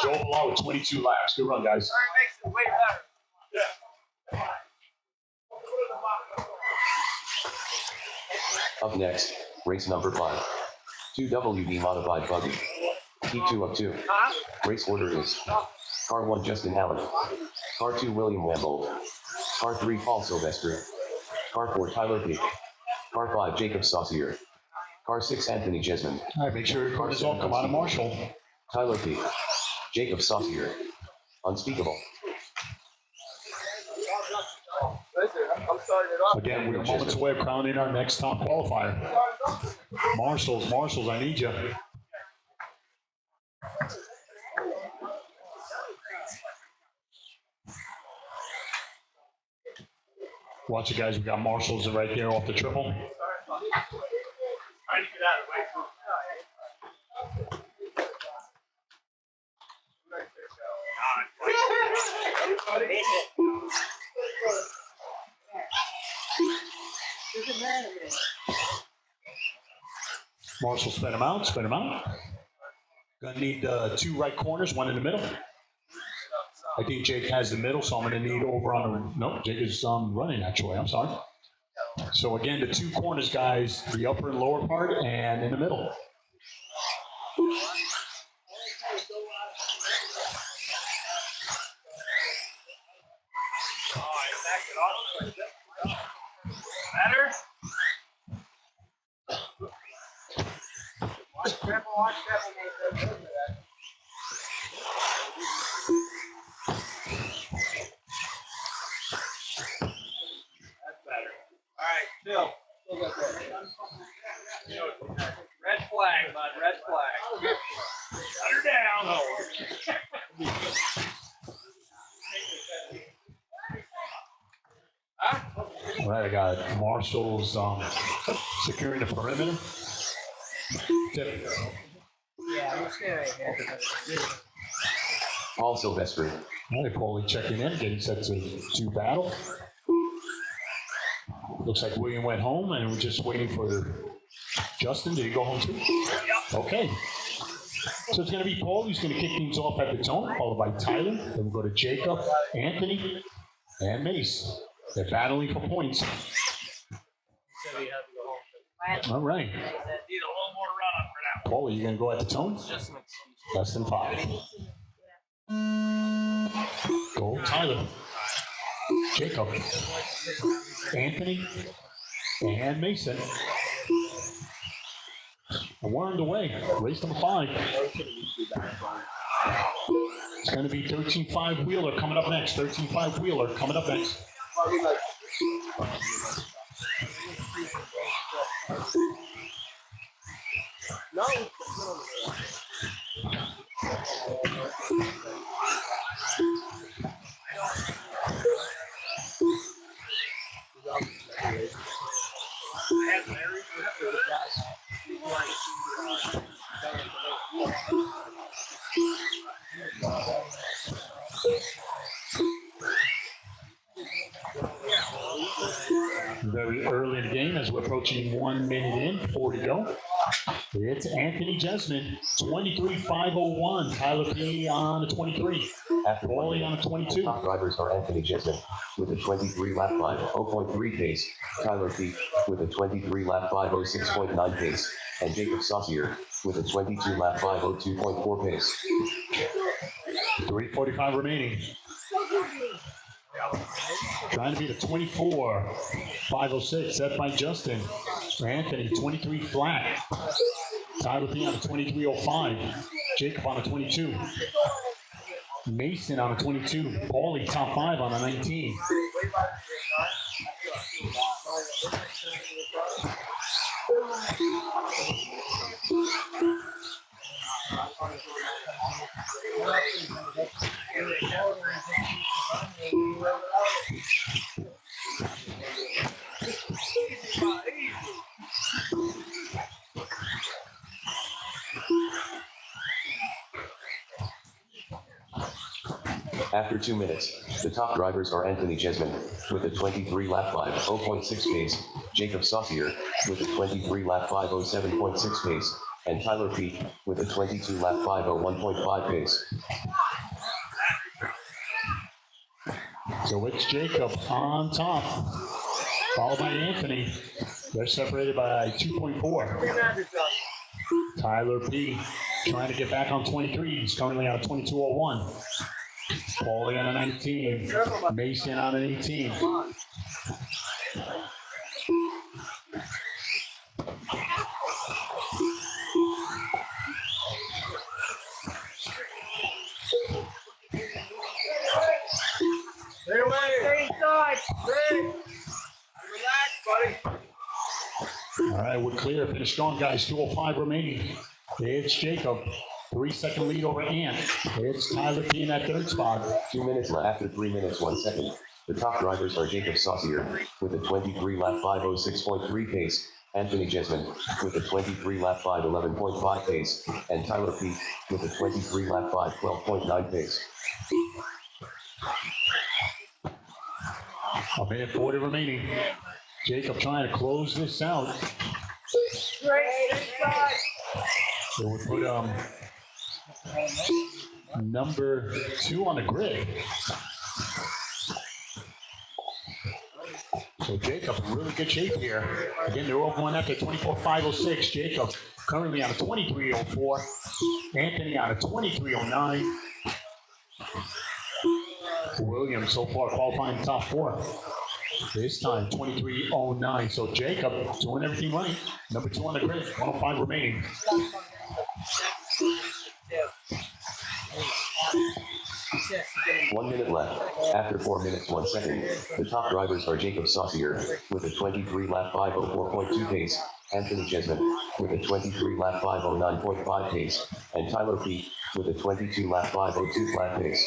Joe Below with 22 laps. Good run, guys. Sorry, makes it way better. Up next, race number 5. 2WD modified buggy. T2 of 2. Race order is Car 1 Justin Allen. Car 2 William Wambold. Car 3 Paul Silvestri. Car 4 Tyler Peak. Car 5 Jacob Saucier. Car 6 Anthony Jesman. All right, make sure your cars all come out of Marshall. Tyler Peak. Jacob Saucier. Unspeakable. I'm starting it off. Again, we're moments away of crowning our next top qualifier. Marshals, I need you. Watch it, guys. We got Marshals right there off the triple. Trying to get out of the way. Marshall, spin him out, Gonna need 2 right corners, 1 in the middle. I think Jake has the middle, so I'm gonna need over on the, no, Jake is running actually, I'm sorry. So again, the 2 corners, guys, the upper and lower part, and in the middle. Better? Watch Triple make those moves with that. That's better. Alright, Phil. Red flag, bud. Red flag. Shut her down. Huh? All right, I got Marshall's securing the perimeter. Tip. Yeah, I'm just gonna right here. Paul Silvestri. All right, Paulie checking in, getting set to battle. Looks like William went home, and we're just waiting for Justin, did you go home too? Okay. So it's going to be Paul who's going to kick things off at the tone, followed by Tyler. Then we'll go to Jacob, Anthony, and Mace. They're battling for points. Said he had to go home. All right. Need a little more run up for that. Paul, are you going to go at the tone? Just an excuse. Less than 5. Go, Tyler. Jacob, Anthony, and Mason. And we're underway. Race number 5. It's going to be 13.5 Wheeler coming up next. 13.5 Wheeler coming up next. No. Very early in the game as we're approaching 1 minute in, 4 to go. It's Anthony Jesman, 23.501. Tyler P on the 23. After Paulie on the 22. top drivers are Anthony Jesman with a 23 lap 5.0.3 pace, Tyler P with a 23 lap 5.06.9 pace, and Jacob Saucier with a 22 lap 5.02.4 pace. 3:45 remaining. Trying to beat a 24, 506, set by Justin. For Anthony, 23 flat. Tyler P on a 23.05. Jacob on a 22. Mason on a 22. Paulie, top 5 on a 19. After 2 minutes, the top drivers are Anthony Jesman with a 23 lap 5.0.6 pace, Jacob Saucier with a 23 lap 5.07.6 pace, and Tyler P with a 22 lap 5.01.5 pace. So it's Jacob on top, followed by Anthony. They're separated by 2.4. Tyler P trying to get back on 23. He's currently on a 22.01. Paulie on a 19. Mason on an 18. Stay away. Stay inside. Stay. Relax, buddy. All right, we're clear. Finish strong, guys. 2:05 remaining. It's Jacob. 3-second lead over Ant. It's Tyler P in that third spot. 2 minutes left after 3 minutes 1 second. The top drivers are Jacob Saucier with a 23 lap 5.06.3 pace, Anthony Jesman with a 23 lap 5.11.5 pace, and Tyler P with a 23 lap 5.12.9 pace. A minute 40 remaining. Jacob trying to close this out. Straight inside. So we put number 2 on the grid. So Jacob in really good shape here. Again, they're all going after 24.506. Jacob currently on a 23.04. Anthony on a 23.09. Williams so far qualifying top 4. This time 23.09. So Jacob doing everything right. Number 2 on the grid. 105 remaining. One minute left. After 4 minutes 1 second, the top drivers are Jacob Saucier with a 23 lap 5.04.2 pace, Anthony Jesman with a 23 lap 5.09.5 pace, and Tyler P with a 22 lap 5.02 flat pace.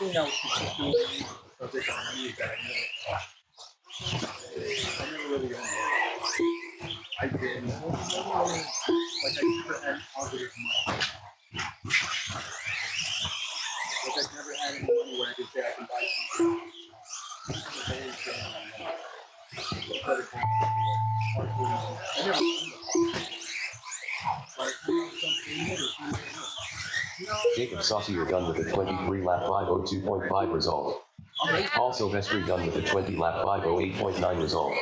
think that was consistent so they can use that. I never really got it. I did. Like I never had positive money. Like I've never had any money where I could say I can buy something. It's always been credit card. I never Jacob Saucier done with a 23 lap 502.5 result. Paul Silvestri done with a 20 lap 508.9 result.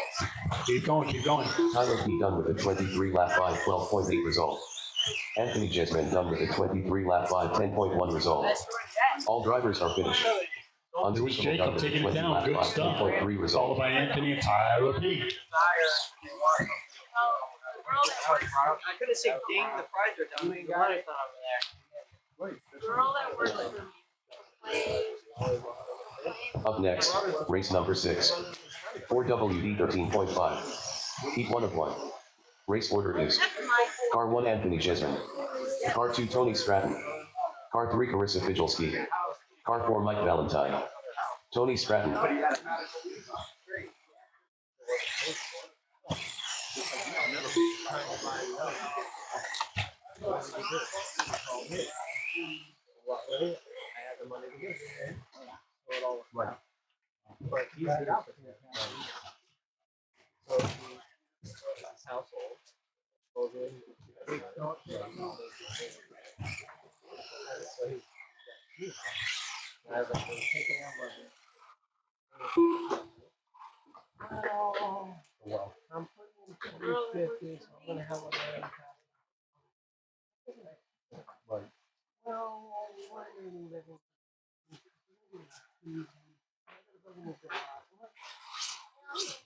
Keep going, keep going. Tyler P done with a 23 lap 512.8 result. Anthony Jesman done with a 23 lap 510.1 result. All drivers are finished. It was Jacob taking it down. Good stuff. Followed by Anthony and Tyler P. I could have said ding, the fries are done. The marathon over there. Girl that works for me. Up next, race number 6. 4WD 13.5. Heat 1 of 1. Race order is Car 1 Anthony Jesman. Car 2 Tony Stratton. Car 3 Carissa Fidgelski. Car 4 Mike Valentine. Tony Stratton. But he's good at so his household. So he's as I'm taking out well, I'm putting 350, so I'm gonna have a right. Well, what are you living?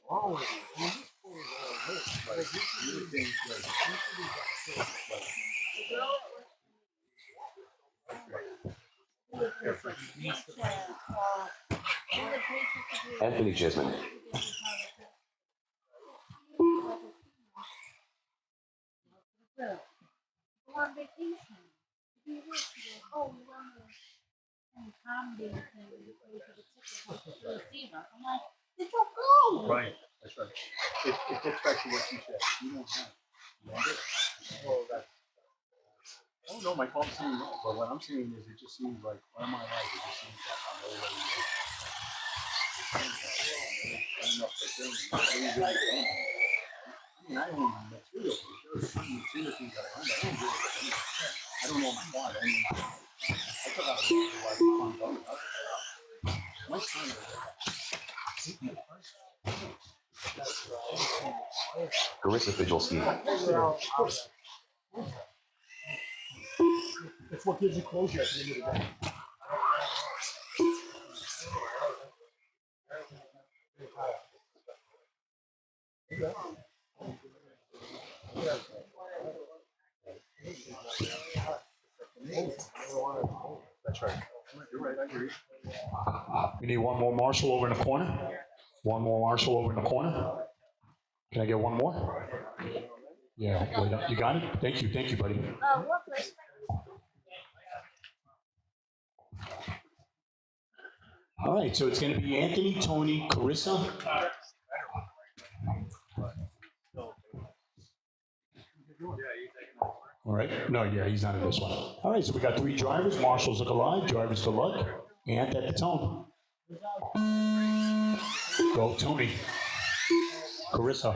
Wrong with you? Anthony Jesman. On vacation. You want to accommodate things to the receiver. I'm like, did you go? Right, that's right. It gets back to what you said. You don't have. You want it? Well, that's. Oh no, my fault's saying no. But what I'm saying is, it just seems like, what am I like? It just seems like I'm already. I mean, I own material. There's certain material things that I own. I don't know my father. I mean, I took out a my son. Carissa Fidgelski. That's what gives you closure at the end of the day. That's right. You're right. I agree. We need one more marshal over in the corner. One more marshal over in the corner. Can I get one more? Yeah, wait up. You got it? Thank you, buddy. What place? All right, so it's going to be Anthony, Tony, Carissa. All right. No, yeah, he's not in this one. All right, so we got 3 drivers. Marshals look alive. Drivers to luck. And at the tone. Go, Tony. Carissa.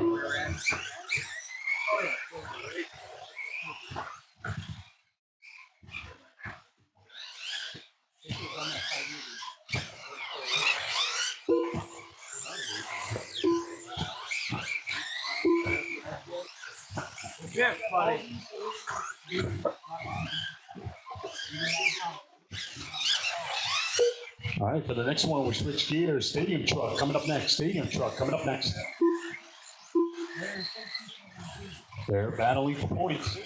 Yes, buddy. All right, for the next one, we switch gears. Stadium truck coming up next. They're battling for points.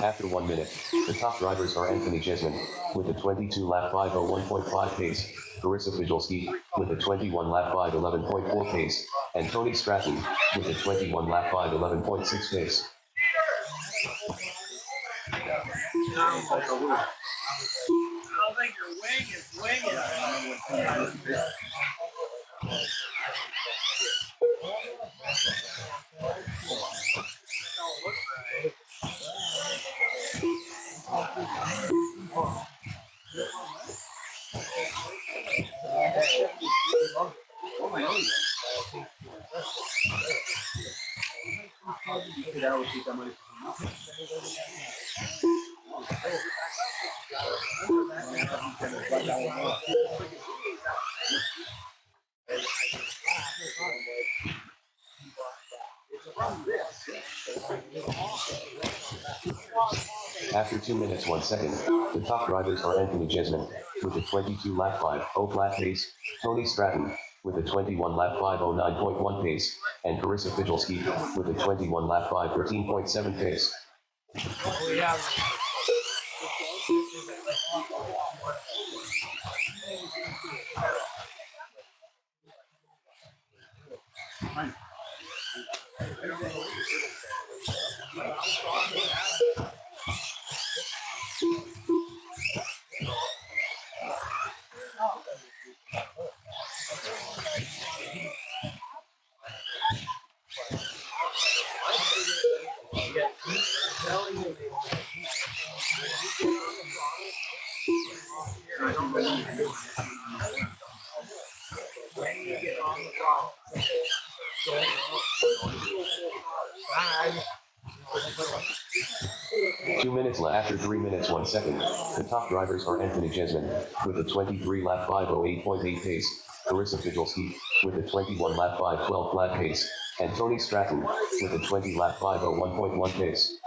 After 1 minute, the top drivers are Anthony Jesman with a 22-lap 5:01.5 pace, Carissa Fijolski with a 21-lap 5:11.4 pace, and Tony Stratton with a 21-lap 5:11.6 pace. I don't think your wing is winging. Don't look right. After 2 minutes 1 second, the top drivers are Anthony Jesman with a 22-lap 5:0 flat pace, Tony Stratton with a 21-lap 5:09.1 pace, and Carissa Fijolski with a 21-lap 5:13.7 pace. After 3 minutes 1 second, the top drivers are Anthony Jesman with a 23-lap 5:08.8 pace, Carissa Fijolski with a 21-lap 5:12 flat pace, and Tony Stratton with a 20-lap 5:01.1 pace.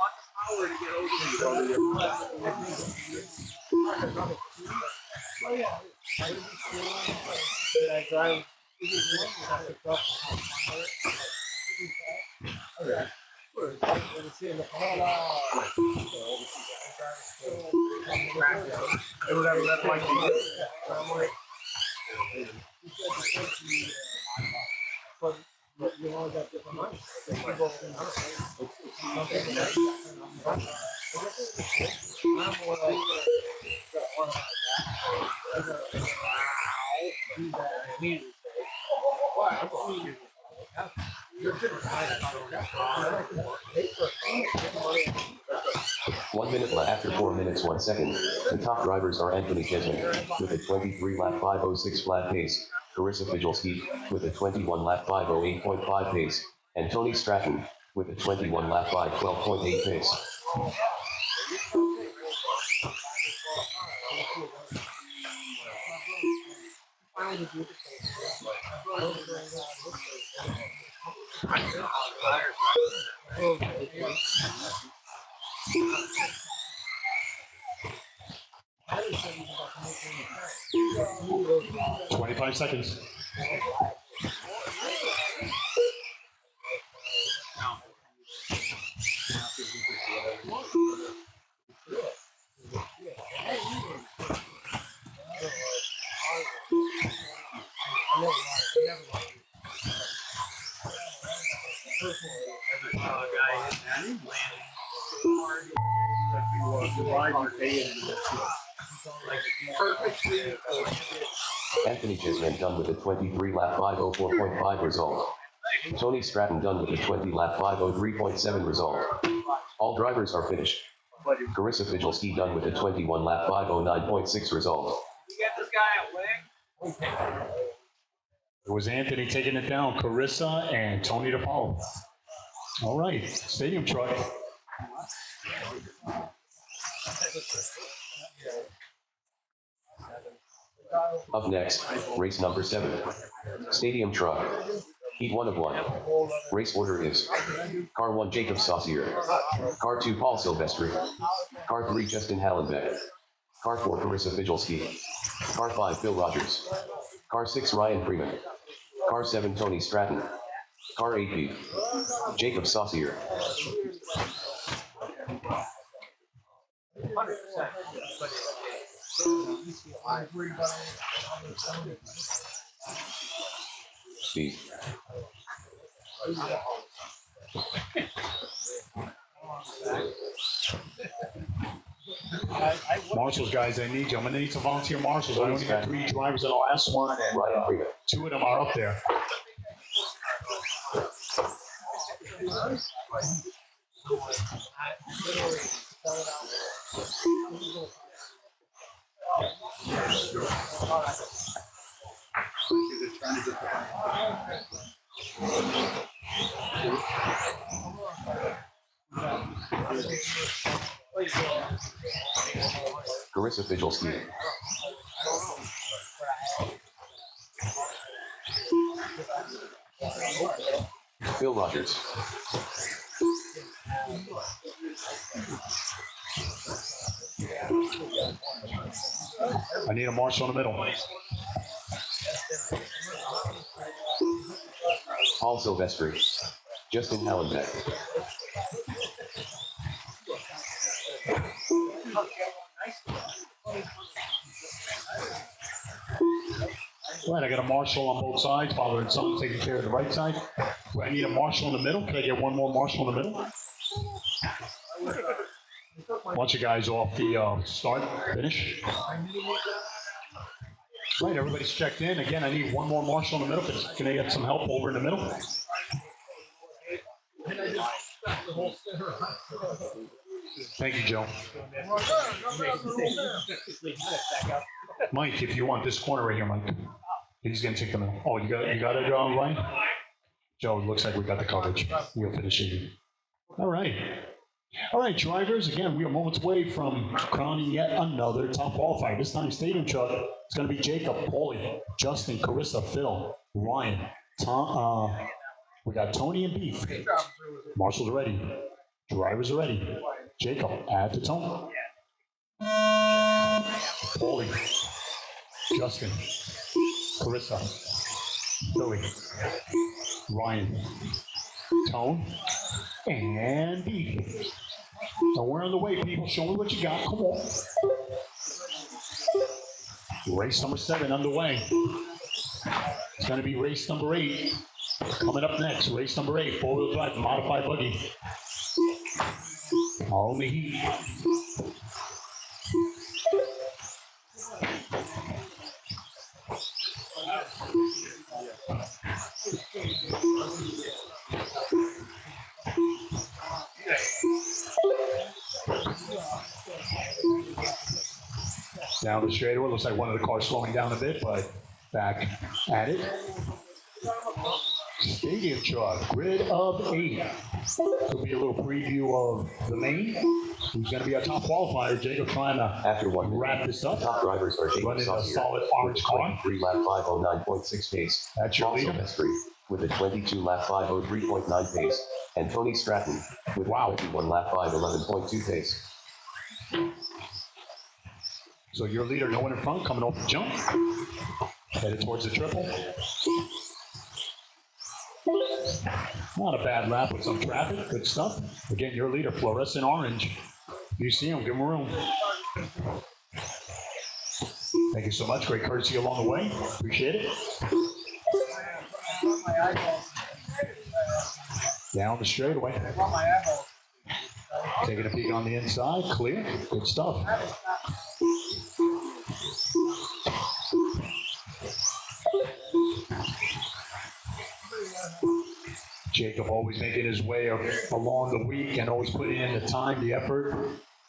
After 4 minutes 1 second, the top drivers are Anthony Jesman with a 23-lap 5:06 flat pace, Carissa Fijolski with a 21-lap 5:08.5 pace, and Tony Stratton with a 21-lap 5:12.8 pace. $25 seconds. Anthony Jesman done with a 23-lap 5:04.5 result. Tony Stratton done with a 20-lap 5:03.7 result. All drivers are finished. Carissa Fijolski done with a 21-lap 5:09.6 result. You get this guy a wing? It was Anthony taking it down, Carissa and Tony to follow. All right, stadium truck. Up next, race number 7. Stadium truck. Heat 1 of 1. Race order is Car 1 Jacob Saucier, Car 2 Paul Silvestri, Car 3 Justin Hallenbeck, Car 4 Carissa Fijolski, Car 5 Phil Rogers, Car 6 Ryan Freeman, Car 7 Tony Stratton, Car 8 B Jacob Saucier. Speed. Marshals, guys, I need you. I'm gonna need some volunteer marshals. I only got 3 drivers in the last one, and Ryan Freeman. 2 of them are up there. Carissa Fijelski. Phil Rogers. I need a marshal in the middle. Paul Silvestri. Justin Hallenbeck. Right, I got a marshal on both sides, Father and Son taking care of the right side. I need a marshal in the middle. Can I get one more marshal in the middle? Bunch of guys off the start, finish. Right, everybody's checked in. Again, I need one more marshal in the middle. Can I get some help over in the middle? Thank you, Joe. Mike, if you want this corner right here, Mike. He's gonna take the middle. Oh, you got it, Ryan? Joe, it looks like we got the coverage. We'll finish it. All right. All right, drivers, again, we are moments away from crowning yet another top qualifier. This time, stadium truck. It's going to be Jacob, Paulie, Justin, Carissa, Phil, Ryan, Tom. We got Tony and Beef. Marshall's ready. Drivers are ready. Jacob, add to Tony. Paulie, Justin, Carissa, Billy, Ryan, Tone, and Beef. So we're on the way, people. Show me what you got. Come on. Race number 7 underway. It's going to be race number 8. Coming up next, race number 8, 4-wheel drive, modified buggy. All the heat. Down the straightaway, looks like one of the cars slowing down a bit, but back at it. Stadium truck, grid of 8. Could be a little preview of the main. Who's going to be our top qualifier? Jacob trying to After 1 minute, wrap this up. top drivers are Jacob Running a Saucier solid with orange a car. 23 lap 509.6 pace. That's your Paul leader. Silvestri with a 22 lap 503.9 pace. And Tony Stratton with Wow. a 21 lap 511.2 pace. So your leader, no one in front, coming off the jump. Headed towards the triple. Not a bad lap with some traffic. Good stuff. Again, your leader, fluorescent orange. You see him, give him room. Thank you so much. Great courtesy along the way. Appreciate it. Down the straightaway. Taking a peek on the inside. Clear. Good stuff. Jacob always making his way along the week and always putting in the time, the effort,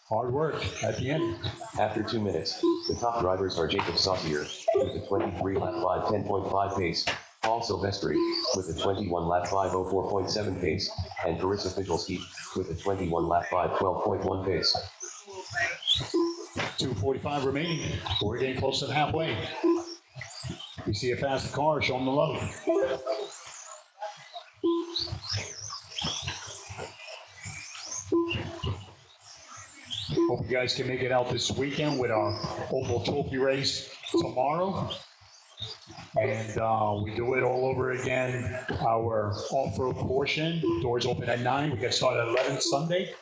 hard work at the end. After 2 minutes, the top drivers are Jacob Saucier with a 23 lap 510.5 pace, Paul Silvestri with a 21 lap 504.7 pace, and Carissa Fijelski with a 21 lap 512.1 pace. 2:45 remaining. We're getting close to halfway. You see a fast car, show them the love. Hope you guys can make it out this weekend with our Opal Trophy race tomorrow. And we do it all over again. Our off-road portion, doors open at 9. We get started at 11 Sunday.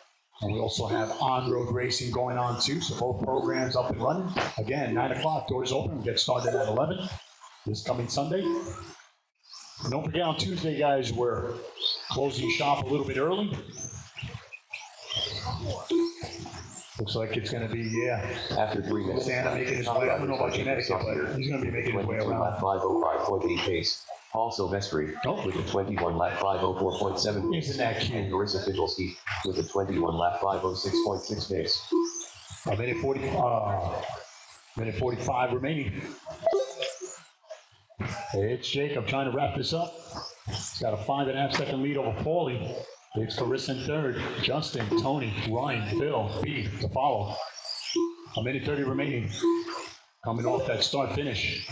And we also have on-road racing going on too, so both programs up and running. Again, 9 o'clock, doors open, we get started at 11 this coming Sunday. And don't forget on Tuesday, guys, we're closing shop a little bit early. Looks like it's going to be, yeah. After 3 minutes. Santa making his way. I don't know about Connecticut, but he's going to be making his way 22 around. lap 505.8 pace. Also Vestry with a 21 lap 504.7 pace. Isn't that cute? And Carissa Fiddlesky with a 21 lap 506.6 pace. A minute 45 remaining. It's Jacob trying to wrap this up. He's got a 5.5 second lead over Paulie. It's Carissa in third. Justin, Tony, Ryan, Bill, B to follow. A minute 30 remaining. Coming off that start finish.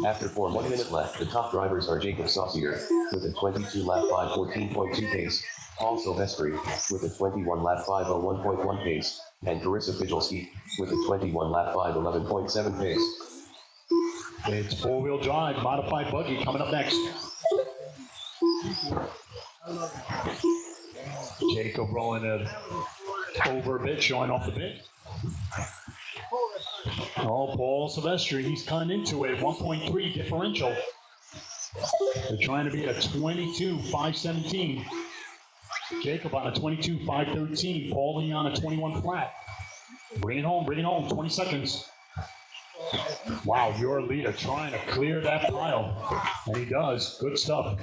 After 1 minute left, the top drivers are Jacob Saucier with a 22 lap 514.2 pace. Also Vestry with a 21 lap 501.1 pace. And Carissa Fiddlesky with a 21 lap 511.7 pace. It's four-wheel drive, modified buggy coming up next. Jacob rolling it over a bit, showing off the bit. Oh, Paul Silvestri, he's coming into it, 1.3 differential. They're trying to be at a 22.517. Jacob on a 22.513. Paulie on a 21 flat. Bring it home, 20 seconds. Wow, your leader trying to clear that pile. And he does, good stuff.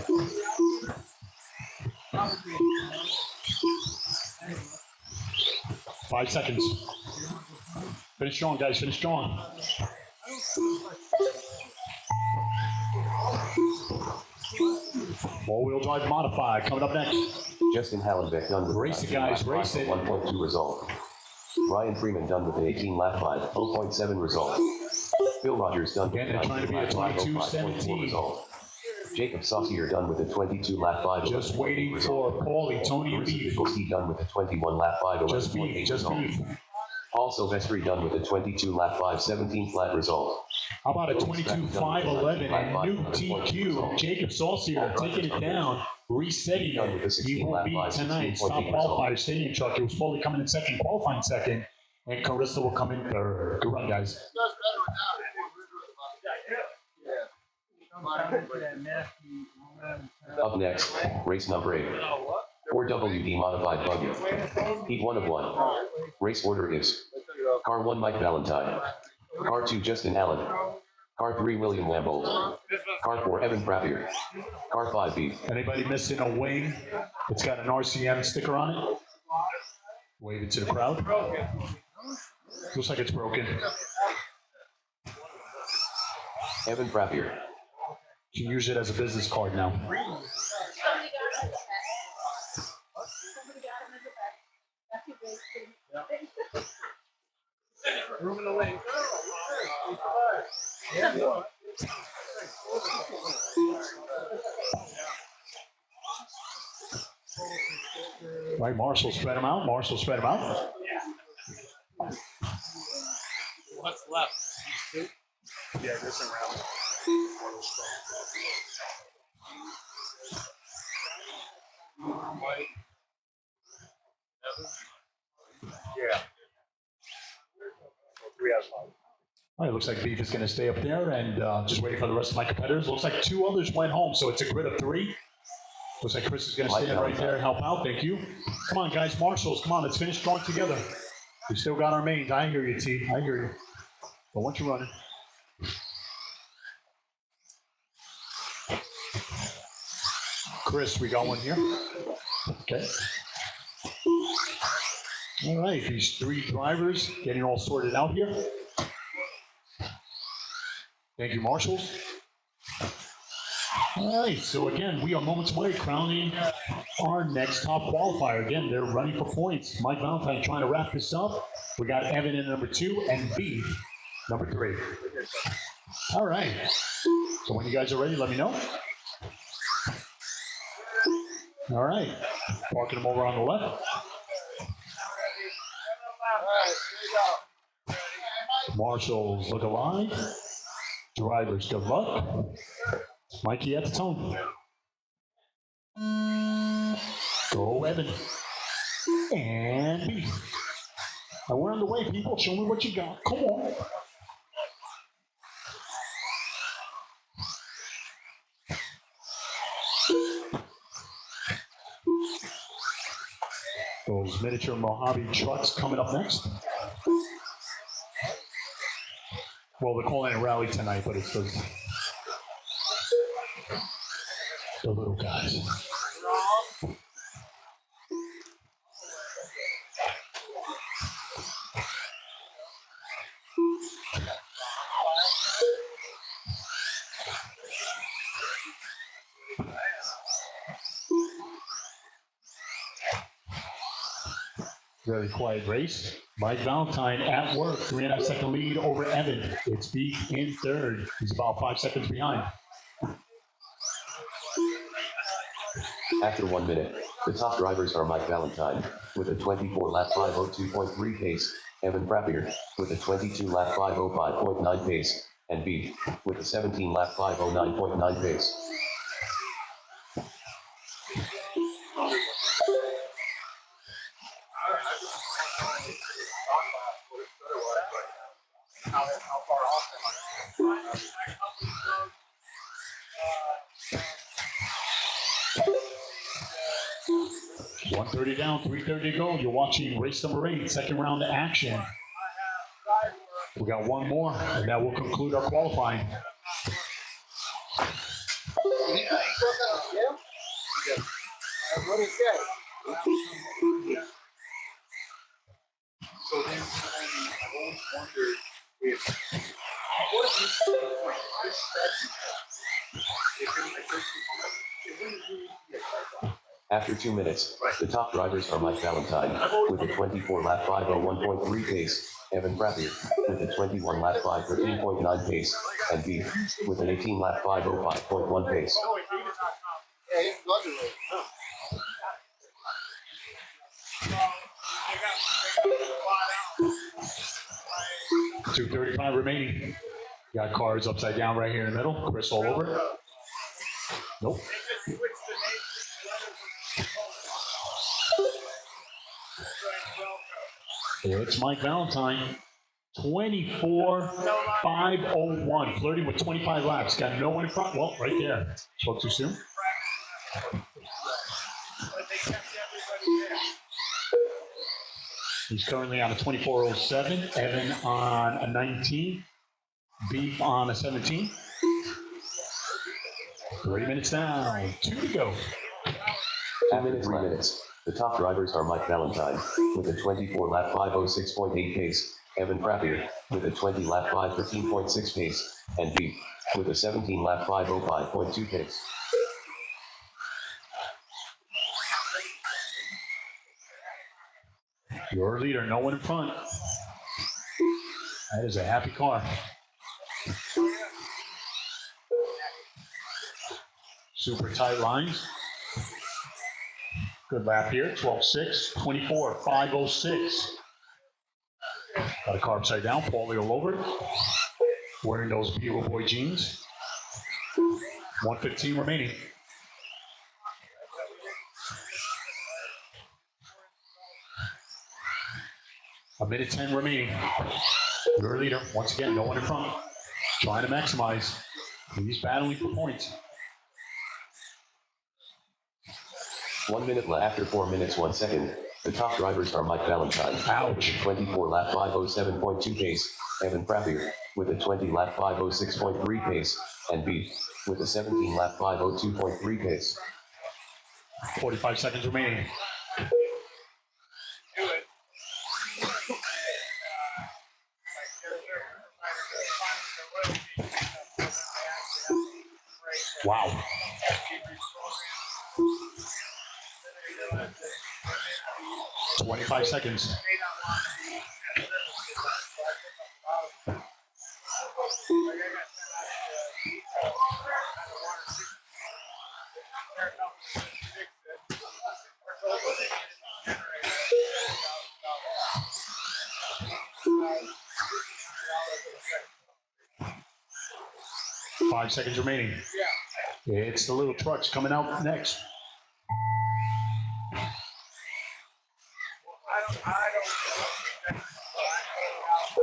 Five seconds. Finish strong, guys, finish strong. Four-wheel drive modified, coming up next. Justin Hallenbeck done with Race it, guys, race it. 1.2 result. Ryan Freeman done with an 18 lap 5, 0.7 result. Bill Rogers done with Again, they're trying to be a 22.17 result. Jacob Saucier done with a 22 lap 5. Just waiting for Paulie, Tony, and Beef. He done with a 21 lap 5. Just Beef, just Beef. Also Vestry done with a 22 lap 5, 17 flat result. How about a 22.511 and new TQ? Jacob Saucier taking it down, resetting it. He will be tonight's top qualifier stadium truck. It was Paulie coming in second, qualifying second, and Carissa will come in third. Good run, guys. Up next, race number 8. 4WD modified buggy. Heat 1 of 1. Race order is Car 1 Mike Valentine. Car 2 Justin Allen. Car 3 William Lambold. Car 4 Evan Frappier. Car 5 Beef. Anybody missing a wing? It's got an RCM sticker on it. Wave it to the crowd. Looks like it's broken. Evan Frappier. You can use it as a business card now. Moving away. Right, Marshall spread them out. Marshall spread them out. What's left? Yeah, this around. Yeah. 3 out of 5. All right, looks like Beef is going to stay up there and just waiting for the rest of my competitors. Looks like 2 others went home, so it's a grid of 3. Looks like Chris is going to stand right there and help out. Thank you. Come on, guys. Marshalls, come on. Let's finish strong together. We still got our mains. I hear you, T. I hear you. But once you're running. Chris, we got one here. Okay. All right, these 3 drivers getting all sorted out here. Thank you, marshals. All right, so again, we are moments away crowning our next top qualifier. Again, they're running for points. Mike Valentine trying to wrap this up. We got Evan in number 2 and B Number 3. All right. So when you guys are ready, let me know. All right. Parking them over on the left. Marshals, look alive. Drivers, good luck. Mikey at the tone. Go, Evan. And B. And we're on the way, people. Show me what you got. Come on. Those miniature Mojave trucks coming up next. Well, they're calling it rally tonight, but it's the little guys. Very quiet race. Mike Valentine at work, 3.5 second lead over Evan. It's Beat in third. He's about 5 seconds behind. After 1 minute, the top drivers are Mike Valentine with a 24-lap 5:02.3 pace, Evan Frappier with a 22-lap 5:05.9 pace, and Beat with a 17-lap 5:09.9 pace. .130 down, 3:30 to go. You're watching race number 8, second round action. We got one more, and that will conclude our qualifying. What is that? So then I always wondered if what is this point? After 2 minutes, the top drivers are Mike Valentine with a 24-lap 5:01.3 pace, Evan Frappier with a 21-lap 5:13.9 pace, and Beat with an 18-lap 5:05.1 pace. Yeah, he's blundered. 2:35 remaining. Got cars upside down right here in the middle. Chris all over it. Nope. It's Mike Valentine. 24.501. Flirting with 25 laps. Got no one in front. Well, right there. Spoke too soon. He's currently on a 24.07. Evan on a 19. Beef on a 17. 3 minutes down. 2 to go. After 3 minutes, the top drivers are Mike Valentine with a 24-lap 5:06.8 pace, Evan Frappier with a 20-lap 5:13.6 pace, and Beef with a 17-lap 5:05.2 pace. Your leader, no one in front. That is a happy car. Super tight lines. Good lap here, 12.6, 24.506. Got a car upside down, Paulie all over it. Wearing those Bureau Boy jeans. 1:15 remaining. A minute 10 remaining. Your leader, once again, no one in front. Trying to maximize. He's battling for points. 1 minute left. After 4 minutes 1 second, the top drivers are Mike Valentine Ouch. 24-lap 5:07.2 pace, Evan Frappier with a 20-lap 5:06.3 pace, and Beef with a 17-lap 5:02.3 pace. 45 seconds remaining. Wow. 25 seconds. 5 seconds remaining. It's the little trucks coming out next.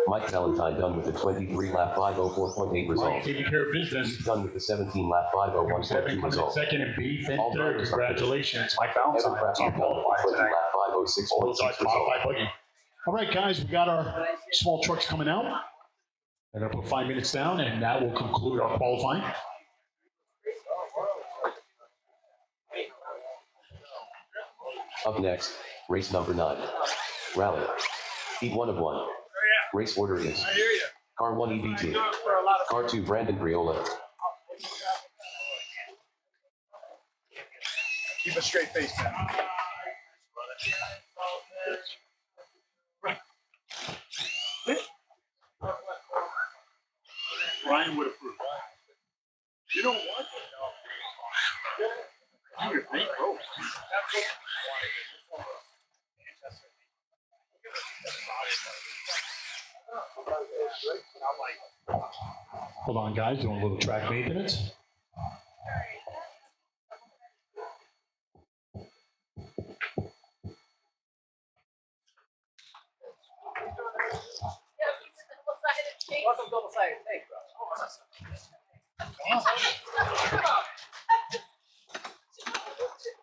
Mike Valentine done with the 23-lap 504.8 result. Mike taking care of business. He's done with the 17-lap 501.2 result. Second and Beef in All third. drivers Congratulations, Mike Evan Valentine. Pratt Team done with qualified the tonight. 20-lap All those 506.6 are result. modified buggy. All right, guys, we got our small trucks coming out. They're going to put 5 minutes down, and that will conclude our qualifying. Up next, race number 9. Rally. Heat 1 of 1. Race order is Car 1 EBT. Car 2 Brandon Briola. Keep a straight face, man. Ryan would approve. You don't want it, no. Do your thing, bro. Hold on, guys, doing a little track maintenance. Welcome double-sided tape, bro.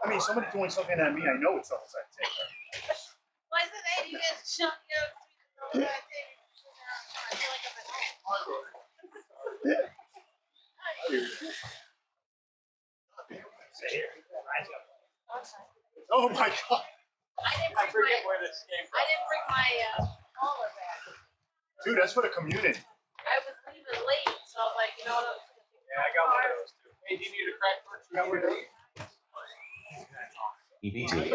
I mean, somebody throwing something at me, I know it's outside tape. Why is it that you guys shut me up? I feel like I'm at home. Oh my God. I forget where this came from. I didn't bring my collar back. Dude, that's for the community. I was leaving late, so I was like, you know what? Yeah, I got one of those too. Hey, do you need a crack first? You got one of those? EBT.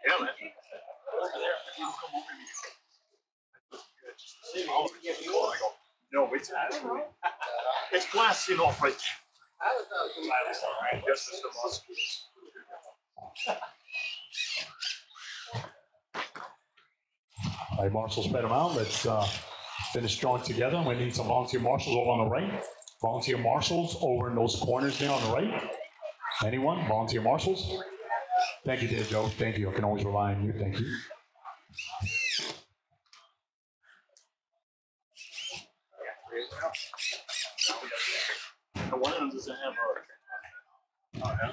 Yeah, man. No, it's blasting off right there. Yes, it's the most. All right, Marshall spread them out. Let's finish strong together. We need some volunteer marshals over on the right. Volunteer marshals over in those corners there on the right. Anyone? Volunteer marshals? Thank you, dear Joe. Thank you. I can always rely on you. Thank you. The one of them doesn't have a. Oh, yeah.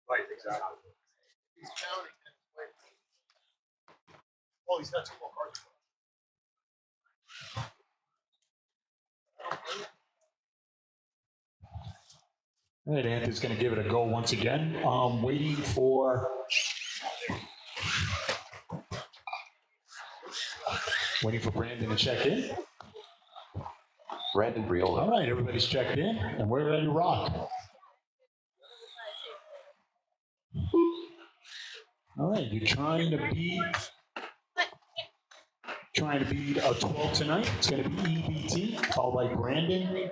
Right, exactly. He's counting. Oh, he's got 2 more cards. All right, Anthony's going to give it a go once again. Waiting for Brandon to check in. Brandon Briola. All right, everybody's checked in, and we're ready to rock. All right, you're trying to beat a 12 tonight. It's going to be EBT, followed by Brandon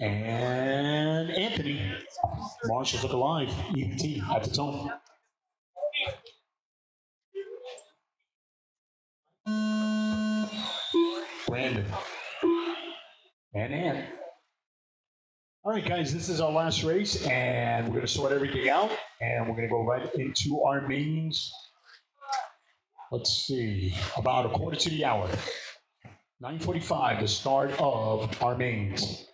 and Anthony. Marshall's look alive. EBT at the tone. Brandon and Ann. All right, guys, this is our last race, and we're going to sort everything out, and we're going to go right into our mains. Let's see, about a quarter to the hour. 9:45, the start of our mains.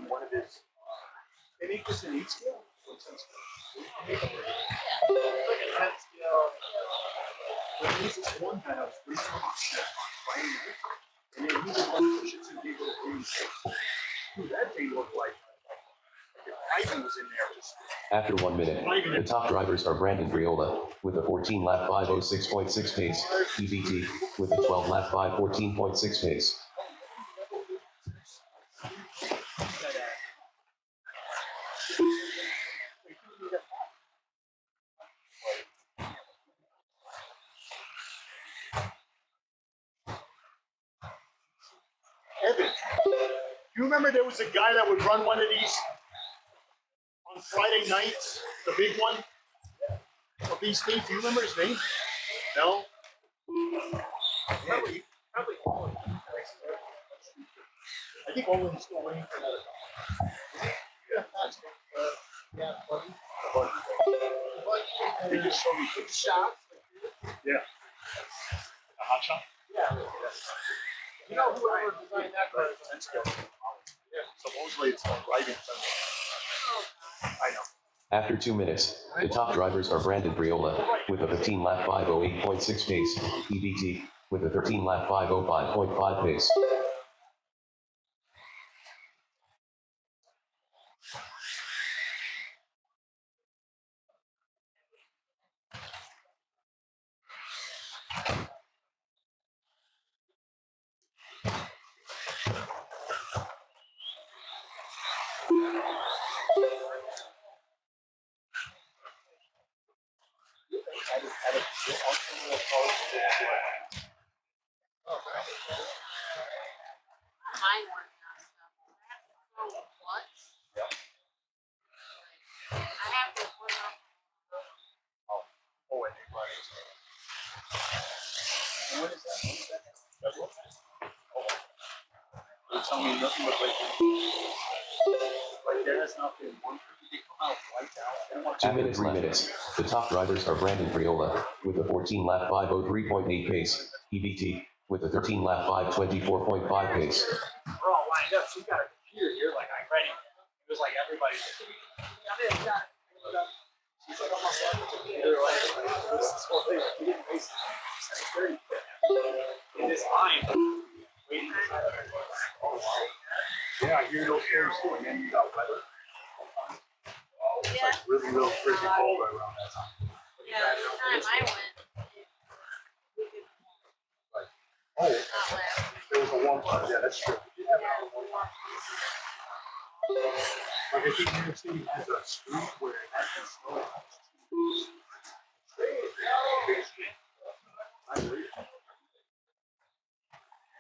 One of his. They make this in each scale. But this is one that I was recently and then he would push it to people. Dude, that thing looked like After 1 minute, the top drivers are Brandon Briola with a 14-lap 5:06.6 pace, EBT with a 12-lap 5:14.6 pace. Evan, you remember there was a guy that would run one of these on Friday nights, the big one of these things? Do you remember his name? No? Probably Owen. I think Owen's still waiting for that. Yeah, buddy. They just showed me good shots. Yeah. A hot shot? Yeah. You know, whoever designed that car is an skill. Yeah, supposedly it's on driving. I know. After 2 minutes, the top drivers are Brandon Briola with a 15-lap 5:08.6 pace, EBT with a 13-lap 5:05.5 pace. Mine weren't that stuff. That's so much. I have to put up. Oh, wait. What is that? That's what? You're telling me nothing but like there has not been one they come out right now. After 3 minutes, the top drivers are Brandon Briola with a 14-lap 5:03.8 pace, EBT with a 13-lap 5:24.5 pace. We're all lined up, so you got a computer here, like I'm ready. It was like everybody. She's like, almost like a computer, like this is what they didn't waste 30 in this line. Waiting for that. Oh, wow. Yeah, I hear those airs too, and then you got weather. It's Yeah. like really, real freaking cold right around that time. Yeah, the time I went, we could Oh, not last. there was a warm time. Yeah, that's true. We did have a warm time. Like I think New York City has a street where it has snow. I agree.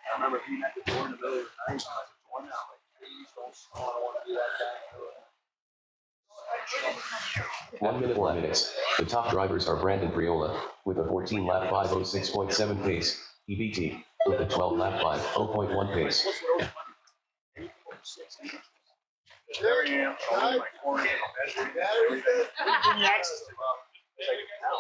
I remember being at the door in the middle of the night, and I was like, going out, like, please don't snow, I don't want to do that guy. 1 minute 1 minutes. The top drivers are Brandon Briola with a 14-lap 5:06.7 pace, EBT with a 12-lap 5:0.1 pace. There I am, showing my corner, measuring everything. Give me access to it. It's like, no.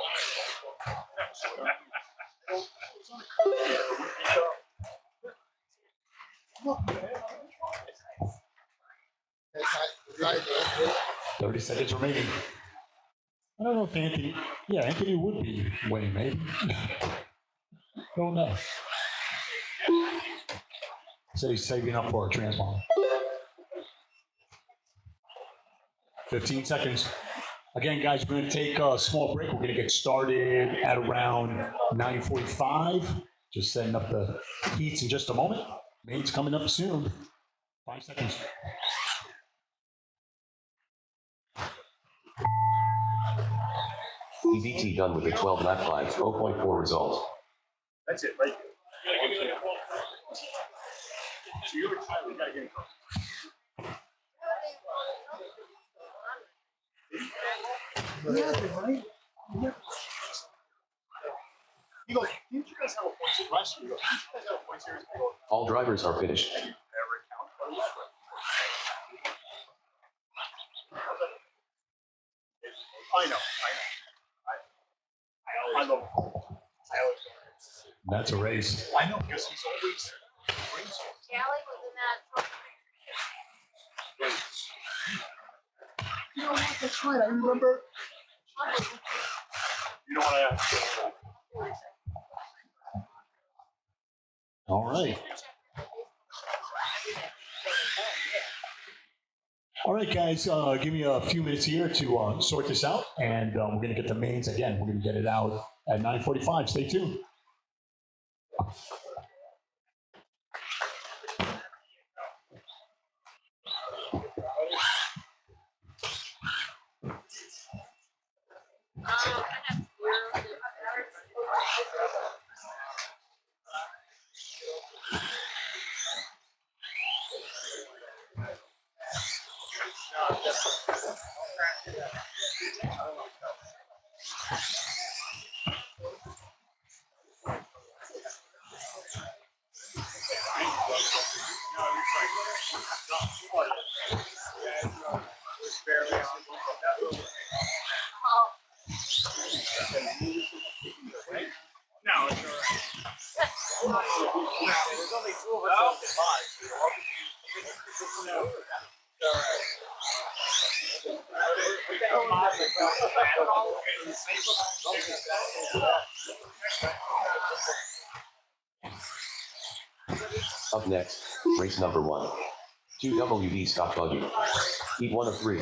30 seconds remaining. I don't know if Anthony, Anthony would be winning, maybe. Don't know. So he's saving up for a transponder. 15 seconds. Again, guys, we're going to take a small break. We're going to get started at around 9:45. Just setting up the heats in just a moment. Main's coming up soon. 5 seconds. EBT done with a 12-lap 5:0.4 result. That's it, right there. So you're retired, we gotta get in close. Yeah, right? Yeah. He goes, didn't you guys have a point series last year? He goes, didn't you guys have a point series? I go, All drivers are finished. never count. I know. I love him. I always That's a race. I know, because he's always brainstorming. Callie was in that truck. You know what? That's right. I remember. You know what I asked? All right. All right. right, guys, give me a few minutes here to sort this out, and we're going to get the mains again. We're going to get it out at 9:45. Stay tuned. No, it's all right. There's only two of us Up next, race number 1. 2 WD stock buggy. Heat 1 of 3.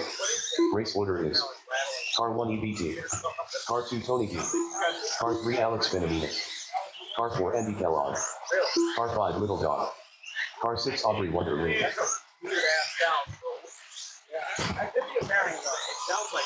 Race order is Car 1 EBT. Car 2 Tony G. Car 3 Alex Benavides. Car 4 Andy Kellogg. Car 5 Little Dog. Car 6 Aubrey Wonderland. I could be a bearing though. It sounds like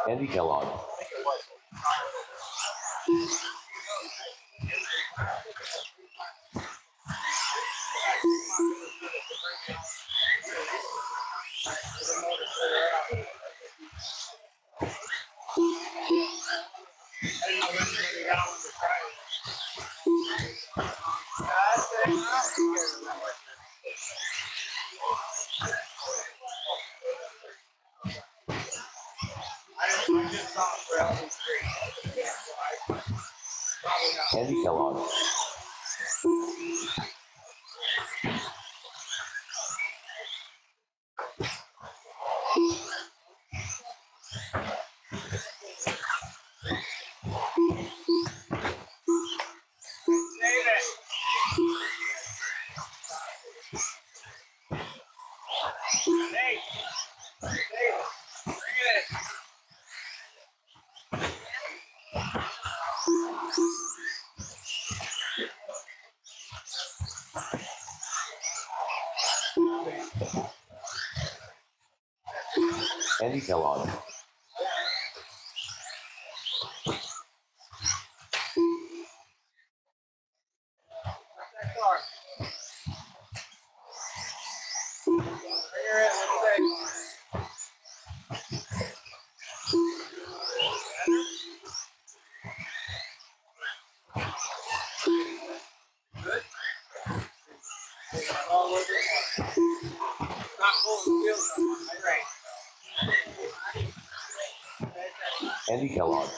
Andy Kellogg. Andy Kellogg. Andy Kellogg. Andy Kellogg.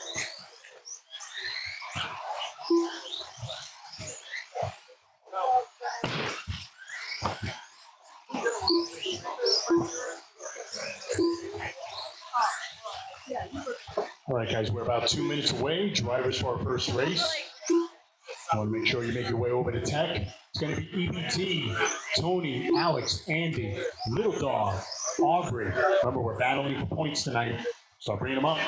All right, guys, we're about 2 minutes away. Drivers for our first race. I want to make sure you make your way over to tech. It's going to be EBT, Tony, Alex, Andy, Little Dog, Aubrey. Remember, we're battling for points tonight. Start bringing them up.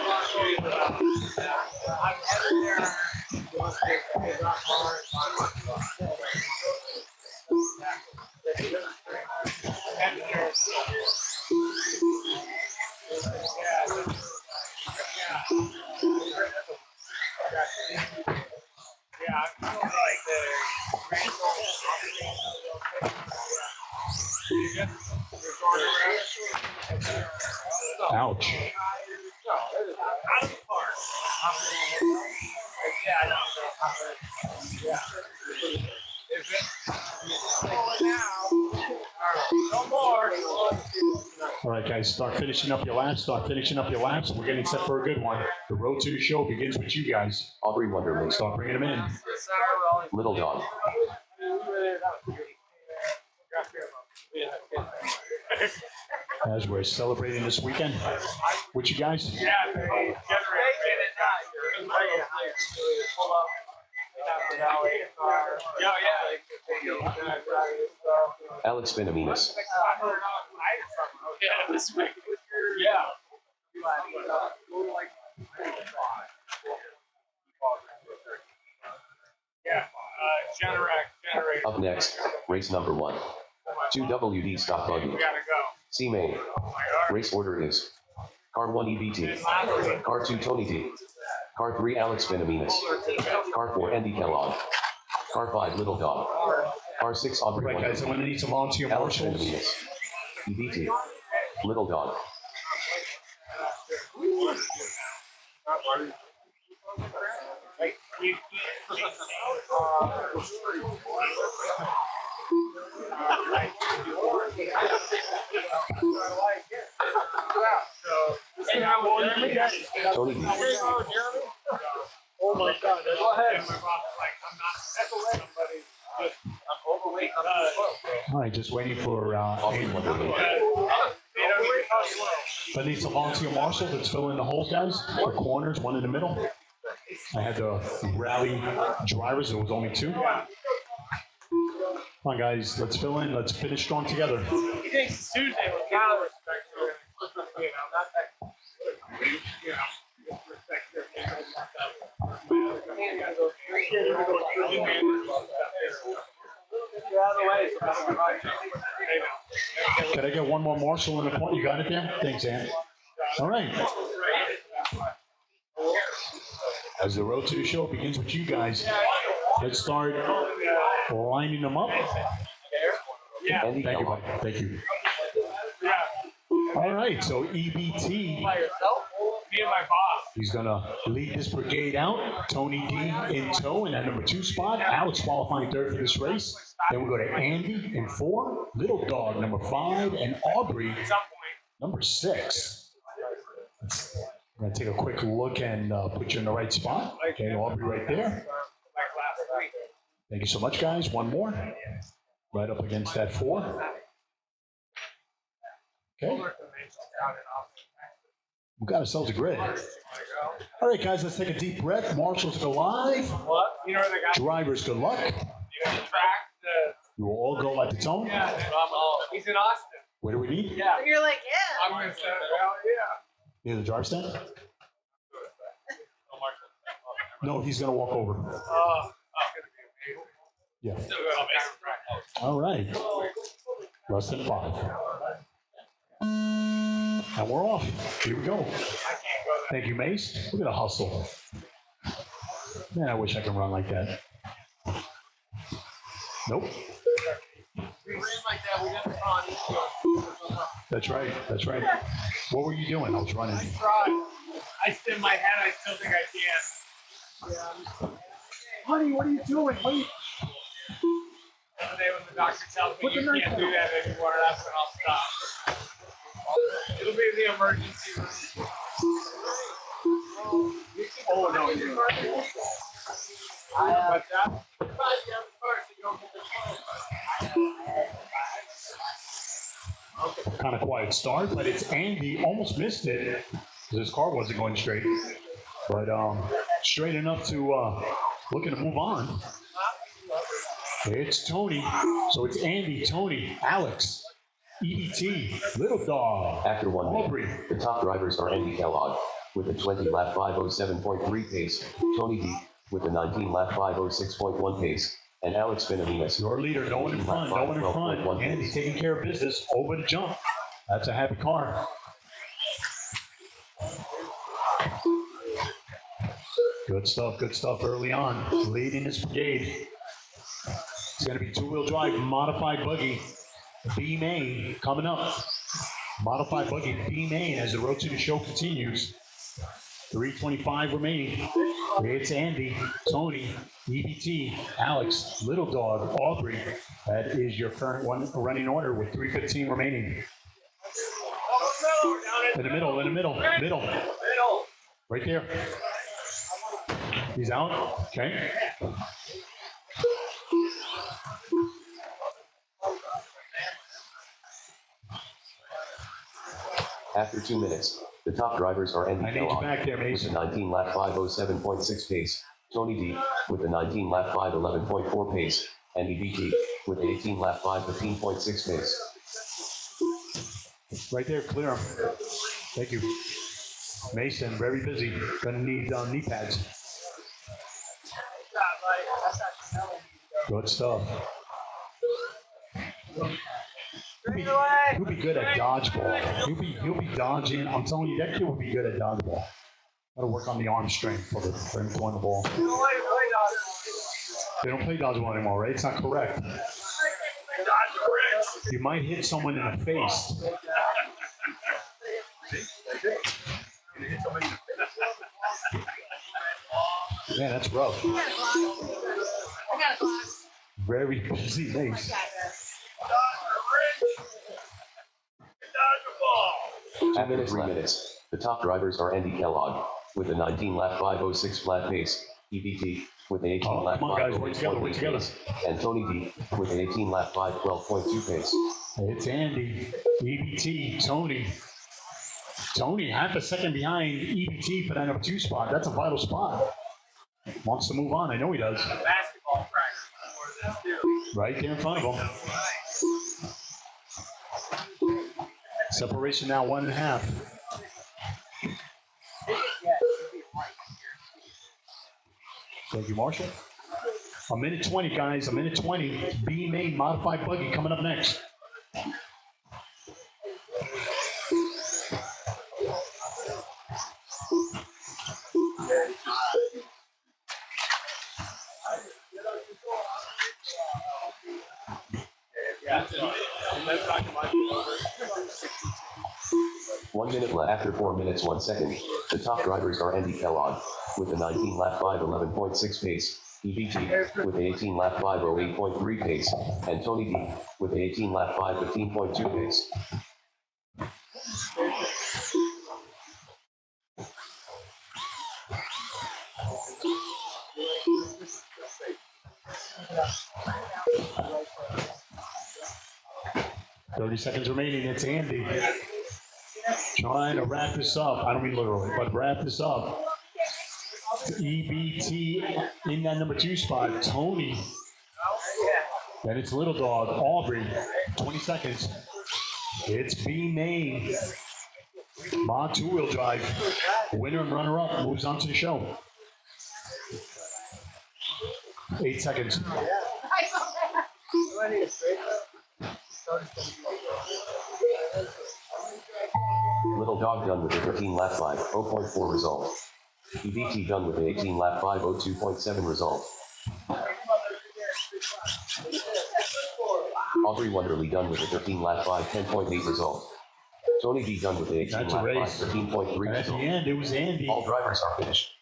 Ouch. Yeah, I know. Yeah. If it, now, no more. All right, guys, start finishing up your laps. Start finishing up your laps. We're getting set for a good one. The road to the show begins with you guys. Aubrey Wonderland. Start bringing them in. Little Dog. As we're celebrating this weekend with you guys. Yeah, they generate it. Alex Benaminas. Yeah, this week. Yeah. Yeah, generate. Up next, race number 1. 2 WD stock buggy. We gotta go. C main. Race order is Car 1 EBT. Car 2 Tony D. Car 3 Alex Benaminas. Car 4 Andy Kellogg. Car 5 Little Dog. Car 6 All Aubrey right, guys, I'm Wonderland. going to need some volunteer Alex marshals. Benaminas. EBT. Little Dog. Tony D. Oh my God! Go ahead. I'm overweight. All right, just waiting for Aubrey Wonderland. I need some volunteer marshals. Let's fill in the holes, guys. The corners, one in the middle. I had to rally drivers. There was only 2. Come on, guys. Let's fill in. Let's finish strong together. He thinks it's Tuesday with kind of respect to him. You know, not that. You know, respect to Can I get one more marshal in the corner? You got it there? Thanks, Ann. All right. As the road to the show begins with you guys, let's start lining them up. Andy Thank you, Kellogg. buddy. Thank you. All right, so EBT, by yourself? Me and my boss. he's going to lead this brigade out. Tony D in tow in that number 2 spot. Alex qualifying 3rd for this race. Then we go to Andy in 4, Little Dog number 5, and Aubrey At some point. number 6. I'm going to take a quick look and put you in the right spot. Okay, Aubrey right there. Like last week. Thank you so much, guys. One more. Right up against that 4. Okay. We got ourselves a grid. All right, guys, let's take a deep breath. Marshals go live. What? You know where the guy? Drivers, good luck. You know the track? We will all go at the tone. Yeah. He's in Austin. What do we need? Yeah. You're like, yeah. I'm gonna say, well, yeah. Near the drive stand? No, he's going to walk over. Yeah. Still got a basic practice. All right. Less than 5. And we're off. Here we go. Thank you, Mace. Look at the hustle. Man, I wish I could run like that. Nope. We ran like that. We got on. That's right. That's right. What were you doing? I was running. I tried. I still in my head. I still think I can. Yeah. Honey, what are you doing? Wait. The other day when the doctor tells me you can't do that anymore, that's when I'll stop. It'll be the emergency room. Oh, no. What's that? Kind of quiet start, but it's Andy. Almost missed it because his car wasn't going straight. But straight enough to looking to move on. It's Tony. So it's Andy, Tony, Alex, EBT, Little Dog, After 1 Aubrey. minute, the top drivers are Andy Kellogg with a 20-lap 5:07.3 pace, Tony D with a 19-lap 5:06.1 pace, and Alex Benaminas. Your leader, no one in front, no one in front. Andy taking care of business over the jump. That's a happy car. Good stuff early on. Leading this brigade. It's going to be 2-wheel drive, modified buggy, B main coming up. Modified buggy, B main as the road to the show continues. 3:25 remaining. It's Andy, Tony, EBT, Alex, Little Dog, Aubrey. That is your current one running order with 3:15 remaining. In the middle. Right there. He's out. Okay. After 2 minutes, the top drivers are Andy I need you Kellogg back there, with a Mason. 19 lap 5:07.6 pace, Tony D with a 19 lap 5:11.4 pace, and EBT with an 18 lap 5:15.6 pace. Right there, clear him. Thank you. Mason, very busy. Gonna need knee pads. Good stuff. He'll be good at dodgeball. He'll be dodging. I'm telling you, that kid will be good at dodgeball. Gotta work on the arm strength for him throwing the ball. They don't play dodgeball anymore, right? It's not correct. You might hit someone in the face. Man, that's rough. Very busy Mace. After 3 minutes, the top drivers are Andy Kellogg with a 19 lap 5:06 flat pace, EBT with an 18 lap come on, guys, work together, 5:08 pace, and Tony D with an 18 lap 5:12.2 pace. It's Andy, EBT, Tony. Tony, half a second behind EBT for that number 2 spot. That's a vital spot. Wants to move on. I know he does. Basketball practice before this too. Right there in front of him. Separation now 1.5. Thank you, Marshall. A minute 20, guys. A minute 20. B main modified buggy coming up next. Let's talk about 1 minute left. After 4 minutes 1 second, the top drivers are Andy Kellogg with a 19 lap 5:11.6 pace, EBT with an 18 lap 5:08.3 pace, and Tony D with an 18 lap 5:15.2 pace. Thirty seconds remaining. It's Andy. Trying to wrap this up. I don't mean literally, but wrap this up. EBT in that number 2 spot. Tony. Then it's Little Dog. Aubrey. 20 seconds. It's B main. Mod 2-wheel drive. Winner and runner up moves on to the show. 8 seconds. Little Dog done with a 13 lap 5:0.4 result. EBT done with an 18 lap 5:02.7 result. Aubrey Wonderly done with a 13 lap 5:10.8 result. Tony D done with an 18 That's a lap race. 5:13.3 At the result. end, it was Andy. All drivers are finished.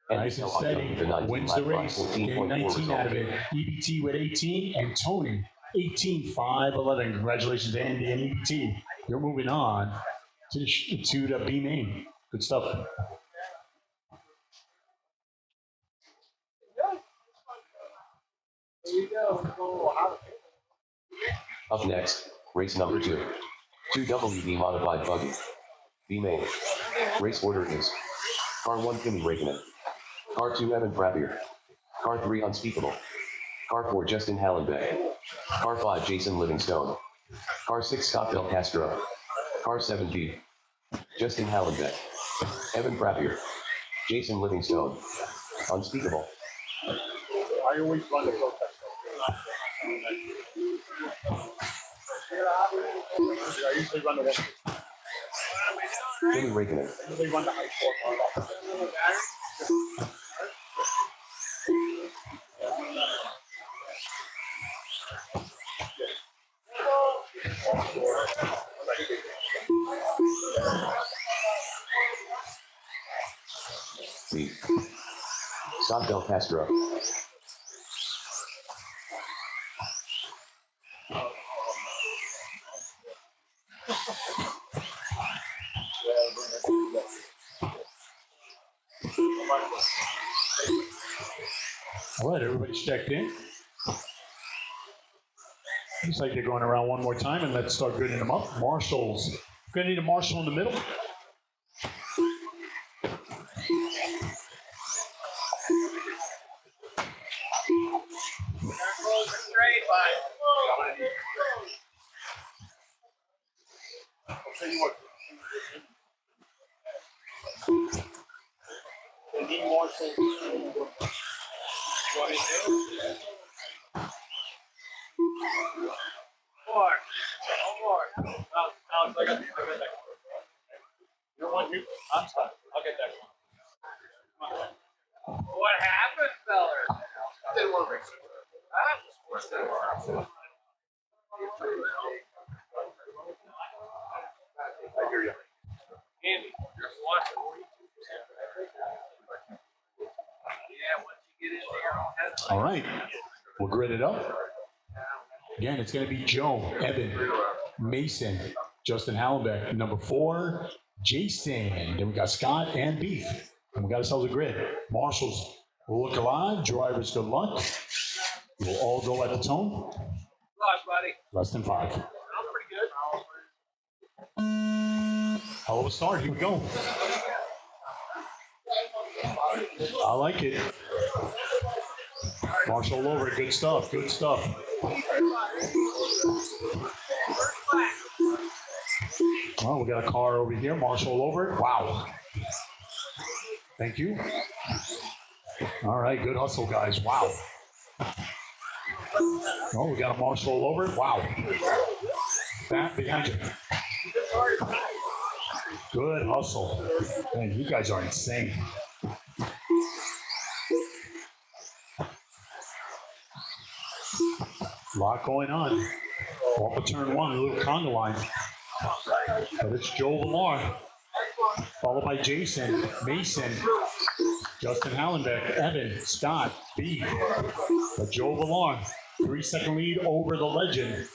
Andy Nice and Kellogg done steady. with a 19 Wins lap the race. Getting 5:14.4 19 out of result. it. EBT with 18 and Tony 18-5-11. Congratulations, Andy and EBT. You're moving on to the B main. Good stuff. Up next, race number 2. 2WD modified buggy. B main. Race order is Car 1 Kimmy Raikkonen. Car 2 Evan Frappier. Car 3 Unspeakable. Car 4 Justin Hallenbeck. Car 5 Jason Livingstone. Car 6 Scott Del Castro. Car 7 G. Justin Hallenbeck. Evan Frappier. Jason Livingstone. Unspeakable. I always run the protest. I usually run the one. Kimmy Raikkonen. I usually run the high score. B. Scott Del Castro. All right, everybody's checked in. Looks like they're going around one more time, and let's start gooding them up. Marshals. Gonna need a marshal in the middle. Straight, bud. I'll tell you what. They need marshals. What is it? More. No more. Alex, I got that. You want you? I'm sorry. I'll get that one. What happened, feller? Didn't want to I hear you. Andy, just watch it. Yeah, once you get in there, All right, we'll grid it up. Again, it's going to be Joe, Evan, Mason, Justin Hallenbeck. Number 4, Jason. Then we got Scott and Beef. And we got ourselves a grid. Marshals will look alive. Drivers, good luck. We'll all go at the tone. luck, buddy. Less than 5. That was pretty good. Hell of a start. Here we go. I like it. Marshall over it. Good stuff. Good stuff. Well, we got a car over here. Marshall over it. Wow. Thank you. All right. Good hustle, guys. Wow. Oh, we got a Marshall over it. Wow. Back behind you. Good hustle. Man, you guys are insane. A lot going on. Off of turn 1, a little conga line. But it's Joe Lamar, followed by Jason, Mason, Justin Hallenbeck, Evan, Scott, B. But Joe Lamar, 3-second lead over the legend.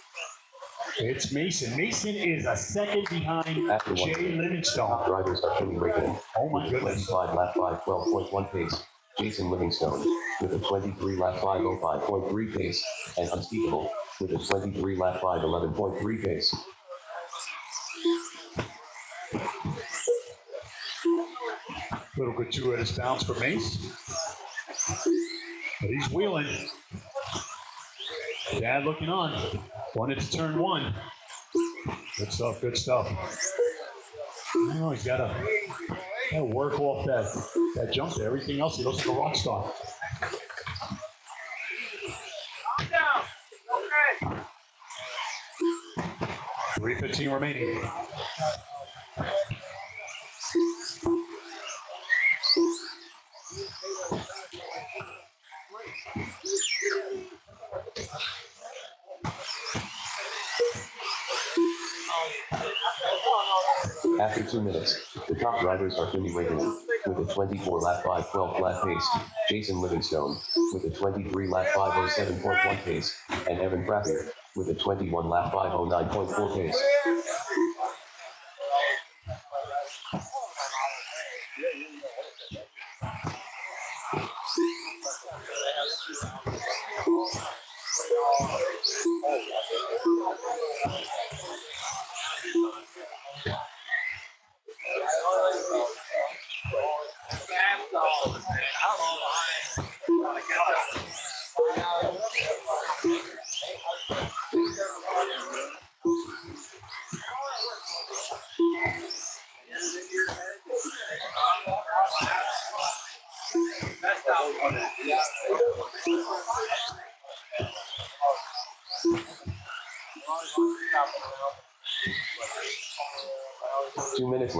It's Mason. Mason is a second behind After Jay 1 Livingstone. drivers are Tony Raken. Oh my goodness. 25 lap 5 12.1 pace. Jason Livingstone with a 23 lap 5 05.3 pace. And Unspeakable with a 23 lap 5 11.3 pace. Little gratuitous bounce for Mace. But he's wheeling. Dad looking on. One into turn 1. Good stuff, good stuff. Oh, he's got to work off that jump there. Everything else, he looks like a rock star. Calm down. Okay. 3:15 remaining. After 2 minutes, the top drivers are Tony Raken with a 24 lap 5 12 lap pace. Jason Livingstone with a 23 lap 5 07.1 pace. And Evan Frappier with a 21 lap 5 09.4 pace.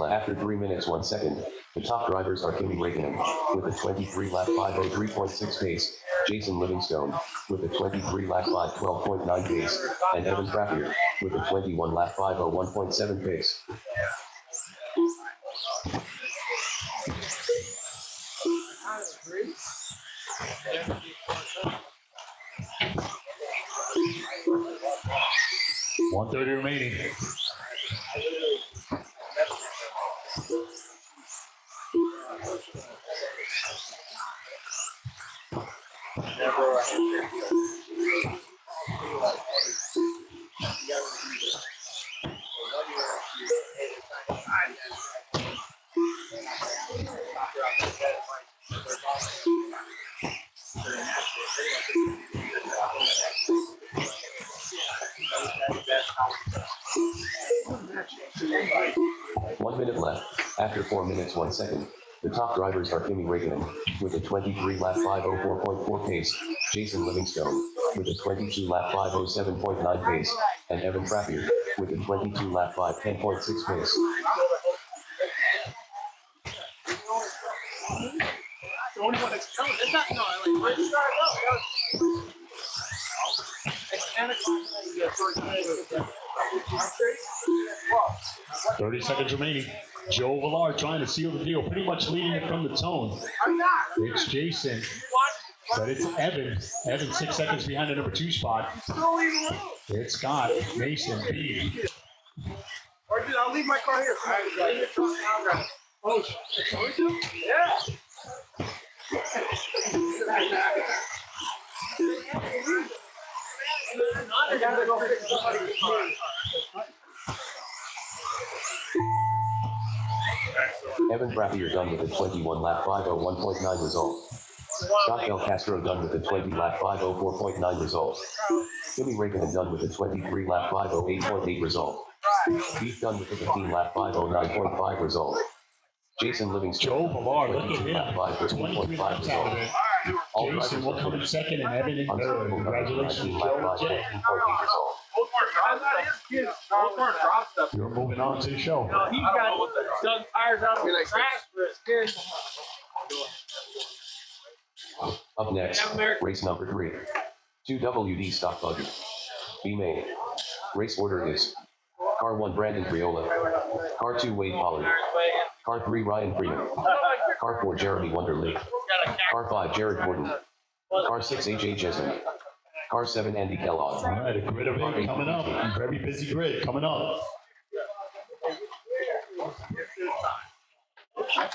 After 3 minutes 1 second, the top drivers are Kimi Räikkönen with a 23 lap 503.6 pace, Jason Livingstone with a 23 lap 5 12.9 pace, and Evan Frappier with a 21 lap 501.7 pace. .130 remaining. One minute left. After 4 minutes 1 second. The top drivers are Kimi Räikkönen with a 23-lap 504.4 pace, Jason Livingstone with a 22-lap 507.9 pace, and Evan Trappier with a 22-lap 510.6 pace. The only one that's coming. It's not, no, I like, it's not, no, it's 10 o'clock. 30 seconds remaining. Joe Villar trying to seal the deal, pretty much leading it from the tone. It's Jason, but it's Evan. Evan 6 seconds behind the number 2 spot. It's Scott, Mason, B. Or dude, I'll leave my car here. Oh, yeah. I gotta go fix somebody's car. Evan Trappier done with a 21-lap 501.9 result. Scott Del Castro done with a 20-lap 504.9 result. Kimi Räikkönen done with a 23-lap 508.8 result. Beef done with a 15-lap 509.5 result. Jason Livingstone, Joe Villar, look at 22-lap him. 23 513.5 laps out of result. it. All Jason will come in second and Evan in third. Unstoppable Congratulations, 19-lap Joe and Jay. 514.8 result. You're moving on to the show. He got dug tires out of the trash for his kids. Up next, race number 3. 2 WD stock buggy. B main. Race order is Car 1 Brandon Priola. Car 2 Wade Pollard. Car 3 Ryan Freeman. Car 4 Jeremy Wonderly. Car 5 Jared Gordon. Car 6 AJ Jessamine. Car 7 Andy Kellogg. All right, a grid of 8 coming up. Very busy grid coming up.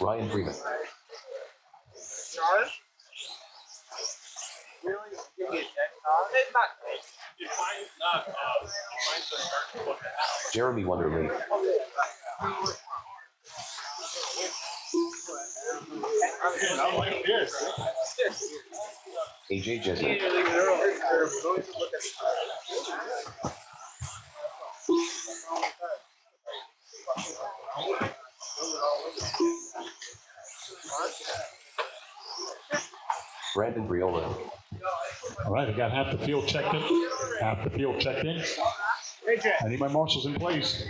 Ryan Freeman. Charge? Really? Give me a check. It's not. Jeremy Wonderly. I like this. AJ Jessamine. Brandon Briola. All right, I got half the field checked in. Half the field checked in. I need my marshals in place.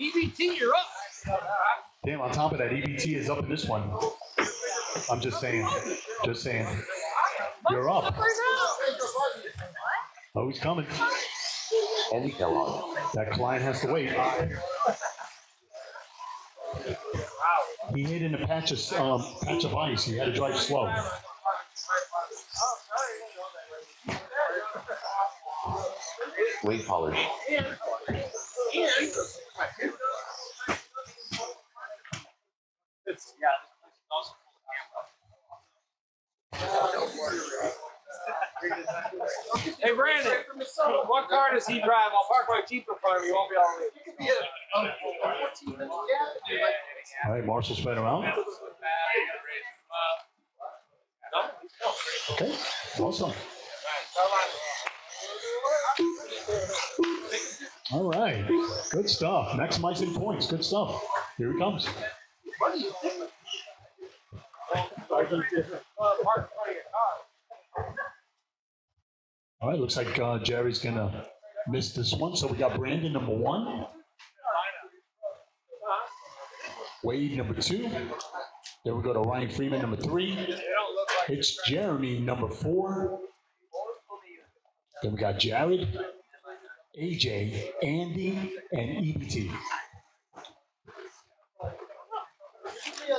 EBT, you're up. Damn, on top of that, EBT is up in this one. I'm just saying. Just saying. You're up. Oh, he's coming. Andy Kellogg. That client has to wait. He hit in a patch of ice. He had to drive slow. Wade Pollard. Hey, Brandon, what car does he drive? I'll park my Jeep in front of him. You won't be able to leave. All right, Marshall spread around. Okay, awesome. All right, good stuff. Maximizing points, good stuff. Here he comes. All right, looks like Jerry's gonna miss this one. So we got Brandon number 1, Wade number 2. Then we go to Ryan Freeman number 3. It's Jeremy number 4. Then we got Jared, AJ, Andy, and EBT.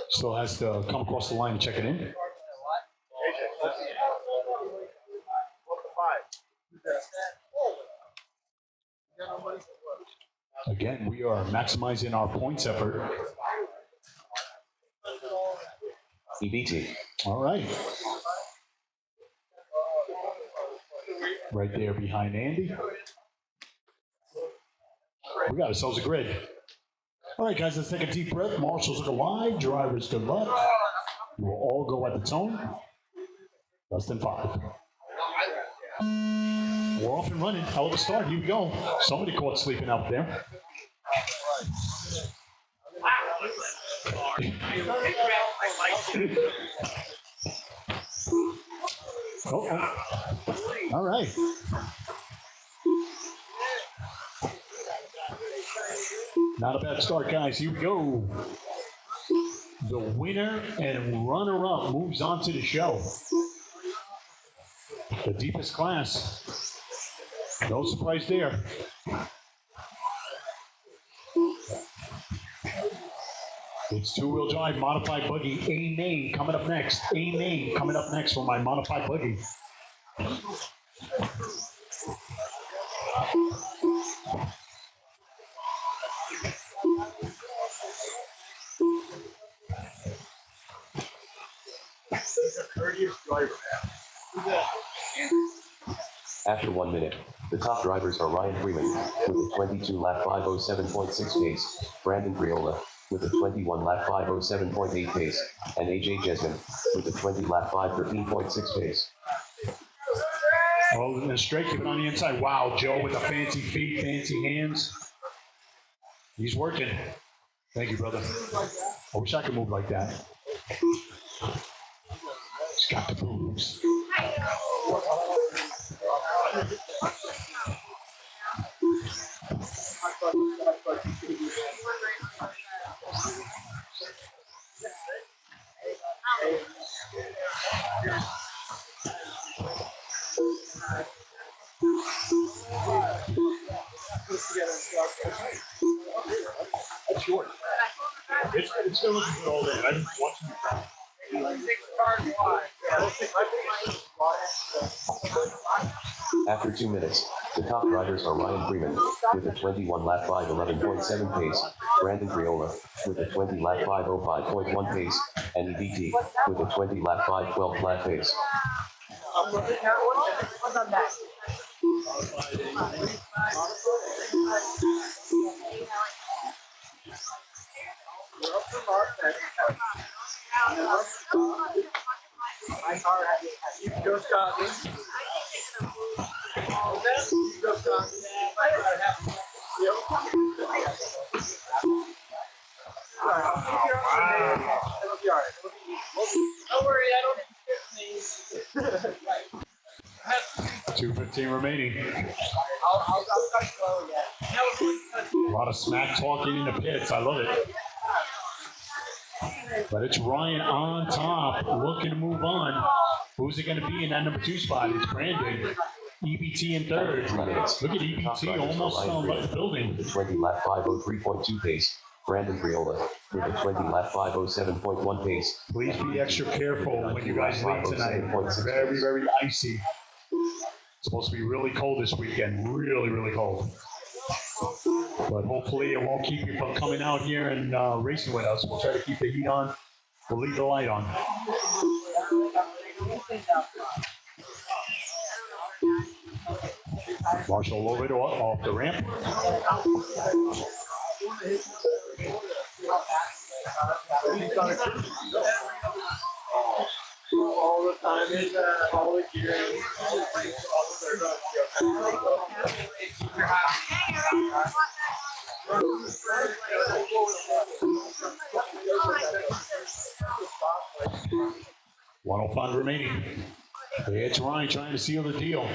Still has to come across the line and check it in. Again, we are maximizing our points effort. EBT. All right. Right there behind Andy. We got ourselves a grid. All right, guys, let's take a deep breath. Marshals look alive. Drivers, good luck. You will all go at the tone. Less than 5. We're off and running. Hell of a start. Here we go. Somebody caught sleeping out there. All right. Not a bad start, guys. Here we go. The winner and runner-up moves on to the show. The deepest class. No surprise there. It's two-wheel drive, modified buggy. A main coming up next. A main coming up next for my modified buggy. After 1 minute, the top drivers are Ryan Freeman with a 22-lap 507.6 pace, Brandon Briola with a 21-lap 507.8 pace, and AJ Jesman with a 20-lap 513.6 pace. Oh, and a straight, keep it on the inside. Wow, Joe with the fancy feet, fancy hands. He's working. Thank you, brother. I wish I could move like that. He's got the moves. That's short. It's still looking good all day. I just watching you. After 2 minutes, the top drivers are Ryan Freeman with a 21-lap 511.7 pace, Brandon Briola with a 20-lap 505.1 pace, and EBT with a 20-lap 512 flat pace. My car you go stop me. You go stop me. Don't worry, I don't have to 2:15 remaining. I'll start slow again. A lot of smack talking in the pits. I love it. But it's Ryan on top, looking to move on. Who's it going to be in that number 2 spot? It's Brandon. EBT in third. Look at EBT almost left the building. With a 20-lap 503.2 pace, Brandon Briola with a 20-lap 507.1 pace. Please be extra careful when you guys leave tonight. Very, very icy. It's supposed to be really cold this weekend. Really, really cold. But hopefully it won't keep you from coming out here and racing with us. We'll try to keep the heat on. We'll leave the light on. Marshall over to off the ramp. All the time is all the gear. $105 remaining. It's Ryan trying to seal the deal.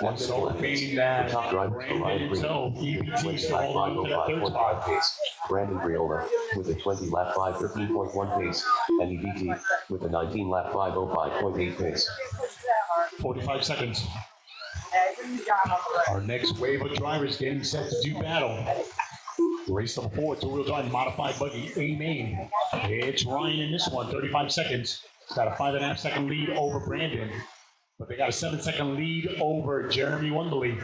One so being that Brandon himself, EBT still holding on to that third spot. Pace, Brandon Briola with a 20-lap 513.1 pace, and EBT with a 19-lap 505.8 pace. 45 seconds. Our next wave of drivers getting set to do battle. Race number 4, two-wheel drive modified buggy, A main. It's Ryan in this one, 35 seconds. He's got a 5.5 second lead over Brandon, but they got a 7-second lead over Jeremy Wonderly.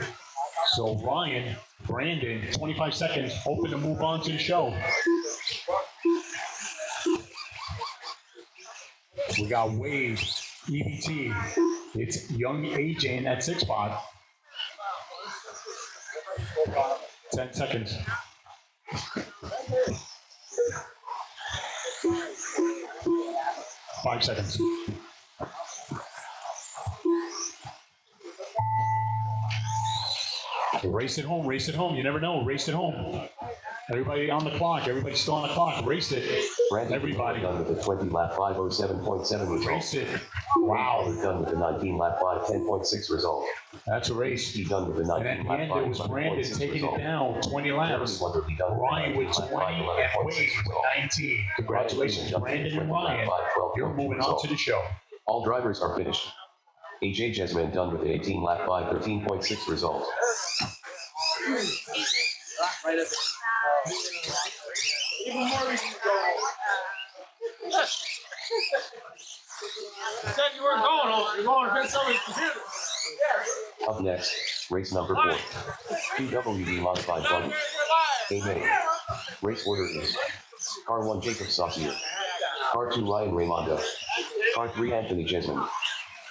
So Ryan, Brandon, 25 seconds, hoping to move on to the show. We got Wade, EBT. It's young AJ in that 6 spot. 10 seconds. 5 seconds. Race it home, race it home. You never know, race it home. Everybody on the clock, everybody's still on the clock. Race it. Brandon Everybody. done with the 20 lap 507.7 result. Race it. Wow. Tyler done with the 19 lap 510.6 result. That's a race. He done with the And 19 at the lap end, it was Brandon 511.6 taking result. it down 20 laps. Wonderly done with the Ryan with 19 20 lap and 511.6 Wade with result. 19. Congratulations, Brandon and Ryan. You're moving on result. to the show. All drivers are finished. AJ Jesman done with the 18 lap 513.6 result. Even more reason to go home. You said you weren't going home. You're going to get somebody's computer. Up next, race number 4. 2WD modified buggy. A main. Race order is Car 1 Jacob Saucier. Car 2 Ryan Raimondo. Car 3 Anthony Jesman.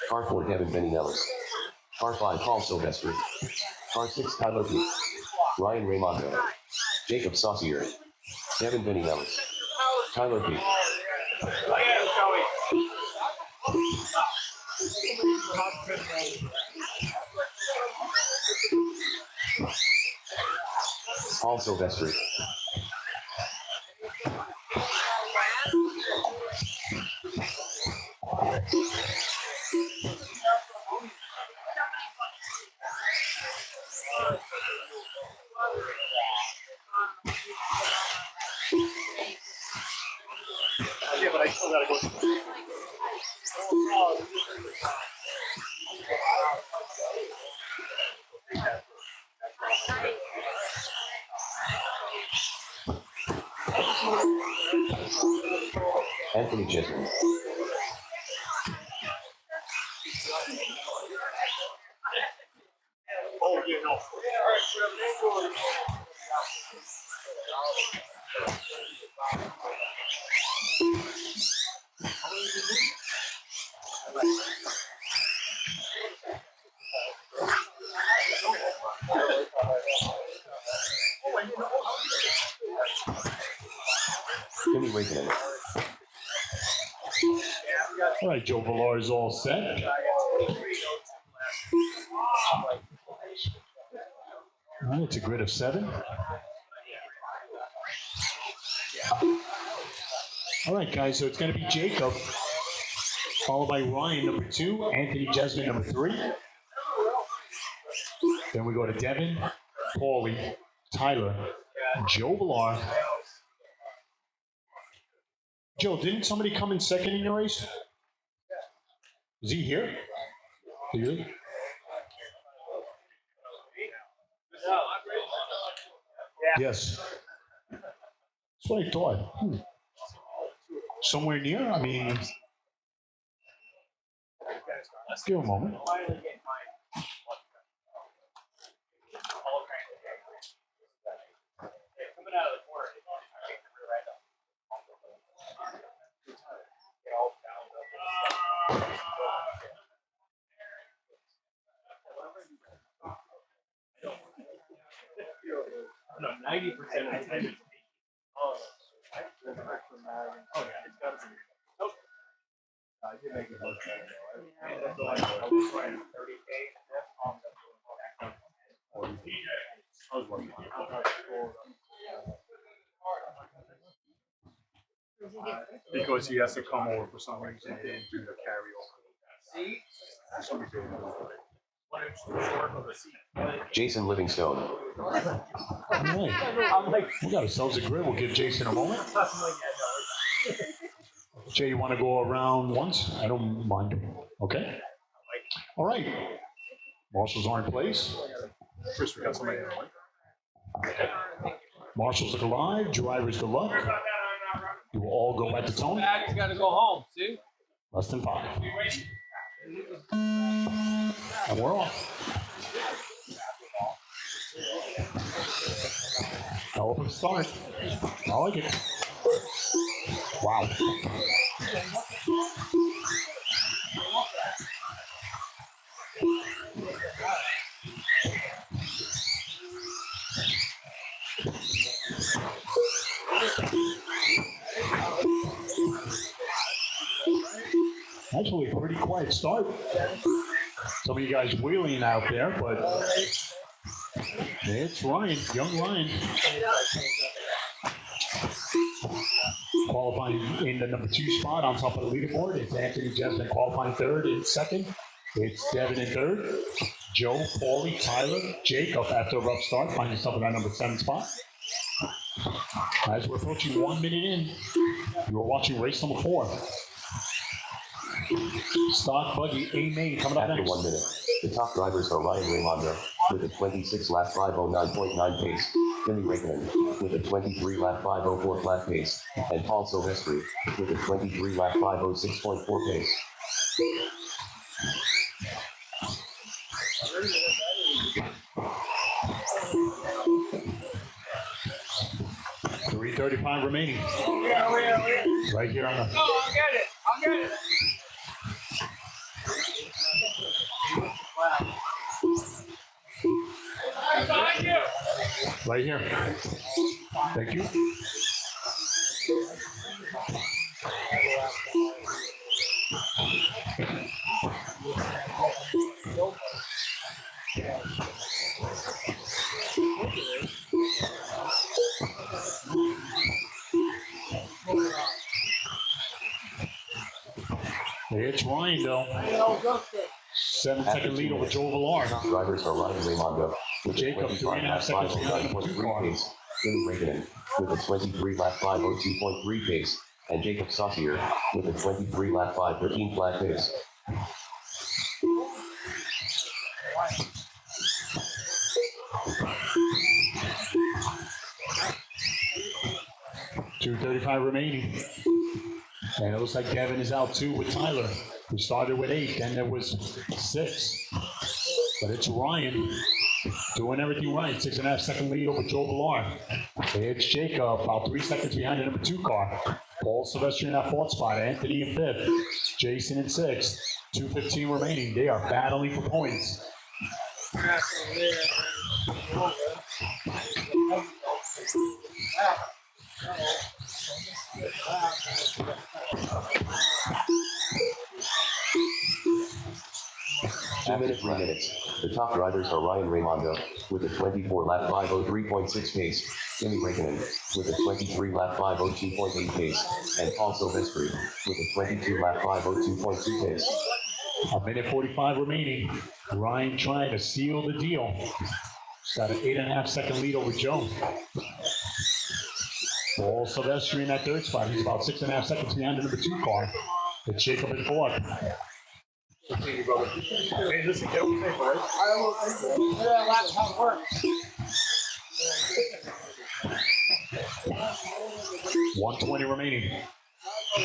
Car 4 Devin Benny Ellis. Car 5 Paul Sylvester. Car 6 Tyler P. Ryan Raimondo. Jacob Saucier. Devin Benny Ellis. Tyler P. Paul Sylvester. Yeah, but I still gotta go. Anthony Jesman. Oh, yeah, no. Jimmy Wakeman. All right, Joe Villar is all set. All right, it's a grid of 7. All right, guys, so it's going to be Jacob, followed by Ryan, number 2, Anthony Jesman, number 3. Then we go to Devin, Paulie, Tyler, Joe Villar. Joe, didn't somebody come in second in your race? Is he here? Here? Yes. That's what I thought. Somewhere near? I mean, let's give him a moment. No, 90% of the time it's me. Oh, yeah, it's gotta be. Nope. I did make it look better though. That's all I was trying to 30K. I was working on it. Because he has to come over for some reason and do the carryover. See? That's what we do. Jason Livingstone. All right. We got ourselves a grid. We'll give Jason a moment. Jay, you want to go around once? I don't mind. Okay. All right. Marshals are in place. First, we got somebody in. Marshals look alive. Drivers good luck. You will all go at the tone. Bag's got to go home, see? Less than 5. And we're off. Hell of a start. I like it. Wow. Actually, a pretty quiet start. Some of you guys wheeling out there, but it's Ryan, young Ryan. Qualifying in the number 2 spot on top of the leaderboard. It's Anthony Jesman qualifying 3rd and 2nd. It's Devin in 3rd. Joe, Paulie, Tyler, Jacob after a rough start finds himself in that number 7 spot. As we're approaching 1 minute in, you are watching race number 4. Stock buggy A main coming up After next. 1 minute, the top drivers are Ryan Raimondo with a 26 lap 509.9 pace, Timmy Raikkonen with a 23 lap 504 flat pace, and Paul Silvestri with a 23 lap 506.4 pace. $3:35 remaining. Right here on the. No, I'll get it. I'll get it. Behind you. Right here. Thank you. It's Ryan though. 7-second lead over Joe Villar. Drivers are Ryan Raimondo with a Jacob, 25 lap 509.3 pace, Timmy Raikkonen with a 23 lap 502.3 pace, and Jacob Saucier with a 23 lap 513 flat pace. $2:35 remaining. And it looks like Devin is out too with Tyler. We started with 8, then there was 6. But it's Ryan doing everything right. 6.5-second lead over Joe Villar. It's Jacob, about 3 seconds behind the number 2 car. Paul Silvestri in that 4th spot. Anthony in 5th. Jason in 6th. 2:15 remaining. They are battling for points. After 3 minutes, the top drivers are Ryan Raimondo with a 24 lap 503.6 pace, Timmy Raikkonen with a 23 lap 502.8 pace, and Paul Silvestri with a 22 lap 502.2 pace. 1:45 remaining. Ryan trying to seal the deal. He's got an 8.5-second lead over Joe. Paul Silvestri in that 3rd spot. He's about 6.5 seconds behind the number 2 car. It's Jacob in 4th. Hey, listen, get over paper, right? How it works. 1:20 remaining. I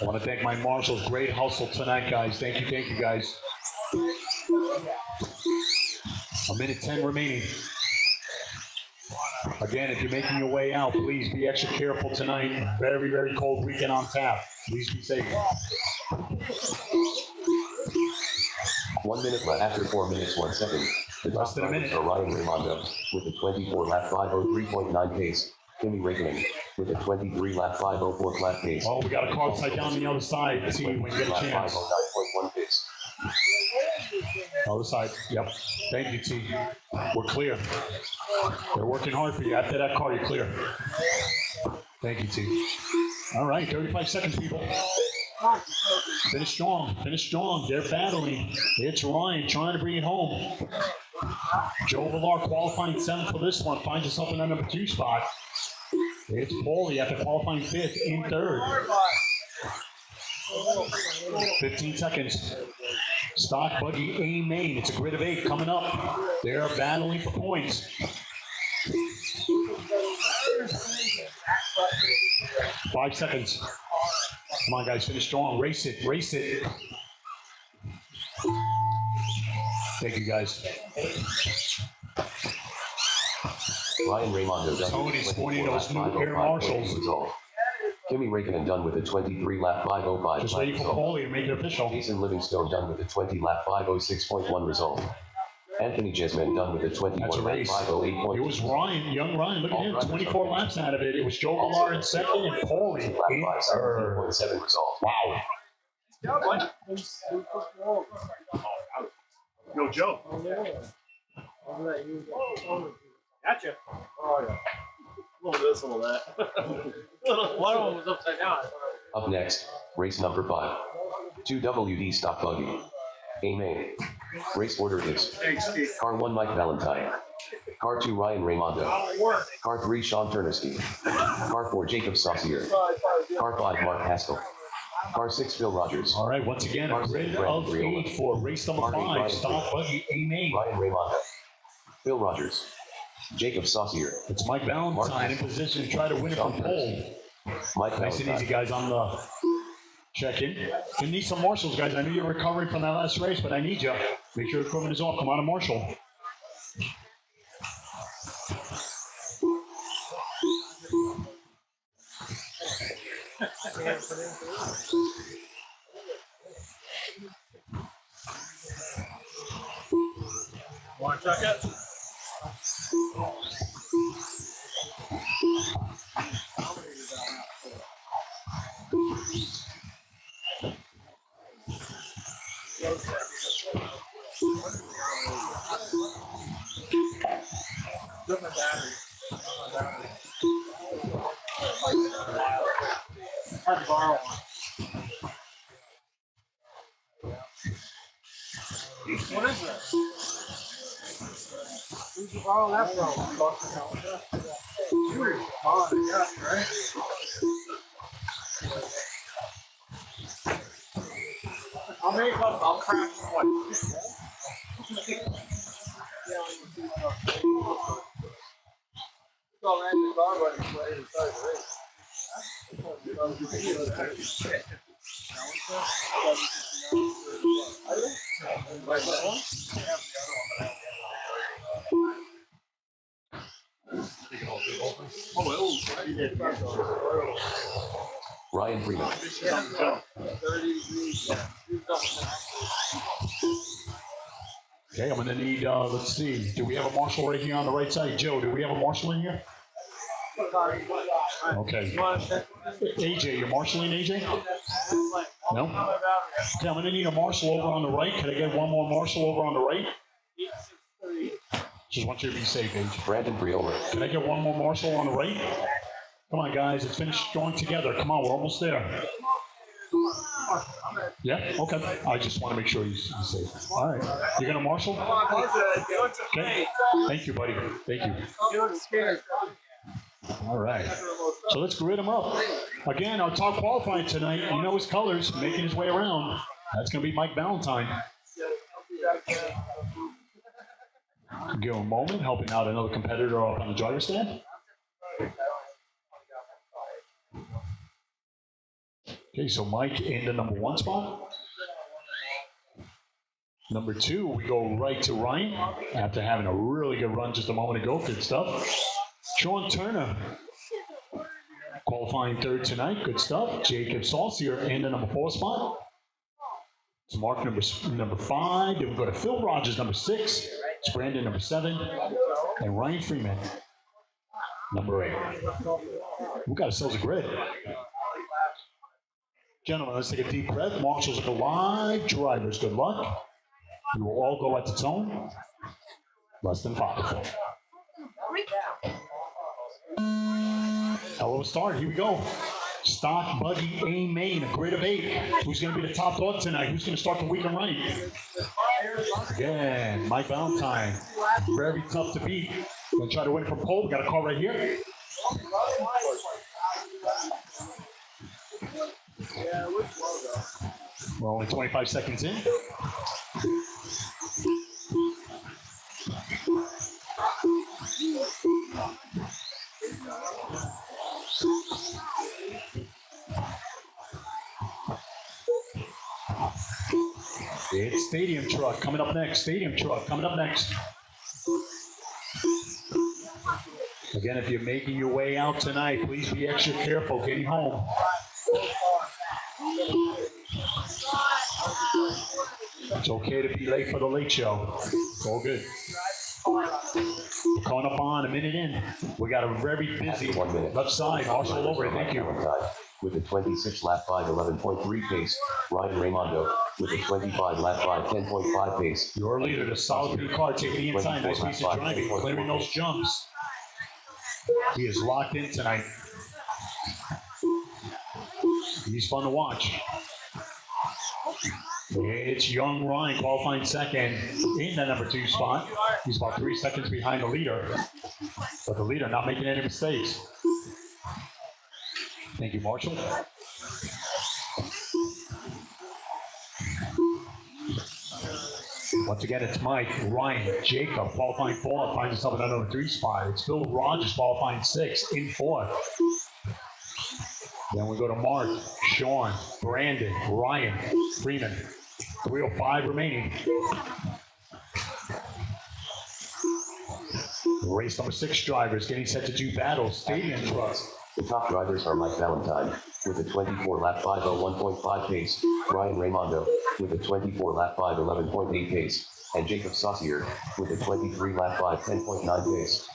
want to thank my marshals. Great hustle tonight, guys. Thank you, guys. 1:10 remaining. Again, if you're making your way out, please be extra careful tonight. Very, very cold weekend on tap. Please be safe. 1 minute left after 4 minutes 1 second. The top Less than a drivers minute. are Ryan Raimondo with a 24 lap 503.9 pace, Timmy Raikkonen with a 23 lap 504 flat pace. Oh, we got a car upside down on the other side. See when you get a chance. 509.1 pace. Other side. Yep. Thank you, T. We're clear. They're working hard for you. After that car, you're clear. Thank you, T. All right, 35 seconds, people. Finish strong. Finish strong. They're battling. It's Ryan trying to bring it home. Joe Villar qualifying 7th for this one. Finds himself in that number 2 spot. It's Paulie after qualifying 5th in 3rd. 15 seconds. Stock buggy A main. It's a grid of 8 coming up. They're battling for points. 5 seconds. Come on, guys, finish strong. Race it, race it. Thank you, guys. Ryan Raimondo done with Tony's a pointing 24 those lap new air 505 marshals. result. Kimmy Raikkonen done with a 23 lap 505. Just waiting for Paulie to make it official. Jason Livingstone done with a 20 lap 506.1 result. Anthony Jesman done with a 21 That's a lap race. 508.2. It was Ryan, young Ryan. Look at him, All 24 drivers laps out of it. It was Joe Villar in second and Paulie in lap third. 517.7 result. Wow. Yo, Joe. Gotcha. Oh, yeah. A little this, a little that. One of them was upside down. Up next, race number 5. 2WD stock buggy. A main. Race order is Thanks, Steve. Car 1 Mike Valentine. Car 2 Ryan Raimondo. Car 3 Sean Turnowski. Car 4 Jacob Saucier. Car 5 Mark Haskell. Car 6 Phil Rogers. All right, once again, a grid of 8 for race number 5. Stock buggy A main. Ryan Raimondo. Phil Rogers. Jacob Saucier. It's Mike Valentine in position to try to win it from pole. Mike Nice and Valentine. easy, guys, on the check-in. You need some marshals, guys. I know you're recovering from that last race, but I need you. Make sure equipment is off. Come on, a marshal. Want to check it? Different battery. Hard to borrow one. What is that? Who'd you borrow that from? You were fine, yeah, right? I'll make up, I'll crack one. So, man, the car running play inside the race. Ryan Freeman. Okay, I'm going to need, let's see. Do we have a marshal right here on the right side? Joe, do we have a marshal in here? Okay. AJ, you're marshaling, AJ? No? Okay, I'm going to need a marshal over on the right. Can I get one more marshal over on the right? Just want you to be safe, AJ. Brandon Briola. Can I get one more marshal on the right? Come on, guys. Let's finish strong together. Come on, we're almost there. Yeah? Okay. I just want to make sure he's safe. All right. You're going to marshal? Okay. Thank you, buddy. Thank you. You look scared. All right. So let's grid him up. Again, our top qualifying tonight, you know his colors, making his way around. That's going to be Mike Valentine. Give him a moment, helping out another competitor up on the driver's stand. Okay, so Mike in the number 1 spot. Number 2, we go right to Ryan after having a really good run just a moment ago. Good stuff. Sean Turner qualifying 3rd tonight. Good stuff. Jacob Saucier in the number 4 spot. It's Mark number 5. Then we go to Phil Rogers, number 6. It's Brandon, number 7. And Ryan Freeman, number 8. We got ourselves a grid. Gentlemen, let's take a deep breath. Marshals are alive. Drivers, good luck. We will all go at the tone. Less than 5. Hello, start. Here we go. Stock buggy A main, a grid of 8. Who's going to be the top dog tonight? Who's going to start the weekend right? Again, Mike Valentine. Very tough to beat. Going to try to win from pole. We got a car right here. We're only 25 seconds in. It's Stadium Truck coming up next. Stadium Truck coming up next. Again, if you're making your way out tonight, please be extra careful getting home. It's okay to be late for the late show. It's all good. We're coming up on a minute in. We got a very busy 1 minute. left side. Marshall over it. Thank you. With a 26 lap 5:11.3 pace, Ryan Raimondo with a 25 lap 5:10.5 pace. Your leader, the solid blue car, taking the inside. Nice piece of driving, clearing those jumps. He is locked in tonight. He's fun to watch. It's young Ryan qualifying second in the number 2 spot. He's about 3 seconds behind the leader, but the leader not making any mistakes. Thank you, Marshall. Once again, it's Mike, Ryan, Jacob qualifying 4th, finds himself in that number 3 spot. It's Phil Rogers qualifying 6th in 4th. Then we go to Mark, Sean, Brandon, Ryan, Freeman. 305 remaining. Race number 6 drivers getting set to do battle. Stadium Truck. The top drivers are Mike Valentine with a 24 lap 5:01.5 pace, Ryan Raimondo with a 24 lap 5:11.8 pace, and Jacob Saucier with a 23 lap 5:10.9 pace.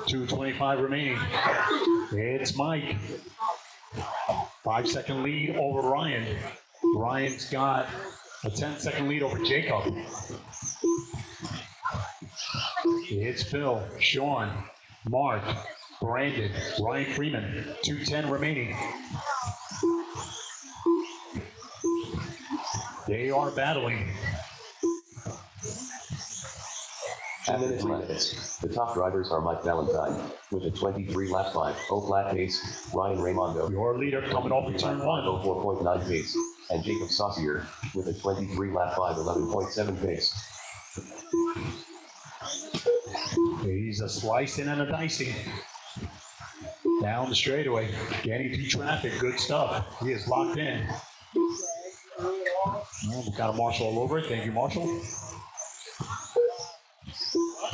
.225 remaining. It's Mike. 5-second lead over Ryan. Ryan's got a 10-second lead over Jacob. It's Phil, Sean, Mark, Brandon, Ryan Freeman. 2:10 remaining. They are battling. 2 minutes left. The top drivers are Mike Valentine with a 23 lap 5:0 flat pace, Ryan Raimondo Your leader coming off of turn 1. 4.9 pace, and Jacob Saucier with a 23 lap 5:11.7 pace. He's a slicing and a dicing. Down the straightaway, getting through traffic, good stuff. He is locked in. Well, we've got a Marshall all over it. Thank you, Marshall.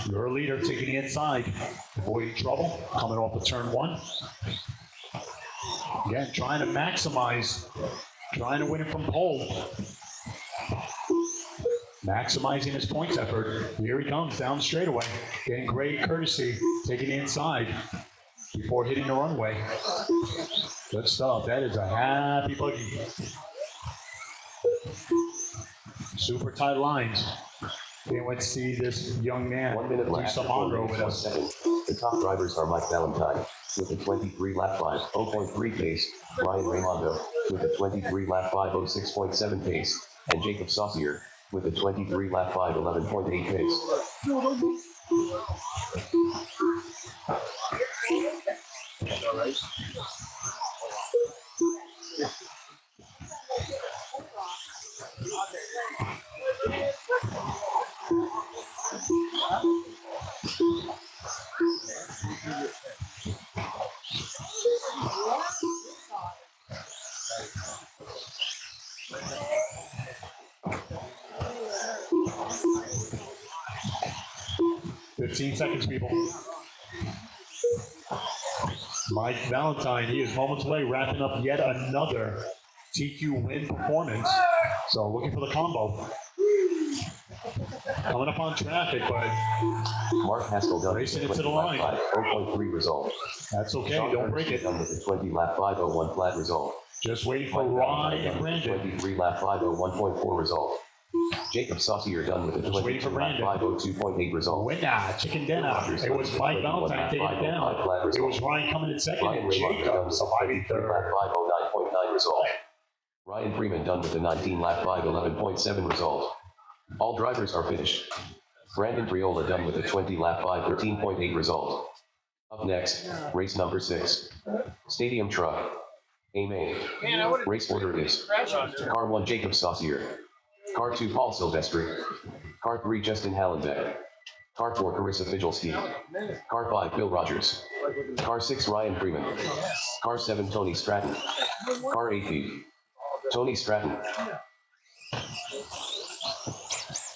Your leader taking the inside, avoiding trouble, coming off of turn 1. Again, trying to maximize, trying to win it from pole. Maximizing his points effort. Here he comes down the straightaway, getting great courtesy, taking the inside before hitting the runway. Good stuff. That is a happy buggy. Super tight lines. Can't wait to see this young man 1 minute do left. some on-road with us. The top drivers are Mike Valentine with a 23 lap 5:0.3 pace, Ryan Raimondo with a 23 lap 5:06.7 pace, and Jacob Saucier with a 23 lap 5:11.8 pace. Fifteen seconds, people. Mike Valentine, he is moments away, wrapping up yet another TQ win performance. So looking for the combo. Coming up on traffic, but Mark Haskell done racing with it to the line. 0.3 result. That's okay, Sean don't break it. done with a 20 lap 5:01 flat result. Just waiting for Mike Ryan Valentine and done with a Brandon. 23 lap 5:01.4 result. Jacob Saucier done with a Just waiting 22 for lap Brandon. 5:02.8 result. Winner, chicken dinner. It was Mike Valentine taking it down. It was Ryan coming in second Ryan and Raimondo done Jacob with a surviving 23 lap third. 5:09.9 result. Ryan Freeman done with a 19-lap 5:11.7 result. All drivers are finished. Brandon Triola done with a 20-lap 5:13.8 result. Up next, race number 6. Stadium Truck. Amen. Race order is Car 1 Jacob Saucier. Car 2 Paul Silvestri. Car 3 Justin Hallenbeck. Car 4 Carissa Fidgelski. Car 5 Bill Rogers. Car 6 Ryan Freeman. Car 7 Tony Stratton. Car 8 B. Tony Stratton.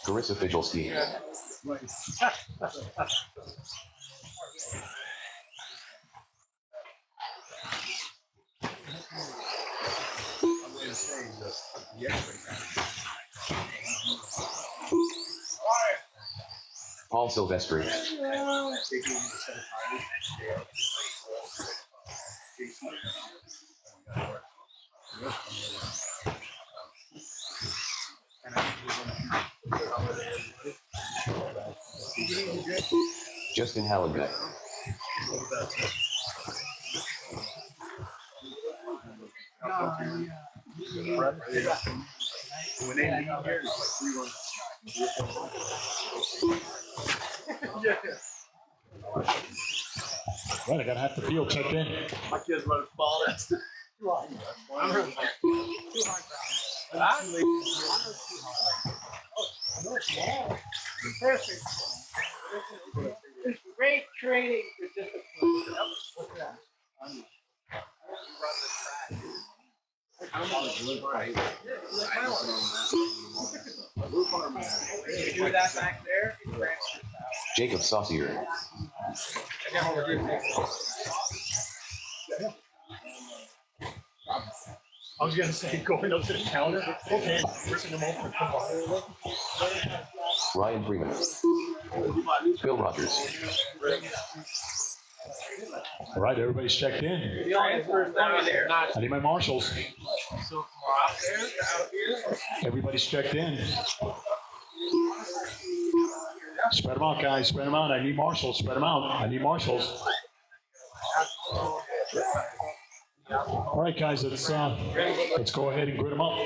Carissa Fidgelski. Paul Silvestri. Justin Hallenbeck. When they leave here, it's like 3 Right, I gotta have the field checked in. My kids run a ball. That's Perfect. It's great training for discipline. What's that? You do that back there. Jacob Saucier. I was gonna say going up to the counter. Okay, ripping them open. Ryan Freeman. Bill Rogers. All right, everybody's checked in. Transfers down there. I need my marshals. So out there, out here. Everybody's checked in. Spread them out, guys. Spread them out. I need marshals. Spread them out. I need marshals. All right, guys. Let's go ahead and grid them up.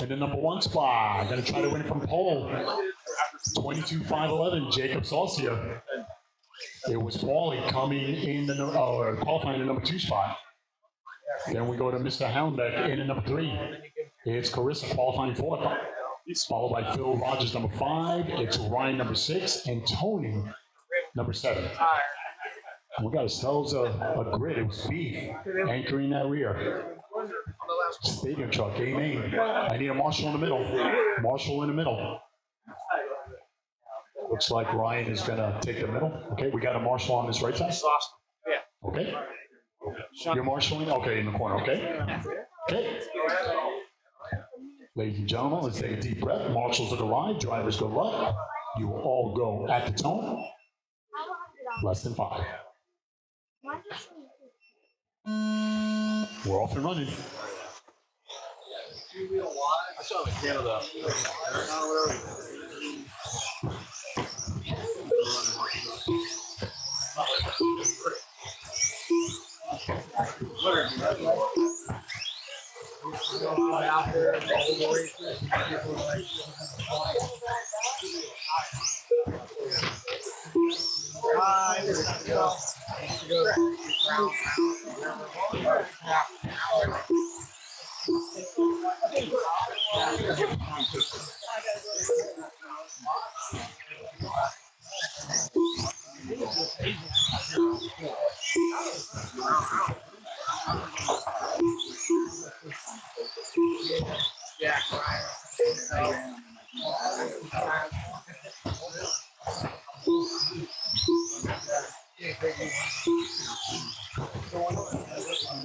In the number 1 spot, gonna try to win it from pole. 22.511, Jacob Saucier. It was Paulie coming in the qualifying in the number 2 spot. Then we go to Mr. Houndbeck in the number 3. It's Carissa qualifying 4th. He's followed by Phil Rogers, number 5. It's Ryan, number 6, and Tony, number 7. And we got ourselves a grid. It was beef anchoring that rear. Stadium truck, amen. I need a marshal in the middle. Marshal in the middle. Looks like Ryan is gonna take the middle. Okay, we got a marshal on this right side. Yeah. Okay. You're marshaling? Okay, in the corner, okay? Okay. Ladies and gentlemen, let's take a deep breath. Marshals look alive, drivers go left. You will all go at the tone. Less than 5. We're off and running. I saw him in Canada. Out there, all the races.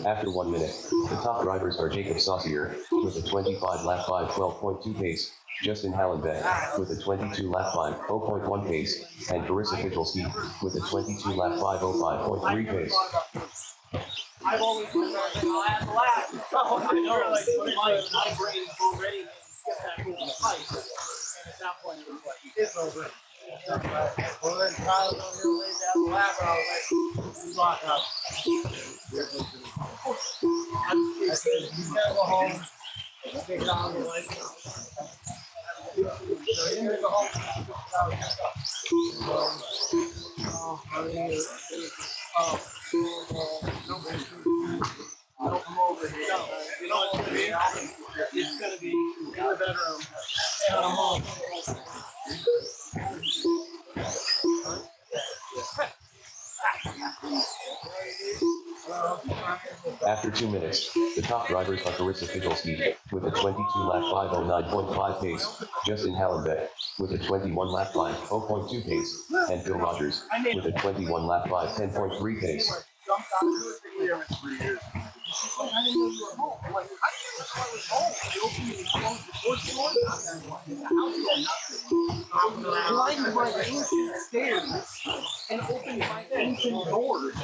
After 1 minute, the top drivers are Jacob Saucier, with a 25-lap 5:12.2 pace, Justin Hallenbeck, with a 22-lap 5:0.1 pace, and Carissa Fidgelski, with a 22-lap 5:05.3 pace. I've always been there in the last lap. Oh, I know, like, my brain is already get back into the fight. And at that point, it was like, it's over. Well, then Kyle's on your way down lap, I was like, lock up. I said, you gotta go home. Take it on the license. So you're gonna go home. Don't come over here. No, you know what's gonna be? It's gonna be in the bedroom. And I'm home. After 2 minutes, the top drivers are Carissa Figelski with a 22-lap 5:09.5 pace, Justin Hallenbeck with a 21-lap 5:0.2 pace, and Phil Rogers with a 21-lap 5:10.3 pace. Jumped out of the clearance for years. I didn't know you were home. I'm like, I didn't know I was home. I opened and closed the door. Climbed my ancient stairs and opened my ancient doors. I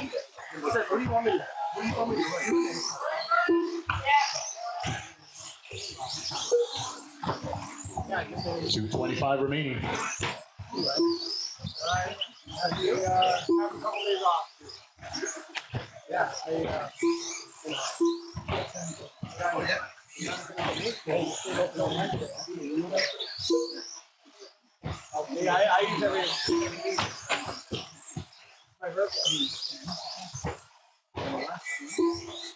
said, what do you want me to do? What do you want me to do? 2:25 remaining. Alright. Have a couple days off. Yeah, I use everything. My birthday.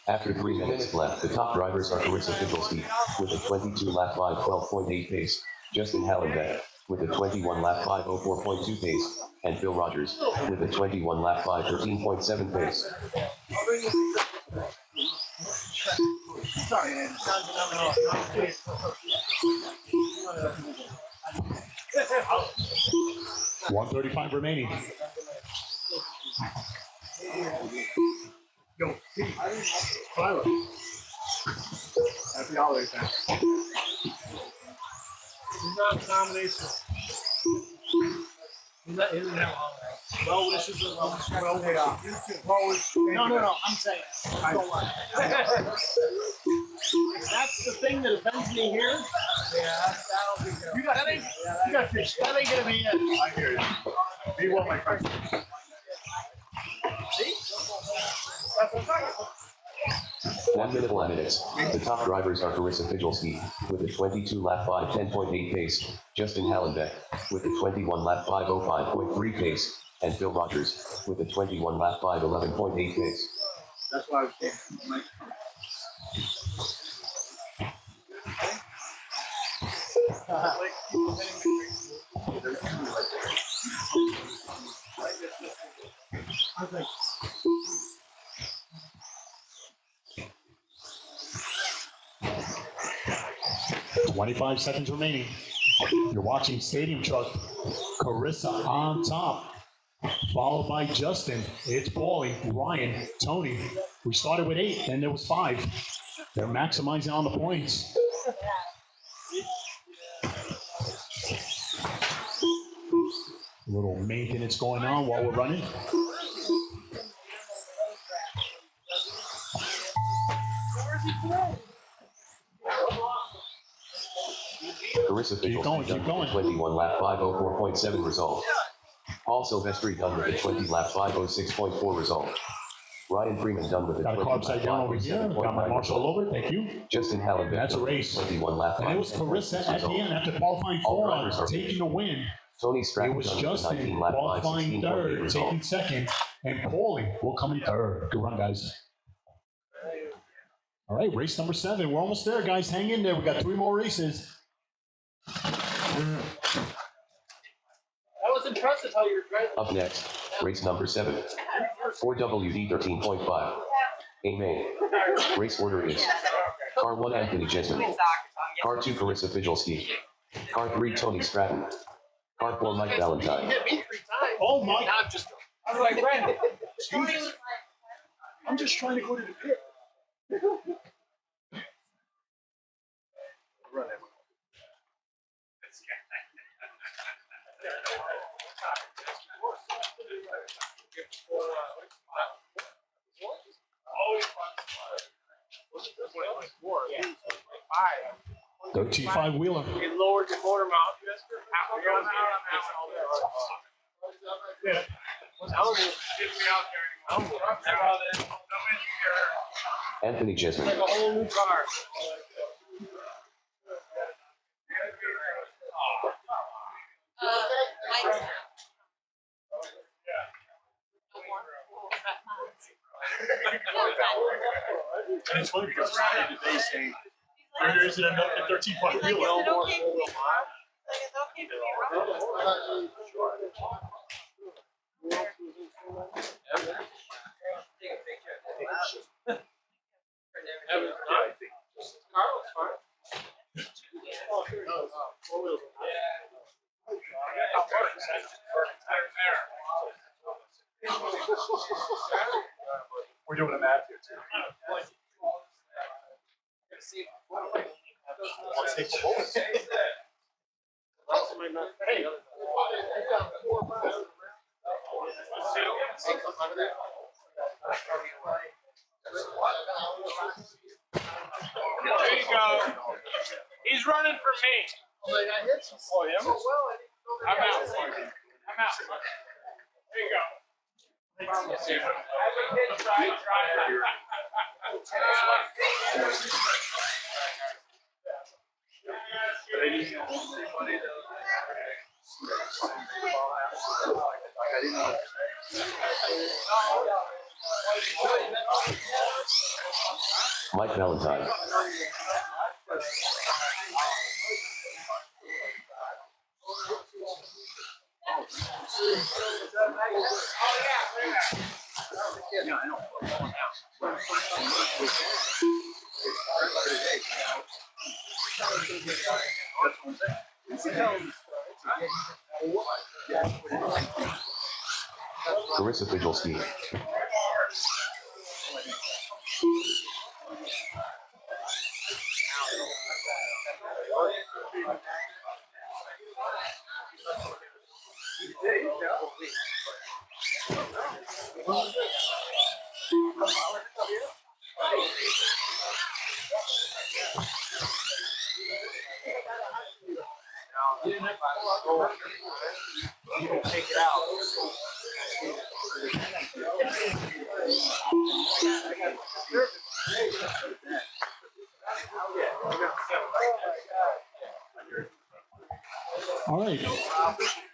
After 3 minutes left, the top drivers are Carissa Figelski with a 22-lap 5:12.8 pace, Justin Hallenbeck with a 21-lap 5:04.2 pace, and Phil Rogers with a 21-lap 5:13.7 pace. Sorry, 1:35 remaining. Yo, Pete. Tyler. Happy holidays, man. He's not a nomination. He's not holiday. Well wishes and well day off. No, I'm saying. Don't lie. That's the thing that offends me here. Yeah, that'll be good. That ain't gonna be it. I hear you. Be well, my friend. See? That's what I'm talking about. 1 minute 1 minutes. The top drivers are Carissa Figelski with a 22-lap 5:10.8 pace, Justin Hallenbeck with a 21-lap 5:05.3 pace, and Phil Rogers with a 21-lap 5:11.8 pace. That's why I was saying. I was like, 25 seconds remaining. You're watching Stadium Truck. Carissa on top, followed by Justin. It's Paulie, Ryan, Tony. We started with 8, then there was 5. They're maximizing on the points. A little maintenance going on while we're running. Carissa Keep going, Figelski keep going. 21-lap 5:04.7 result. Paul Silvestri done with a 20-lap 5:06.4 result. Ryan Freeman done with a Got a 20-lap carb side down over here. Got my 5:07.9 marshal result. over. Thank you. Justin Hallenbeck That's a done with race. 21-lap And it was 5:10.6 Carissa at the result. end after qualifying All four, drivers are taking the win. Tony It Stratton was done with a Justin 19-lap qualifying 5:16.8 third, result. taking second, and Paulie will come in third. Good run, guys. All right, race number 7. We're almost there, guys. Hang in there. We got 3 more races. that was impressive how you were driving. Up next, race number 7. 4WD 13.5. Amen. Race order is Car 1 Anthony Jesman. Car 2 Carissa Figelski. Car 3 Tony Stratton. Car 4 Mike Valentine. You hit me 3 times. Oh, my. Now I'm just. I was like, Brandon. Jesus. I'm just trying to go to the pit. Run it. Yeah. 13.5 wheeler. It lowered the motor mount. Half a don't even get me out there anymore. I'm out there. Anthony Jesman. Like a whole new car. Mike's. And it's funny because they say, where is it end up at 13.5 Is it wheeler? okay for me? Like, it's okay for me, Take a picture. Carlos, fine. We're doing a math here too. Let's take the bullets. There you go. He's running for me. Oh, him? I'm out. I'm out. There you go. Mike Valentine. Carissa Fidgelski. You can take it out. All right.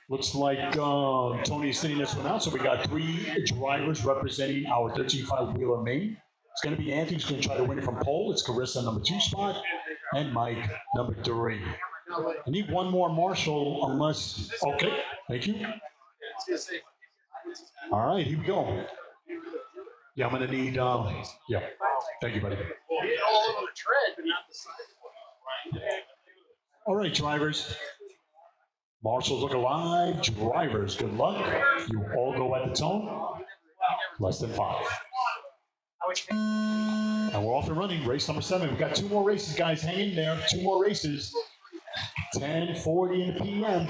Looks like Tony's sitting this one out. So we got 3 drivers representing our 13.5 wheeler main. It's going to be Anthony's going to try to win it from pole. It's Carissa, number 2 spot, and Mike, number 3. I need one more Marshall, unless. Okay, thank you. All right, here we go. Yeah, I'm going to need. Yeah, thank you, buddy. All right, drivers. Marshals look alive. Drivers, good luck. You all go at the tone. Less than 5. And we're off and running. Race number 7. We've got 2 more races, guys. Hang in there. 2 more races. 10:40 in the p.m.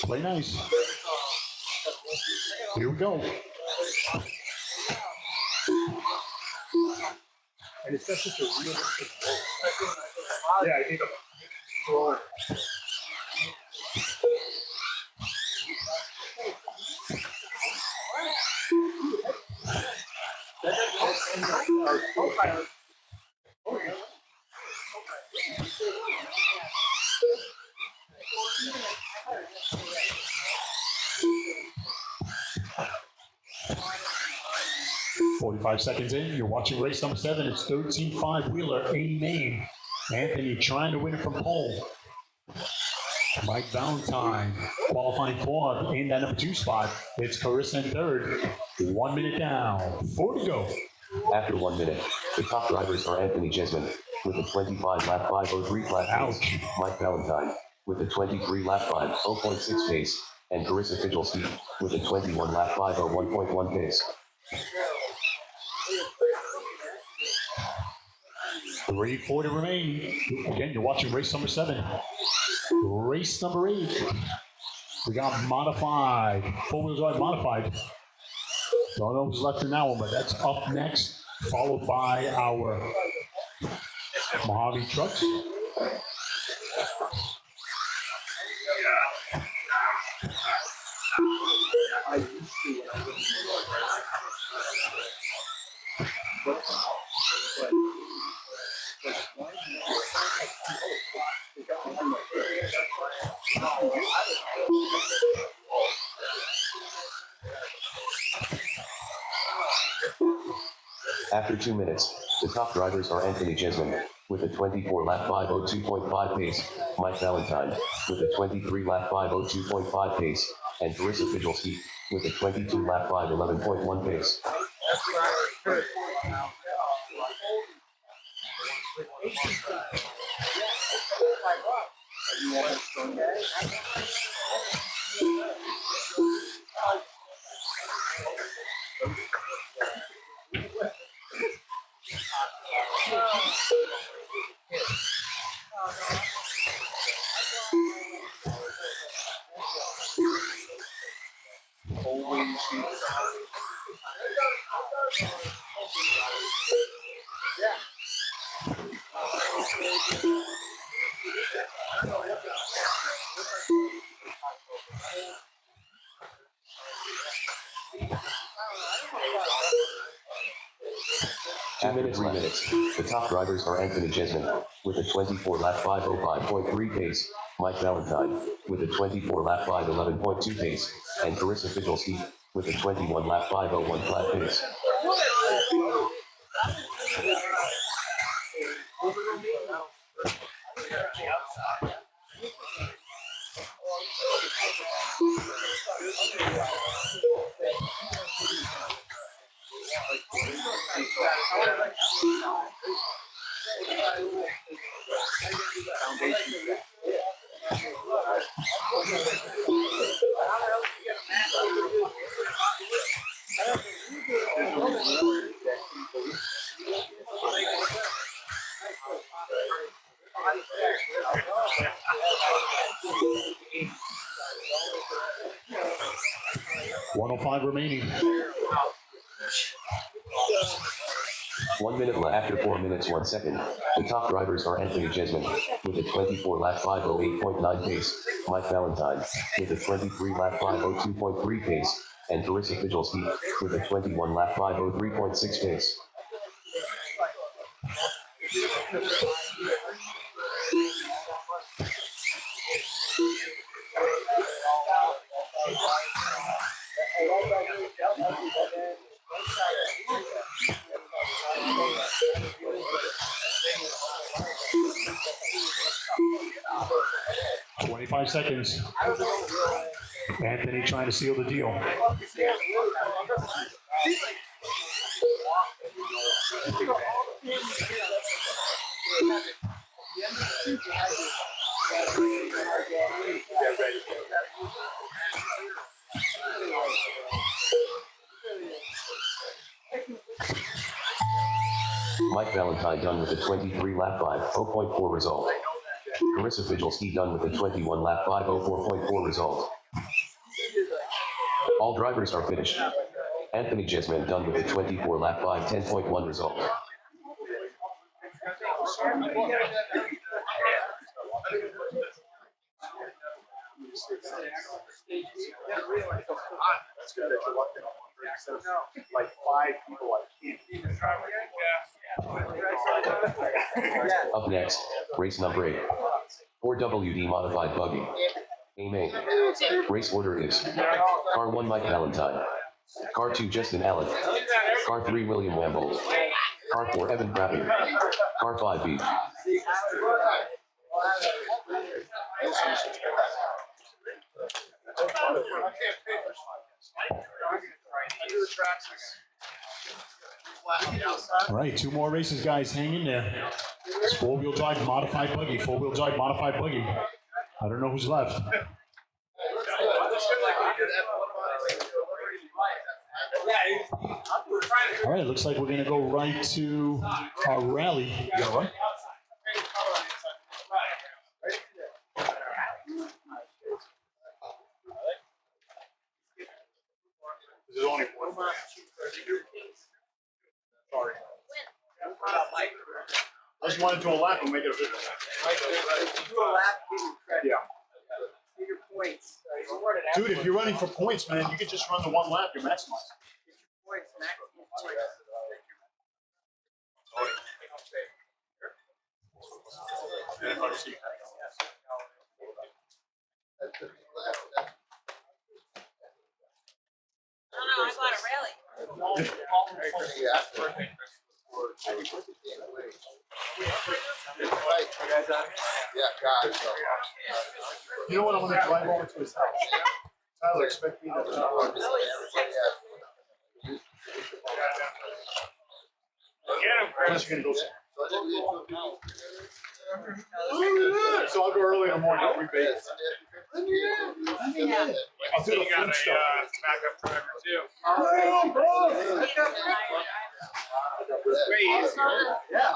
Play nice. Here we go. And it's just such a realistic goal. Yeah, I think I'm. 45 seconds in, you're watching race number 7. It's 13.5 wheeler, 80 main. Anthony trying to win it from pole. Mike Valentine qualifying 4th in that number 2 spot. It's Carissa in 3rd. 1 minute down. 4 to go. After 1 minute, the top drivers are Anthony Jesman with a 25 lap 5:03 flat pace, Mike Valentine with a 23 lap 5:0.6 pace, and Carissa Fidgelski with a 21 lap 5:01.1 pace. 3:40 remaining. Again, you're watching race number 7. Race number 8. We got modified, 4-wheel drive modified. Don't know who's left in that one, but that's up next, followed by our Mojave trucks. After 2 minutes, the top drivers are Anthony Jesman with a 24-lap 5:02.5 pace, Mike Valentine with a 23-lap 5:02.5 pace, and Carissa Fidgelski with a 22-lap 5:11.1 pace. After 3 minutes, the top drivers are Anthony Jesman with a 24-lap 5:05.3 pace, Mike Valentine with a 24-lap 5:11.2 pace, and Carissa Fidgelski with a 21-lap 5:01 flat pace. .105 remaining. 1 minute left. After 4 minutes 1 second, the top drivers are Anthony Jesman with a 24-lap 5:08.9 pace, Mike Valentine with a 23-lap 5:02.3 pace, and Carissa Fidgelski with a 21-lap 5:03.6 pace. .25 seconds. Anthony trying to seal the deal. Mike Valentine done with a 23-lap 5:0.4 result. Carissa Fidgelski done with a 21-lap 5:04.4 result. All drivers are finished. Anthony Jesman done with a 24-lap 5:10.1 result. That's good that you're lucky on one race. There's like 5 people I can't. Up next, race number 8. 4WD modified buggy. Aim 8. Race order is Car 1 Mike Valentine. Car 2 Justin Allen. Car 3 William Wambold. Car 4 Evan Crappy. Car 5 B. All right, 2 more races, guys. Hang in there. It's 4-wheel drive modified buggy. 4-wheel drive modified buggy. I don't know who's left. All right, looks like we're going to go right to our rally. You all right? This is only one. Sorry. I just wanted to do a lap and make it a video. Do a lap, give you credit. Yeah. Get your points. Dude, if you're running for points, man, you can just run the one lap. You're maximized. Get your points, maximum points. I don't know, I bought a rally. You know what? I'm going to drive over to his house. Tyler, expect me to. Unless you're going to go. So I'll go early in the morning. I'll rebate. I'll do the food stuff. Backup driver too. Yeah.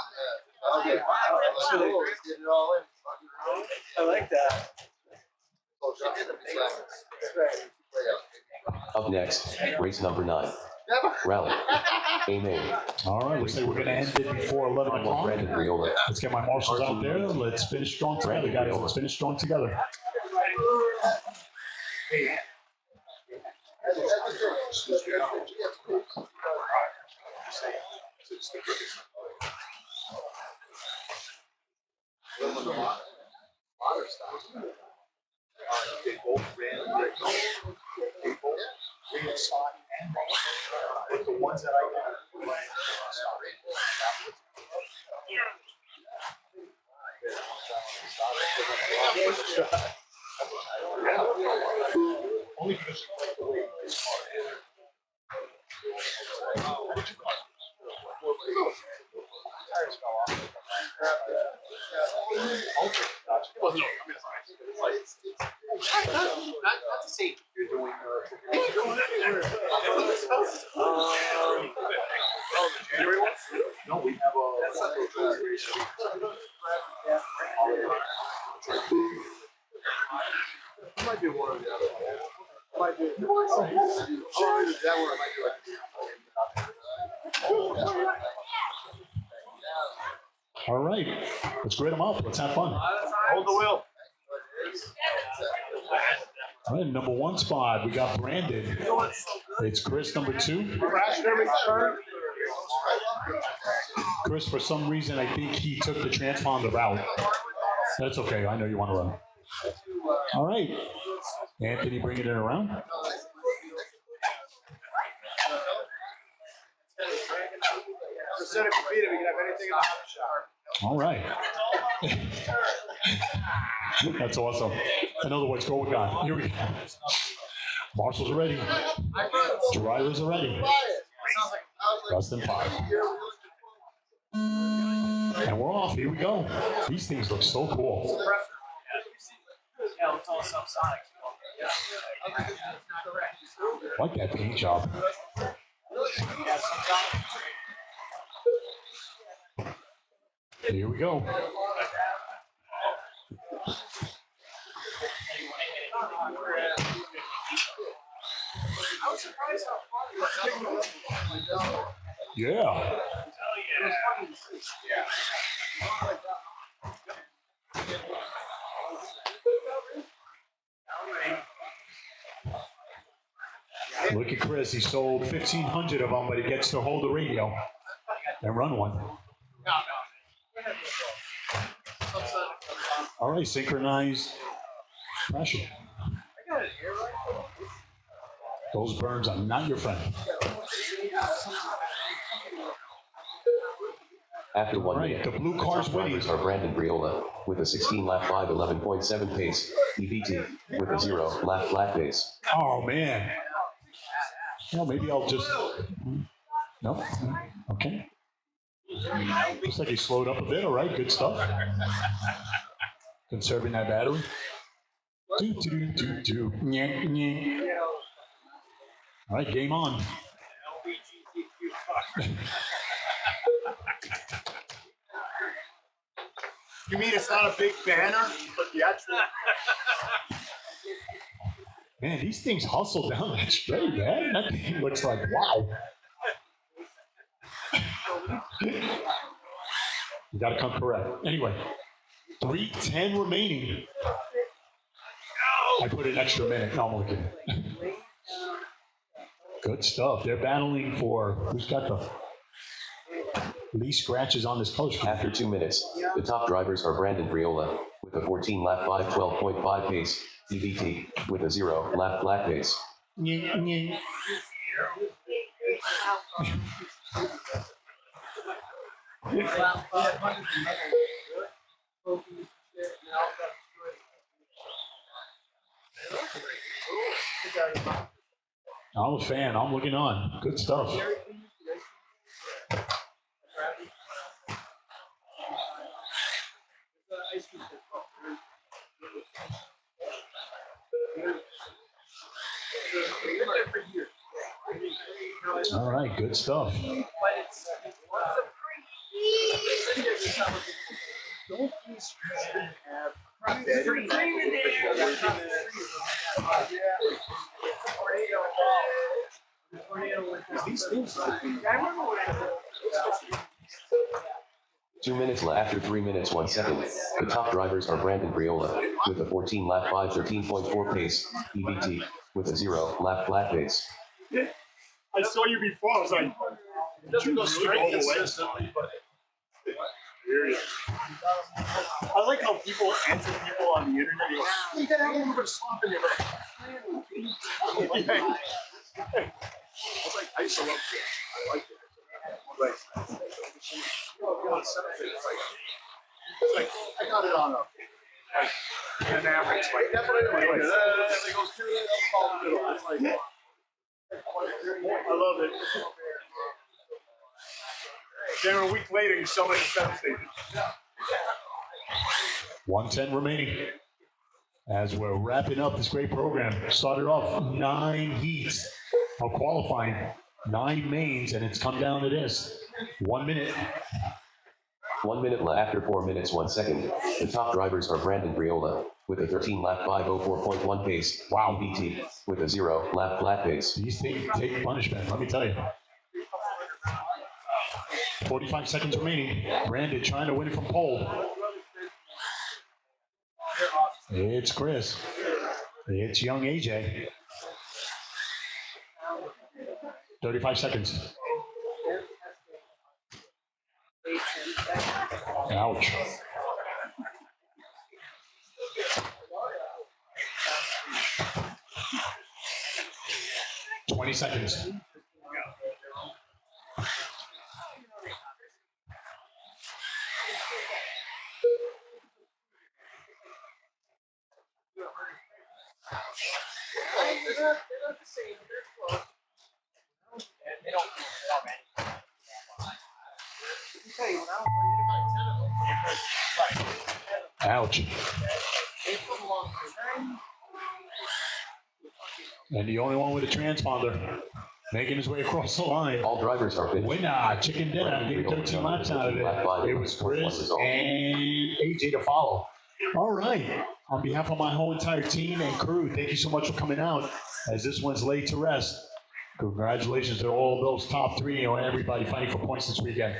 I like that. Up next, race number 9. Rally. Amen. All right, looks like we're going to end it before 11 o'clock. Brandon Briola. Let's get my marshals out there. Let's finish strong together, guys. Let's finish strong together. They both ran their but the ones that I got only because you like the way it's tires fell off. It wasn't not to say you're doing January one? No, we have a race. It might be one or the other. It might be that one. It might be like. All right, let's grade them up. Let's have fun. Hold the wheel. All right, number 1 spot, we got Brandon. It's Chris, number 2. Chris, for some reason, I think he took the transponder route. That's okay. I know you want to run. All right. Anthony bringing it around. All right. That's awesome. In other words, go with God. Here we go. Marshals are ready. Drivers are ready. Less than 5. And we're off. Here we go. These things look so cool. Yeah, it's all subsonic. I like that paint job. Here we go. Yeah. Look at Chris. He sold 1,500 of them, but he gets to hold the radio and run one. All right, synchronized pressure. Those burns are not your friend. After 1 Right, minute, the blue car's winning. drivers are Brandon Briola with a 16-lap 5:11.7 pace, EBT with a 0-lap flat pace. Oh, man. Well, maybe I'll just... No? Okay. Looks like he slowed up a bit. All right, good stuff. Conserving that battery. Do. All right, game on. You mean it's not a big banner, but the actual. Man, these things hustle down that straight, man. That thing looks like, wow. You got to come correct. Anyway, 3:10 remaining. I put an extra minute. No, I'm only kidding. Good stuff. They're battling for who's got the least scratches on this coach. After 2 minutes, the top drivers are Brandon Briola with a 14-lap 5:12.5 pace, EBT with a 0-lap flat pace. I'm a fan. I'm looking on. Good stuff. All right, good stuff. Two minutes left after 3 minutes 1 second. The top drivers are Brandon Briola with a 14 lap 5:13.4 pace, EBT with a 0 lap flat pace. I saw you before. I was like, did you really go consistently? I like how people answer people on the internet. You're like, you gotta have a little bit of slop in your brain. It's like I used to love it. I like it. Right. It's like I got it on an average. Like that's what I do. It goes through the middle. It's like I love it. Then a week later, you sell it at the seven station. 1:10 remaining. As we're wrapping up this great program, started off 9 heats of qualifying, 9 mains, and it's come down to this. 1 minute. 1 minute left after 4 minutes 1 second. The top drivers are Brandon Briola with a 13 lap 5:04.1 pace, Wow. EBT with a 0 lap flat pace. These things take punishment, let me tell you. 45 seconds remaining. Brandon trying to win it from pole. It's Chris. It's young AJ. 35 seconds. Ouch. $20 seconds. Ouch. And the only one with a transponder making his way across the line. All drivers are finished. Winner, chicken dinner, getting 13 laps out of it. It was Chris and AJ to follow. All right. On behalf of my whole entire team and crew, thank you so much for coming out as this one's laid to rest. Congratulations to all those top 3 and everybody fighting for points this weekend.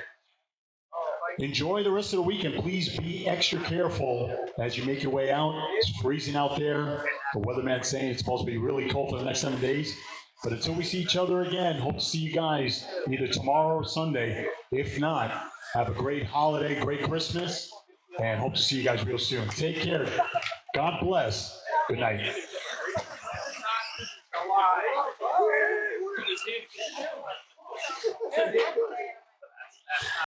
Enjoy the rest of the weekend. Please be extra careful as you make your way out. It's freezing out there. The weatherman's saying it's supposed to be really cold for the next 7 days. But until we see each other again, hope to see you guys either tomorrow or Sunday. If not, have a great holiday, great Christmas, and hope to see you guys real soon. Take care. God bless. Good night.